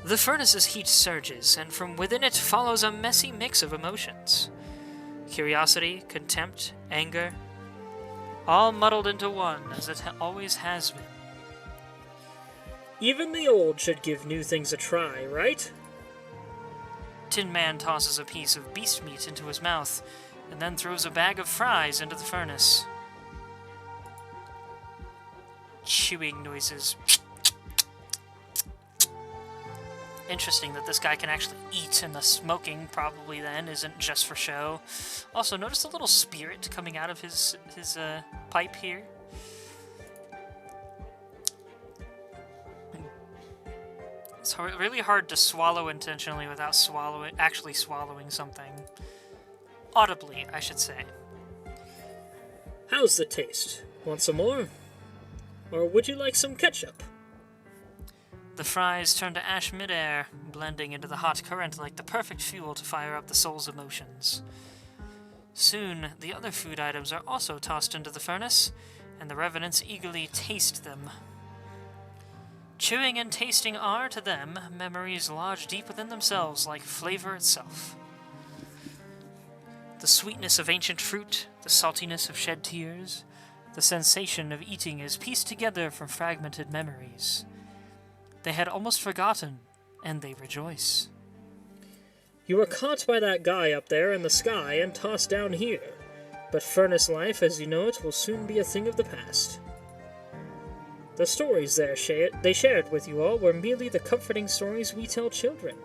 The furnace's heat surges, and from within it follows a messy mix of emotions. Curiosity, contempt, anger, all muddled into one, as it always has been. Even the old should give new things a try, right? Tin Man tosses a piece of beast meat into his mouth, and then throws a bag of fries into the furnace. Chewing noises. Interesting that this guy can actually eat, and the smoking probably then isn't just for show. Also, notice the little spirit coming out of his pipe here. It's really hard to swallow intentionally without actually swallowing something. Audibly, I should say. How's the taste? Want some more? Or would you like some ketchup? The fries turn to ash midair, blending into the hot current like the perfect fuel to fire up the soul's emotions. Soon, the other food items are also tossed into the furnace, and the revenants eagerly taste them. Chewing and tasting are, to them, memories lodged deep within themselves like flavor itself. The sweetness of ancient fruit, the saltiness of shed tears, the sensation of eating is pieced together from fragmented memories. They had almost forgotten, and they rejoice. You were caught by that guy up there in the sky and tossed down here, but furnace life as you know it will soon be a thing of the past. The stories they shared with you all were merely the comforting stories we tell children.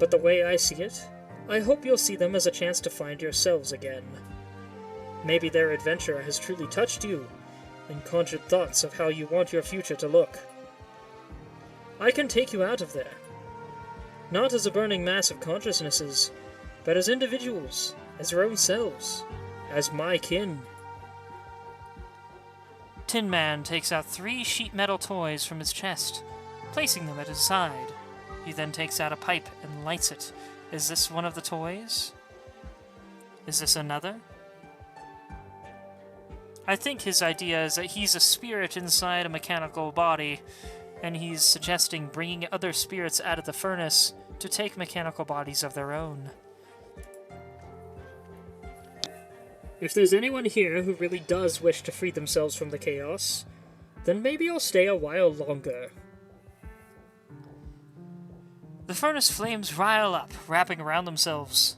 But the way I see it, I hope you'll see them as a chance to find yourselves again. Maybe their adventure has truly touched you, and conjured thoughts of how you want your future to look. I can take you out of there. Not as a burning mass of consciousnesses, but as individuals, as your own selves, as my kin. Tin Man takes out 3 sheet metal toys from his chest, placing them at his side. He then takes out a pipe and lights it. Is this one of the toys? Is this another? I think his idea is that he's a spirit inside a mechanical body, and he's suggesting bringing other spirits out of the furnace to take mechanical bodies of their own. If there's anyone here who really does wish to free themselves from the chaos, then maybe I'll stay a while longer. The furnace flames rile up, wrapping around themselves.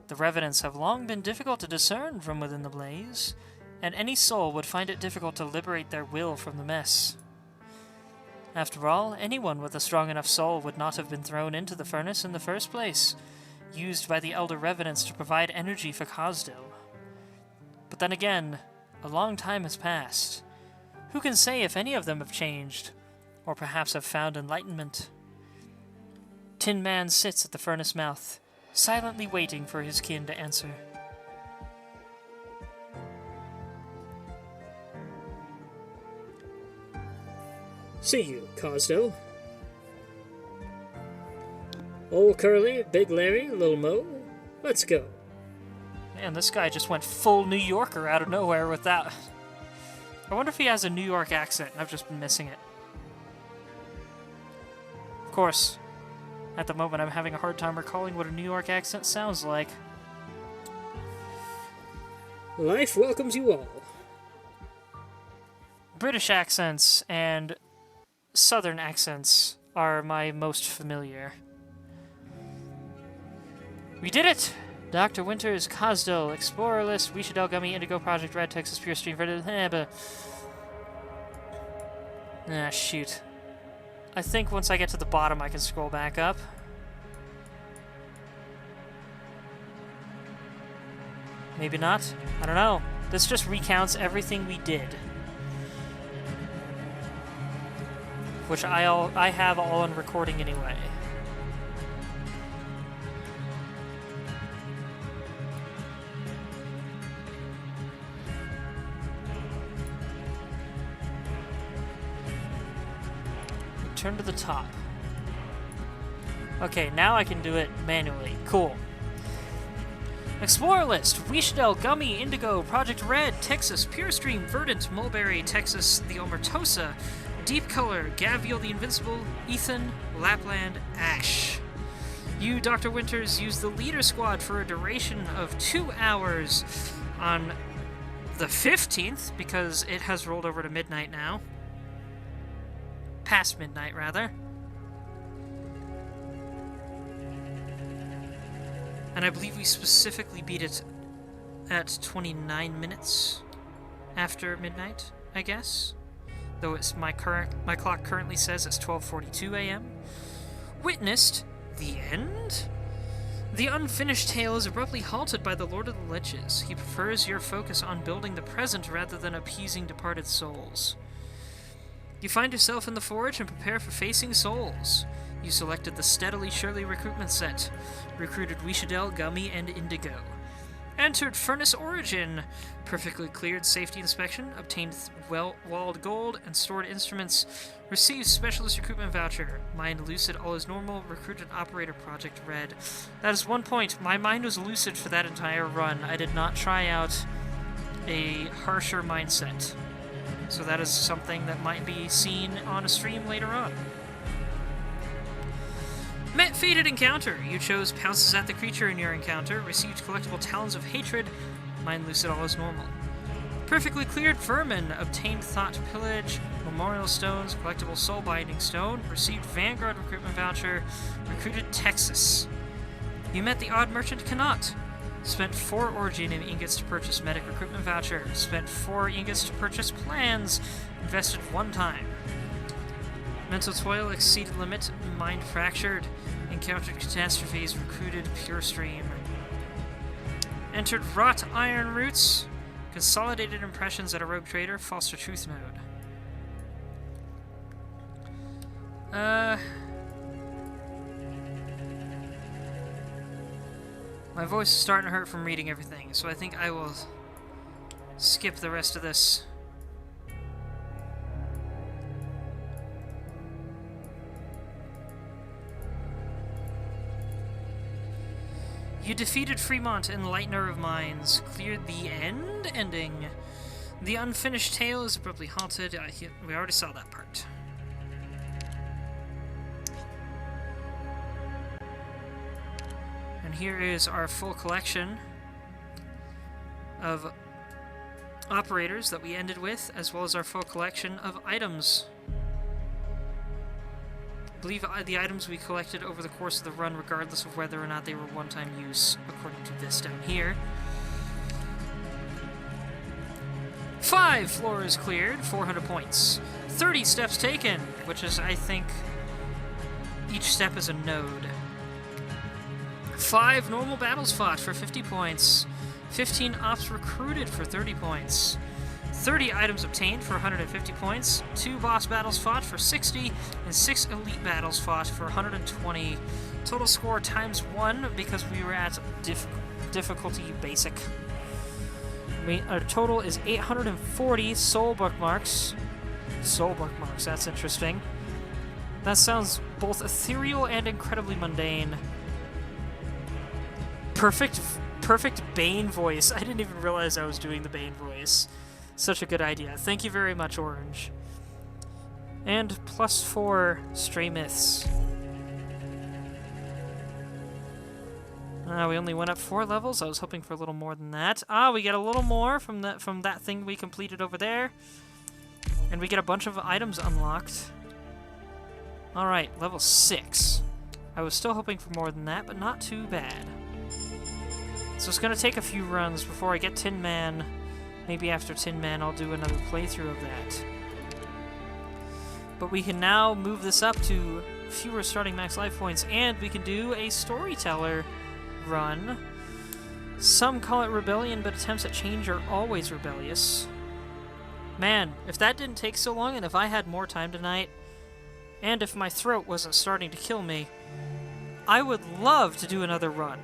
The revenants have long been difficult to discern from within the blaze, and any soul would find it difficult to liberate their will from the mess. After all, anyone with a strong enough soul would not have been thrown into the furnace in the first place, used by the Elder Revenants to provide energy for Cosdale. But then again, a long time has passed. Who can say if any of them have changed, or perhaps have found enlightenment? Tin Man sits at the furnace mouth, silently waiting for his kin to answer. See you, Cosdale. Old Curly, Big Larry, Little Mo, let's go. Man, this guy just went full New Yorker out of nowhere with that. I wonder if he has a New York accent. I've just been missing it. Of course, at the moment I'm having a hard time recalling what a New York accent sounds like. Life welcomes you all. British accents and Southern accents are my most familiar. We did it! Dr. Winters, Cosdell, Explorer List, Wishadel Gummy, Indigo Project Red, Texas Pure Stream, ah, shoot. I think once I get to the bottom I can scroll back up. Maybe not? I don't know. This just recounts everything we did. Which I have all on recording anyway. Turn to the top. Okay, now I can do it manually. Cool. Explorer List, Wishadel, Gummy, Indigo, Project Red, Texas, Pure Stream, Verdant, Mulberry, Texas, the Omertosa, Deep Color, Gavial the Invincible, Ethan, Lapland, Ash. You, Dr. Winters, use the leader squad for a duration of 2 hours on the 15th, because it has rolled over to midnight now. Past midnight, rather. And I believe we specifically beat it at 29 minutes after midnight, I guess. Though it's my clock currently says it's 12:42 a.m. Witnessed the end? The unfinished tale is abruptly halted by the Lord of the Ledges. He prefers your focus on building the present rather than appeasing departed souls. You find yourself in the forge and prepare for facing souls. You selected the Steadily Surely recruitment set, recruited Wishadel, Gummy, and Indigo. Entered Furnace Origin, perfectly cleared safety inspection, obtained walled gold and stored instruments, received Specialist Recruitment Voucher, mind lucid, all is normal, recruited Operator Project Red. That is 1 point. My mind was lucid for that entire run. I did not try out a harsher mindset. So that is something that might be seen on a stream later on. Met Fated Encounter. You chose Pounces at the creature in your encounter, received collectible Talons of Hatred, mind lucid, all is normal. Perfectly cleared Vermin, obtained Thought Pillage, Memorial Stones, collectible Soul Binding Stone, received Vanguard Recruitment Voucher, recruited Texas. You met the Odd Merchant Cannot. Spent 4 Originium ingots to purchase Medic Recruitment Voucher. Spent 4 ingots to purchase Plans. Invested 1 time. Mental Toil exceeded limit. Mind Fractured. Encountered Catastrophes. Recruited Pure Stream. Entered Wrought Iron Roots. Consolidated Impressions at a Rogue Trader. False to Truth mode. My voice is starting to hurt from reading everything, so I think I will skip the rest of this. You defeated Fremont, Enlightener of Minds, cleared the ending. The unfinished tale is abruptly halted. We already saw that part. And here is our full collection of operators that we ended with, as well as our full collection of items. I believe the items we collected over the course of the run, regardless of whether or not they were one-time use, according to this down here. 5 floors cleared, 400 points. 30 steps taken, which is, I think, each step is a node. 5 normal battles fought for 50 points. 15 ops recruited for 30 points. 30 items obtained for 150 points. 2 boss battles fought for 60, and 6 elite battles fought for 120. Total score times 1 because we were at difficulty basic. Our total is 840 soul bookmarks. Soul bookmarks, that's interesting. That sounds both ethereal and incredibly mundane. Perfect Bane voice. I didn't even realize I was doing the Bane voice. Such a good idea. Thank you very much, Orange. And +4 stray myths. We only went up 4 levels. I was hoping for a little more than that. We get a little more from that thing we completed over there. And we get a bunch of items unlocked. Alright, level 6. I was still hoping for more than that, but not too bad. So it's going to take a few runs before I get Tin Man. Maybe after Tin Man I'll do another playthrough of that. But we can now move this up to fewer starting max life points, and we can do a storyteller run. Some call it rebellion, but attempts at change are always rebellious. Man, if that didn't take so long, and if I had more time tonight, and if my throat wasn't starting to kill me, I would love to do another run.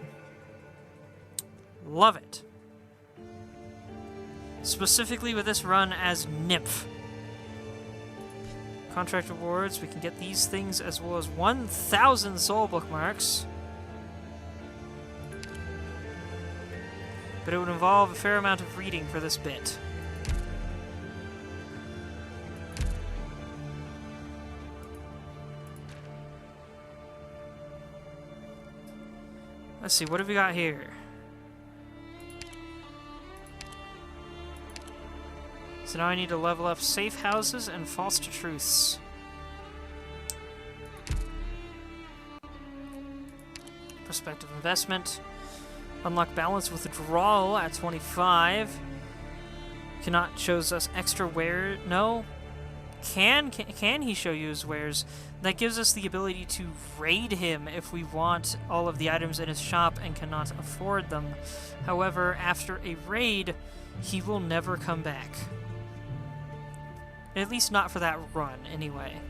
Love it. Specifically with this run as Nymph. Contract rewards, we can get these things as well as 1,000 soul bookmarks. But it would involve a fair amount of reading for this bit. Let's see, what have we got here? So now I need to level up safe houses and false truths. Prospective investment. Unlock balance withdrawal at 25. Cannot shows us extra wear. No. Can he show you his wares? That gives us the ability to raid him if we want all of the items in his shop and cannot afford them. However, after a raid, he will never come back. At least not for that run, anyway.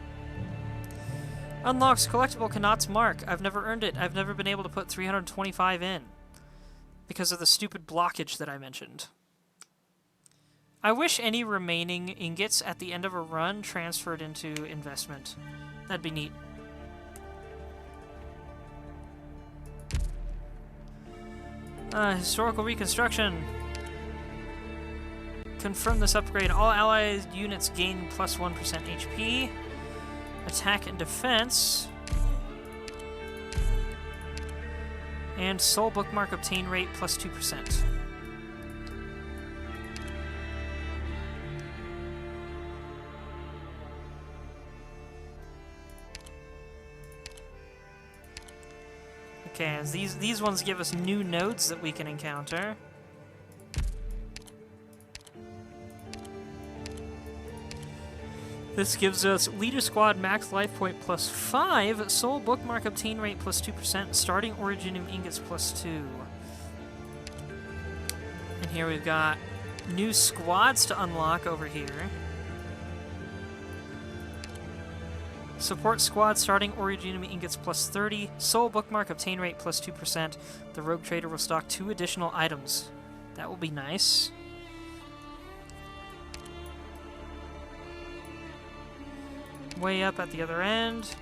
Unlocks collectible Connaught's Mark. I've never earned it. I've never been able to put 325 in. Because of the stupid blockage that I mentioned. I wish any remaining ingots at the end of a run transferred into investment. That'd be neat. Historical reconstruction. Confirm this upgrade. All allied units gain plus 1% HP. Attack and defense. And soul bookmark obtain rate plus 2%. Okay, as these ones give us new nodes that we can encounter. This gives us Leader Squad max life point plus 5, Soul Bookmark obtain rate plus 2%, starting Originium ingots plus 2. And here we've got new squads to unlock over here. Support Squad starting Originium ingots plus 30, Soul Bookmark obtain rate plus 2%. The Rogue Trader will stock 2 additional items. That will be nice. Way up at the other end,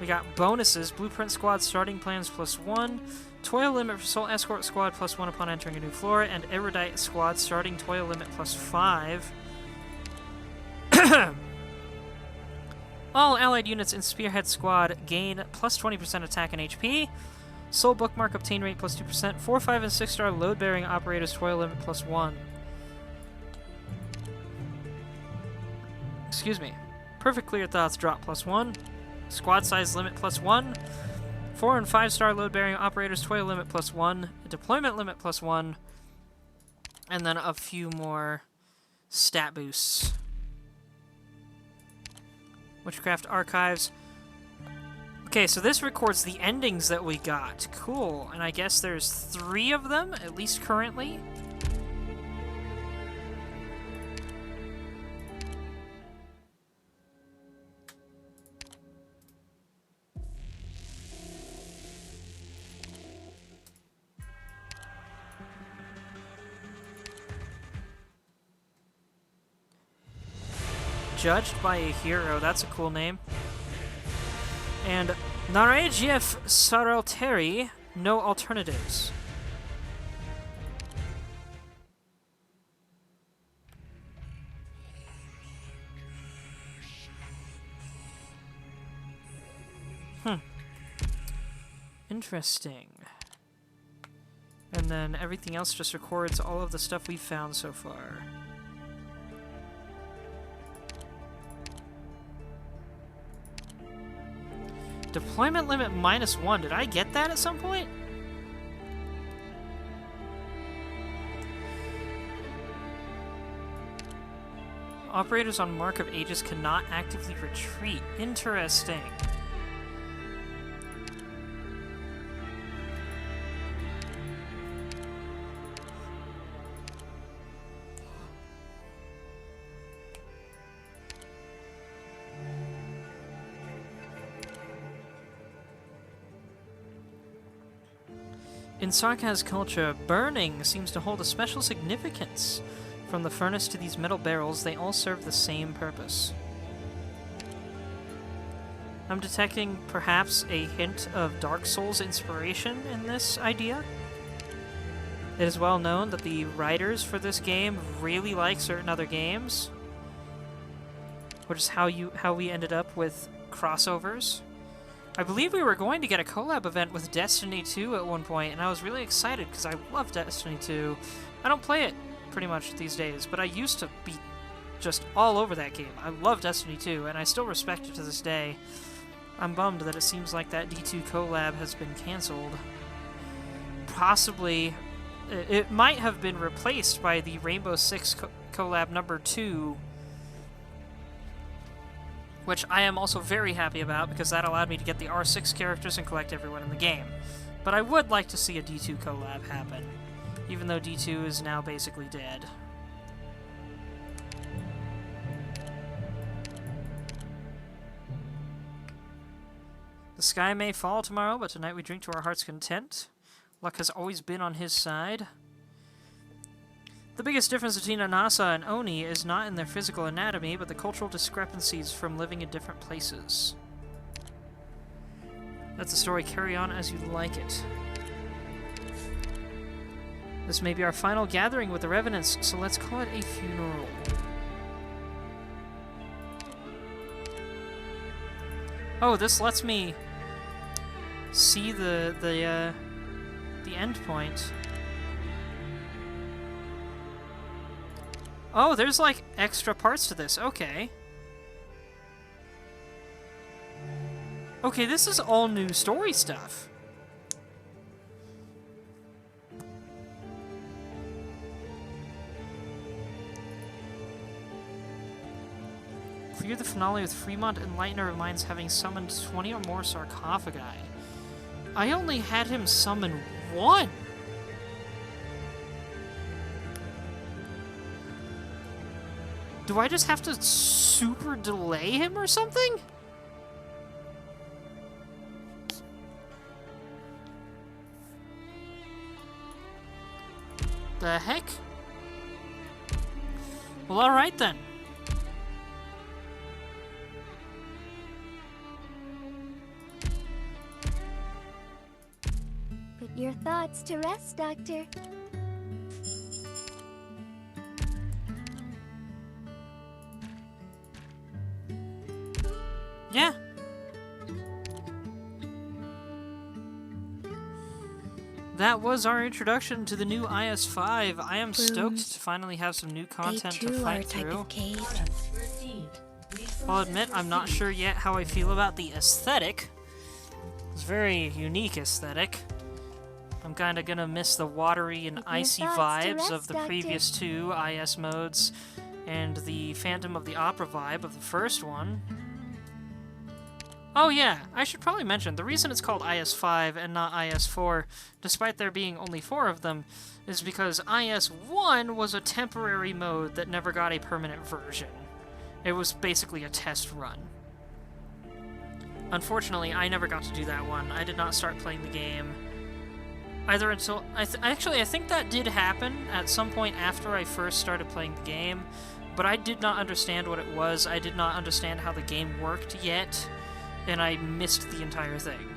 we got bonuses. Blueprint Squad starting plans plus 1, Toil limit for Soul Escort Squad plus 1 upon entering a new floor, and Erudite Squad starting toil limit plus 5. All allied units in Spearhead Squad gain plus 20% attack and HP. Soul Bookmark obtain rate plus 2%. 4, 5, and 6-star load-bearing operators toil limit plus 1. Excuse me. Perfect Clear Thoughts drop plus 1. Squad size limit plus 1. 4 and 5-star load-bearing operators toil limit plus 1. Deployment limit plus 1. And then a few more stat boosts. Witchcraft Archives. Okay, so this records the endings that we got. Cool. And I guess there's 3 of them, at least currently. Judged by a Hero, that's a cool name. And Narajiev Saralteri, no alternatives. Interesting. And then everything else just records all of the stuff we've found so far. Deployment limit -1. Did I get that at some point? Operators on Mark of Aegis cannot actively retreat. Interesting. In Sarkaz culture, burning seems to hold a special significance. From the furnace to these metal barrels, they all serve the same purpose. I'm detecting perhaps a hint of Dark Souls inspiration in this idea. It is well known that the writers for this game really like certain other games, which is how we ended up with crossovers. I believe we were going to get a collab event with Destiny 2 at one point, and I was really excited because I love Destiny 2. I don't play it pretty much these days, but I used to be just all over that game. I love Destiny 2, and I still respect it to this day. I'm bummed that it seems like that D2 collab has been cancelled. Possibly, it might have been replaced by the Rainbow Six collab number 2, which I am also very happy about because that allowed me to get the R6 characters and collect everyone in the game. But I would like to see a D2 collab happen, even though D2 is now basically dead. The sky may fall tomorrow, but tonight we drink to our heart's content. Luck has always been on his side. The biggest difference between Anasa and Oni is not in their physical anatomy, but the cultural discrepancies from living in different places. That's the story. Carry on as you like it. This may be our final gathering with the Revenants, so let's call it a funeral. Oh, this lets me see the end point. Oh, there's like extra parts to this. Okay. Okay, this is all new story stuff. Clear the finale with Fremont Enlightener of Minds having summoned 20 or more sarcophagi. I only had him summon 1! Do I just have to super delay him or something? The heck? Well, alright then. Put your thoughts to rest, Doctor. Yeah. That was our introduction to the new IS5. I am stoked to finally have some new content to fight through. I'll admit I'm not sure yet how I feel about the aesthetic. It's a very unique aesthetic. I'm kinda gonna miss the watery and icy vibes of the previous 2 IS modes and the Phantom of the Opera vibe of the first one. Oh yeah, I should probably mention, the reason it's called IS5 and not IS4, despite there being only 4 of them, is because IS1 was a temporary mode that never got a permanent version. It was basically a test run. Unfortunately, I never got to do that one. I did not start playing the game either until... Actually, I think that did happen at some point after I first started playing the game, but I did not understand what it was. I did not understand how the game worked yet, and I missed the entire thing.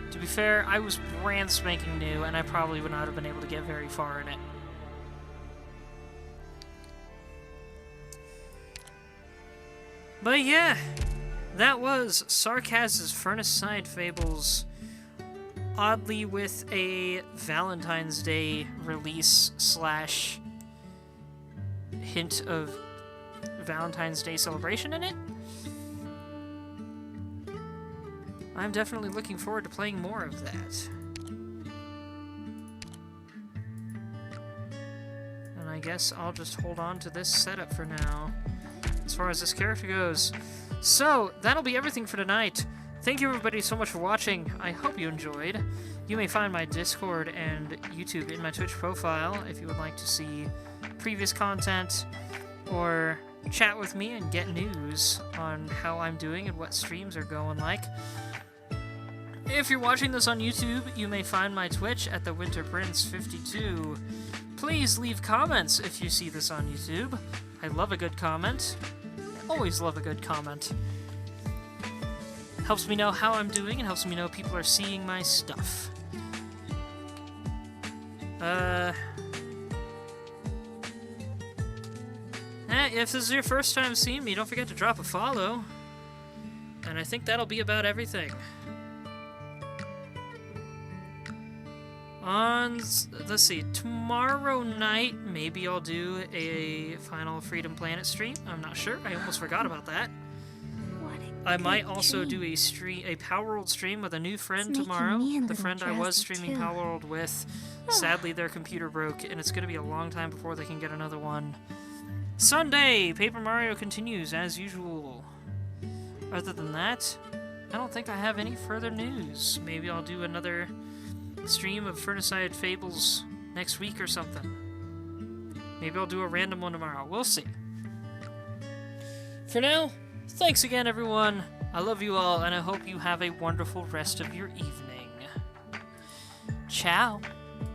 To be fair, I was brand spanking new, and I probably would not have been able to get very far in it. But yeah, that was Sarkaz's Furnace Side Fables, oddly with a Valentine's Day release slash hint of Valentine's Day celebration in it. I'm definitely looking forward to playing more of that. And I guess I'll just hold on to this setup for now, as far as this character goes. So, that'll be everything for tonight. Thank you everybody so much for watching. I hope you enjoyed. You may find my Discord and YouTube in my Twitch profile if you would like to see previous content or chat with me and get news on how I'm doing and what streams are going like. If you're watching this on YouTube, you may find my Twitch at thewinterprince52. Please leave comments if you see this on YouTube. I love a good comment. I always love a good comment. Helps me know how I'm doing and helps me know people are seeing my stuff. If this is your first time seeing me, don't forget to drop a follow. And I think that'll be about everything. Let's see, tomorrow night, maybe I'll do a Final Freedom Planet stream. I'm not sure. I almost forgot about that. I might also do a Power World stream with a new friend tomorrow. The friend I was streaming Power World with, sadly their computer broke, and it's going to be a long time before they can get another one. Sunday, Paper Mario continues as usual. Other than that, I don't think I have any further news. Maybe I'll do another stream of Furnicide Fables next week or something. Maybe I'll do a random one tomorrow. We'll see. For now, thanks again, everyone. I love you all, and I hope you have a wonderful rest of your evening. Ciao.